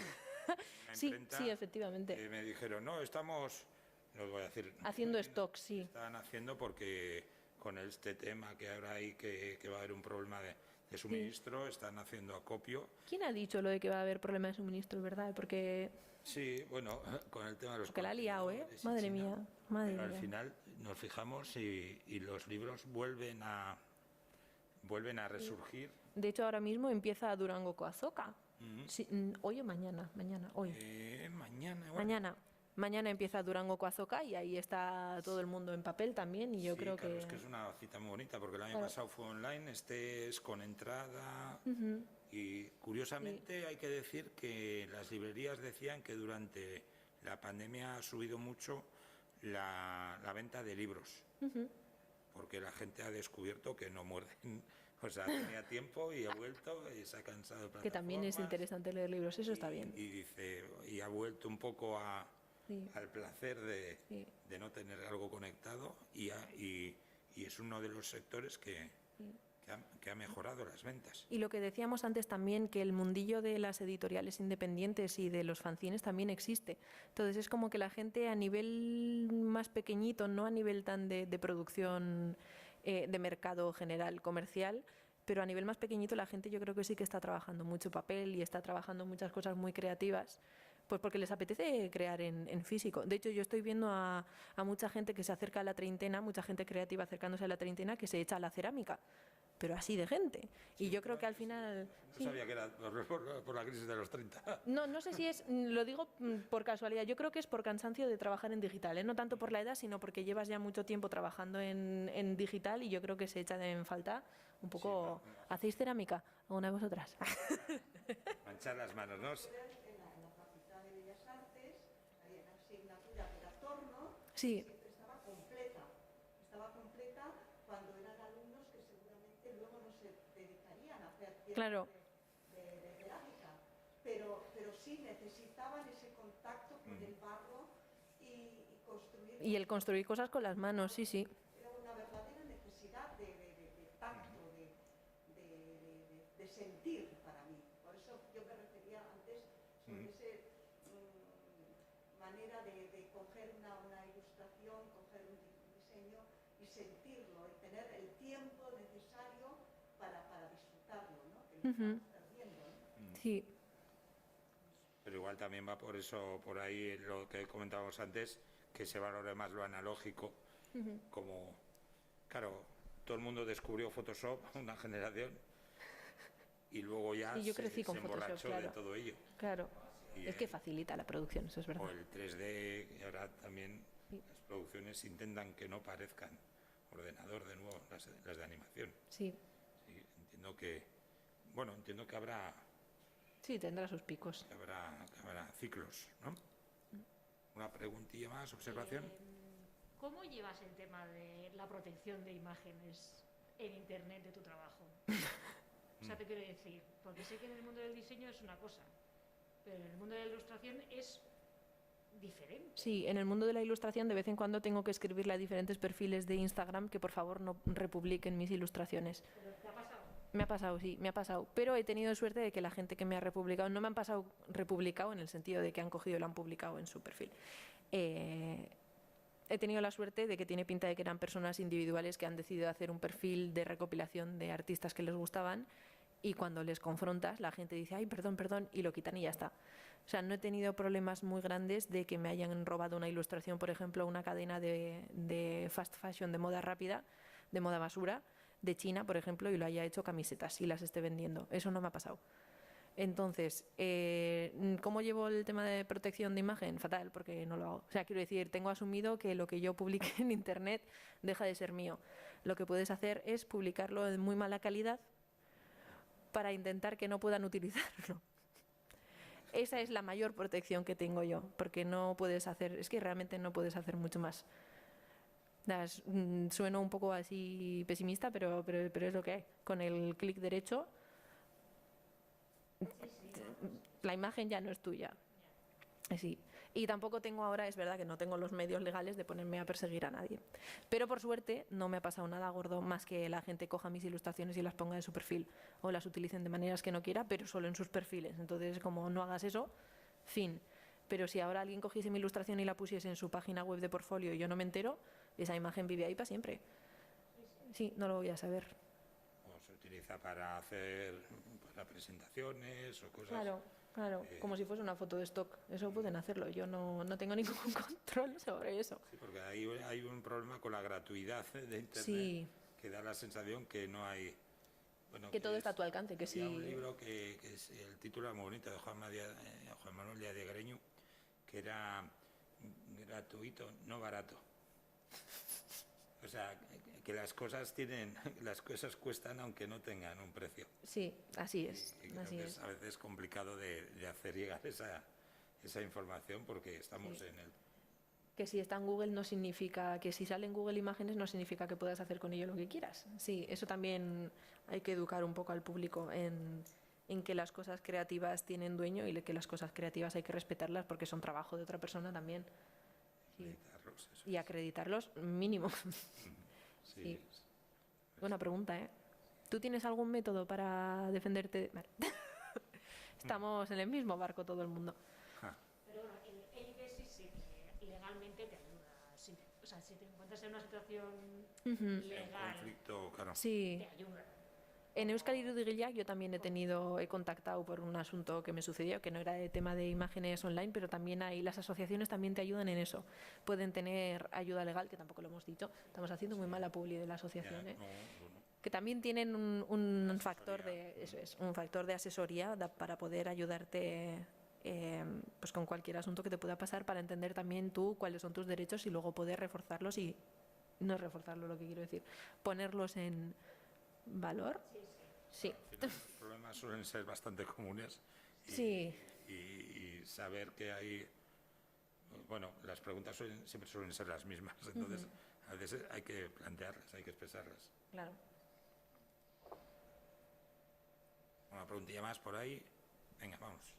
sí, efectivamente. Me dijeron, no, estamos, no os voy a decir, haciendo stock, sí. Están haciendo porque con este tema que ahora hay que va a haber un problema de suministro, están haciendo acopio. ¿Quién ha dicho lo de que va a haber problema de suministro, verdad? Porque... Sí, bueno, con el tema de los... Porque la ha liado, ¿eh? Madre mía. Pero al final nos fijamos y los libros vuelven a resurgir. De hecho, ahora mismo empieza Durango Coazoca. Sí, ¿hoy o mañana? Hoy. Mañana. Mañana empieza Durango Coazoca y ahí está todo el mundo en papel también y yo creo claro, que... es que es una cita muy bonita porque el año pasado fue online, este es con entrada y curiosamente hay que decir que las librerías decían que durante la pandemia ha subido mucho la venta de libros porque la gente ha descubierto que no muerden. O sea, tenía tiempo y ha vuelto y se ha cansado de plataformas. Que también es interesante leer libros, eso está bien. Y ha vuelto un poco al placer de no tener algo conectado y es uno de los sectores que ha mejorado las ventas. Y lo que decíamos antes también, que el mundillo de las editoriales independientes y de los fanzines también existe. Entonces es como que la gente a nivel más pequeñito, no a nivel tan de producción de mercado general comercial, pero a nivel más pequeñito la gente yo creo que sí que está trabajando mucho papel y está trabajando muchas cosas muy creativas, pues porque les apetece crear en físico. De hecho, yo estoy viendo a mucha gente que se acerca a la treintena, mucha gente creativa acercándose a la treintena, que se echa a la cerámica, pero así de gente. Y yo creo que al final... No sí. sabía que era por la crisis de los 30. No sé si es, lo digo por casualidad, yo creo que es por cansancio de trabajar en digital, ¿eh? No tanto por la edad, sino porque llevas ya mucho tiempo trabajando en digital y yo creo que se echa en falta un poco... ¿Hacéis cerámica? ¿Alguna de vosotras? Manchar las manos, ¿no? En la Facultad de Bellas Artes había una asignatura que era torno, Sí. siempre estaba completa. Estaba completa cuando eran alumnos que seguramente luego no se dedicarían a hacer piezas Claro. de cerámica, pero sí necesitaban ese contacto con el barro y construir. Y el construir cosas con las manos, sí, sí. Era una verdadera necesidad de tacto, de sentir para mí. Por eso yo me refería antes sobre esa manera de coger una ilustración, coger un diseño y sentirlo y tener el tiempo necesario para disfrutarlo, ¿no? Que lo estamos perdiendo, ¿no? Sí. Pero igual también va por eso, por ahí lo que comentábamos antes, que se valore más lo analógico, como, claro, todo el mundo descubrió Photoshop, una generación, y luego ya Y yo crecí con se Photoshop, emborrachó claro. de todo ello. Claro. Y Es que facilita la producción, eso es verdad. O el 3D, y ahora también las producciones intentan que no parezcan ordenador de nuevo, las de animación. Sí. Sí, entiendo que habrá Sí, tendrá sus picos. que habrá ciclos, ¿no? Una preguntilla más, observación. ¿Cómo llevas el tema de la protección de imágenes en Internet de tu trabajo? O sea, te quiero decir, porque sé que en el mundo del diseño es una cosa, pero en el mundo de la ilustración es diferente. Sí, en el mundo de la ilustración de vez en cuando tengo que escribirle a diferentes perfiles de Instagram que por favor no republiquen mis ilustraciones. ¿Pero te ha pasado? Me ha pasado, sí, me ha pasado. Pero he tenido suerte de que la gente que me ha republicado, no me han pasado republicado en el sentido de que han cogido y lo han publicado en su perfil. He tenido la suerte de que tiene pinta de que eran personas individuales que han decidido hacer un perfil de recopilación de artistas que les gustaban y cuando les confrontas la gente dice, ay, perdón, perdón, y lo quitan y ya está. O sea, no he tenido problemas muy grandes de que me hayan robado una ilustración, por ejemplo, una cadena de fast fashion, de moda rápida, de moda basura, de China, por ejemplo, y lo haya hecho camisetas y las esté vendiendo. Eso no me ha pasado. Entonces, ¿cómo llevo el tema de protección de imagen? Fatal, porque no lo hago. O sea, quiero decir, tengo asumido que lo que yo publique en Internet deja de ser mío. Lo que puedes hacer es publicarlo de muy mala calidad para intentar que no puedan utilizarlo. Esa es la mayor protección que tengo yo, porque no puedes hacer, es que realmente no puedes hacer mucho más. Sueno un poco así pesimista, pero es lo que hay. Con el clic derecho, la imagen ya no es tuya. Sí. Y tampoco tengo ahora, es verdad que no tengo los medios legales de ponerme a perseguir a nadie. Pero por suerte no me ha pasado nada gordo más que la gente coja mis ilustraciones y las ponga en su perfil o las utilicen de maneras que no quiera, pero solo en sus perfiles. Entonces, como no hagas eso, fin. Pero si ahora alguien cogiese mi ilustración y la pusiese en su página web de portfolio y yo no me entero, esa imagen vive ahí para siempre. Sí, no lo voy a saber. O se utiliza para presentaciones o cosas. Claro, como si fuese una foto de stock. Eso pueden hacerlo. Yo no tengo ningún control sobre eso. Sí, porque hay un problema con la gratuidad de Internet, Sí. que da la sensación que no hay... Bueno, Que todo está a tu alcance, que había sí. un libro que es el título era muy bonito, de Juan Manuel Díaz de Greño, que era gratuito, no barato. O sea, que las cosas cuestan aunque no tengan un precio. Sí, así es. Y creo Así que es. a veces complicado de hacer llegar esa información porque estamos Sí. en el... Que si está en Google no significa que si sale en Google Imágenes no significa que puedas hacer con ello lo que quieras. Sí, eso también hay que educar un poco al público en que las cosas creativas tienen dueño y que las cosas creativas hay que respetarlas porque son trabajo de otra persona también. Sí. editarlos, eso Y acreditarlos mínimo. sí. Sí. Buena pregunta, ¿eh? ¿Tú tienes algún método para defenderte? Vale. Estamos en el mismo barco todo el mundo. Pero bueno, el IDESI sí que legalmente te ayuda. O sea, si te encuentras en una situación Un legal, conflicto, claro. Sí. te ayuda. En Euskal Irudiegileak yo también he contactado por un asunto que me sucedió, que no era de tema de imágenes online, pero también las asociaciones también te ayudan en eso. Pueden tener ayuda legal, que tampoco lo hemos dicho. Estamos haciendo muy mala publi de la Ya, asociación, ¿eh? no, bueno. que también tienen un factor de, eso es, un factor de asesoría para poder ayudarte pues con cualquier asunto que te pueda pasar, para entender también tú cuáles son tus derechos y luego poder reforzarlos y no reforzarlo, lo que quiero decir, ponerlos en valor. Sí. Al final, los problemas suelen ser bastante comunes Sí. y saber que hay, bueno, las preguntas siempre suelen ser las mismas, entonces a veces hay que plantearlas, hay que expresarlas. Claro. Una preguntilla más por ahí. Venga, vamos.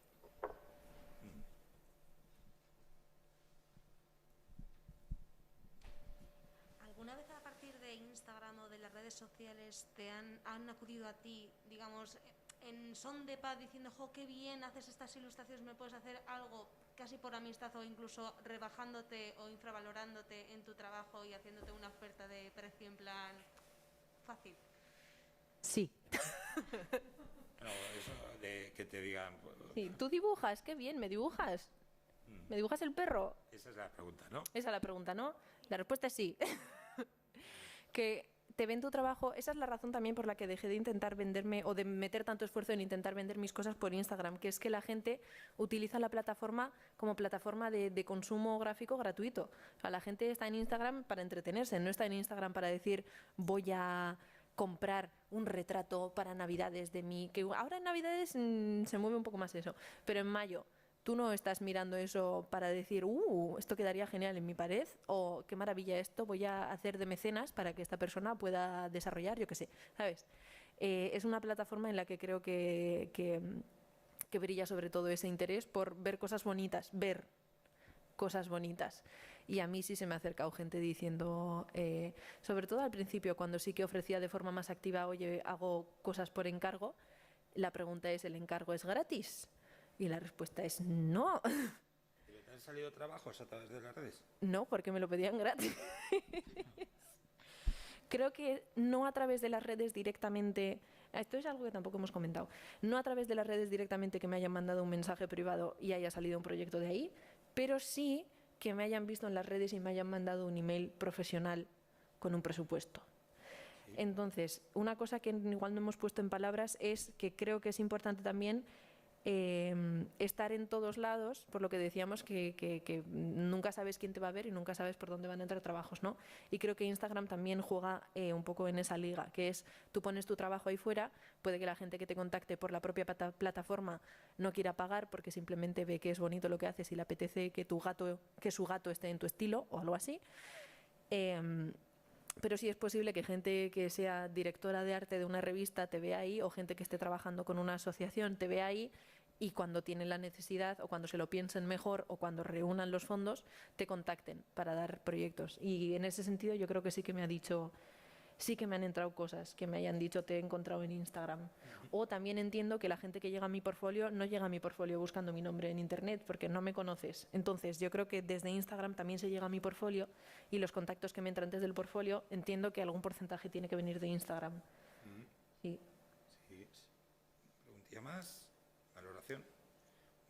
¿Alguna vez a partir de Instagram o de las redes sociales te han acudido a ti, digamos, en son de paz diciendo, jo, qué bien haces estas ilustraciones, me puedes hacer algo casi por amistad o incluso rebajándote o infravalorándote en tu trabajo y haciéndote una oferta de precio en plan fácil? Sí. No, eso de que te digan... Sí. ¿Tú dibujas? Qué bien, ¿me dibujas? ¿Me dibujas el perro? Esa es la pregunta, ¿no? Esa es la pregunta, ¿no? La respuesta es sí. Que te ven tu trabajo. Esa es la razón también por la que dejé de intentar venderme o de meter tanto esfuerzo en intentar vender mis cosas por Instagram, que es que la gente utiliza la plataforma como plataforma de consumo gráfico gratuito. O sea, la gente está en Instagram para entretenerse, no está en Instagram para decir voy a comprar un retrato para Navidades de mí, que ahora en Navidades se mueve un poco más eso, pero en mayo tú no estás mirando eso para decir, esto quedaría genial en mi pared, o qué maravilla esto, voy a hacer de mecenas para que esta persona pueda desarrollar, yo qué sé, ¿sabes? Es una plataforma en la que creo que brilla sobre todo ese interés por ver cosas bonitas, ver cosas bonitas. Y a mí sí se me ha acercado gente diciendo, sobre todo al principio, cuando sí que ofrecía de forma más activa, oye, hago cosas por encargo, la pregunta es, ¿el encargo es gratis? Y la respuesta es no. ¿Te han salido trabajos a través de las redes? No, porque me lo pedían gratis. Creo que no a través de las redes directamente. Esto es algo que tampoco hemos comentado. No a través de las redes directamente que me hayan mandado un mensaje privado y haya salido un proyecto de ahí, pero sí que me hayan visto en las redes y me hayan mandado un email profesional con un presupuesto. Entonces, una cosa que igual no hemos puesto en palabras es que creo que es importante también estar en todos lados, por lo que decíamos que nunca sabes quién te va a ver y nunca sabes por dónde van a entrar trabajos, ¿no? Y creo que Instagram también juega un poco en esa liga, que es tú pones tu trabajo ahí fuera, puede que la gente que te contacte por la propia plataforma no quiera pagar porque simplemente ve que es bonito lo que haces y le apetece que su gato esté en tu estilo o algo así. Pero sí es posible que gente que sea directora de arte de una revista te vea ahí, o gente que esté trabajando con una asociación te vea ahí, y cuando tienen la necesidad o cuando se lo piensen mejor o cuando reúnan los fondos te contacten para dar proyectos. Y en ese sentido yo creo que sí que me ha dicho, sí que me han entrado cosas que me hayan dicho te he encontrado en Instagram. O también entiendo que la gente que llega a mi portfolio no llega a mi portfolio buscando mi nombre en internet porque no me conoces. Entonces yo creo que desde Instagram también se llega a mi portfolio, y los contactos que me entran desde el portfolio entiendo que algún porcentaje tiene que venir de Instagram. Sí. Sí. Preguntilla más. Valoración.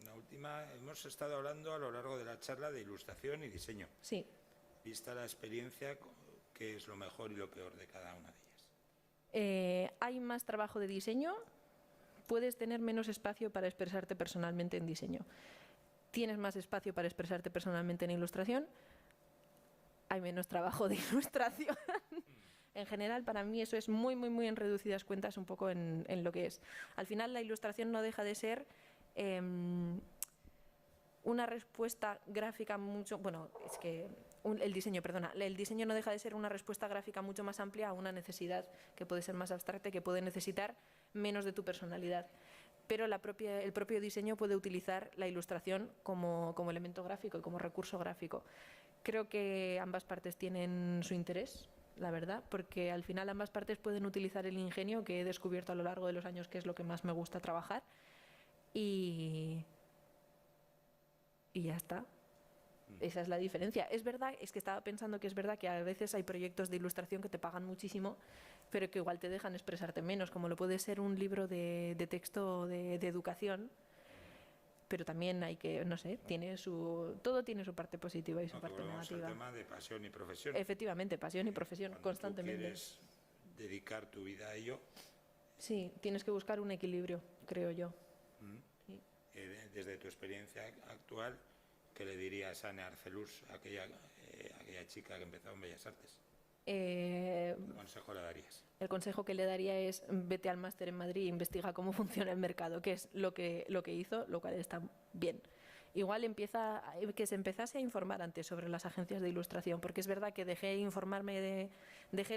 Una última. Hemos estado hablando a lo largo de la charla de ilustración y diseño. Sí. Vista la experiencia, ¿qué es lo mejor y lo peor de cada una de ellas? Hay más trabajo de diseño, puedes tener menos espacio para expresarte personalmente en diseño. Tienes más espacio para expresarte personalmente en ilustración, hay menos trabajo de ilustración. En general, para mí eso es muy, muy, muy en reducidas cuentas un poco en lo que es. Al final, la ilustración no deja de ser una respuesta gráfica mucho... Bueno, es que el diseño no deja de ser una respuesta gráfica mucho más amplia a una necesidad que puede ser más abstracta y que puede necesitar menos de tu personalidad. Pero el propio diseño puede utilizar la ilustración como elemento gráfico y como recurso gráfico. Creo que ambas partes tienen su interés, la verdad, porque al final ambas partes pueden utilizar el ingenio, que he descubierto a lo largo de los años que es lo que más me gusta trabajar, y ya está. Esa es la diferencia. Es verdad, es que estaba pensando que es verdad que a veces hay proyectos de ilustración que te pagan muchísimo, pero que igual te dejan expresarte menos, como lo puede ser un libro de texto de educación. Pero también hay que, no sé, todo tiene su parte positiva y su parte negativa. El tema de pasión y profesión. Efectivamente, pasión y profesión, Cuando constantemente. Tú quieres dedicar tu vida a ello. Sí, tienes que buscar un equilibrio, creo yo. Sí. Desde tu experiencia actual, ¿qué le dirías a Anne Arcelus, aquella chica que empezó en Bellas Artes? ¿Qué consejo le darías? El consejo que le daría es vete al máster en Madrid e investiga cómo funciona el mercado, que es lo que hizo, lo cual está bien. Igual que se empezase a informar antes sobre las agencias de ilustración, porque es verdad que dejé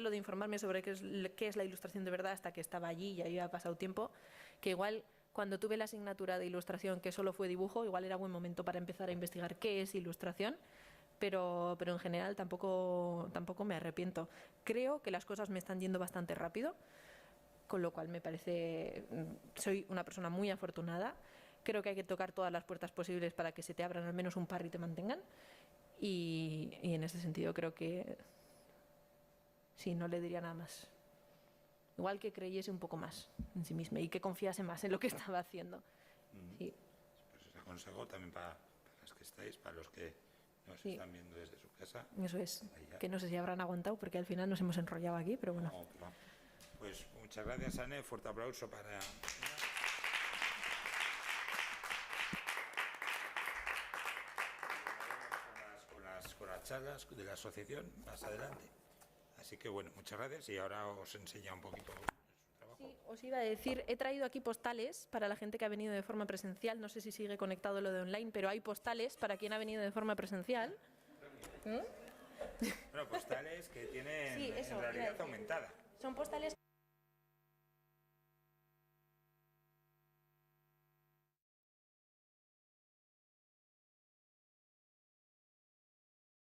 lo de informarme sobre qué es la ilustración de verdad hasta que estaba allí y ya había pasado tiempo, que igual cuando tuve la asignatura de ilustración que solo fue dibujo, igual era buen momento para empezar a investigar qué es ilustración, pero en general tampoco me arrepiento. Creo que las cosas me están yendo bastante rápido, con lo cual me parece, soy una persona muy afortunada. Creo que hay que tocar todas las puertas posibles para que se te abran al menos un par y te mantengan. Y en ese sentido creo que sí, no le diría nada más. Igual que creyese un poco más en sí misma y que confiase más en lo que estaba haciendo. Sí. Pues ese consejo también para los que estáis, para los que nos están viendo desde su casa. Eso es, que no sé si habrán aguantado porque al final nos hemos enrollado aquí, pero bueno. No. Pues muchas gracias, Anne. Fuerte aplauso para... con las charlas de la asociación más adelante. Así que bueno, muchas gracias y ahora os enseño un poquito su trabajo. Sí, os iba a decir, he traído aquí postales para la gente que ha venido de forma presencial. No sé si sigue conectado lo de online, pero hay postales para quien ha venido de forma presencial. Bueno, postales que tienen Sí, eso, en realidad aumentada. Son postales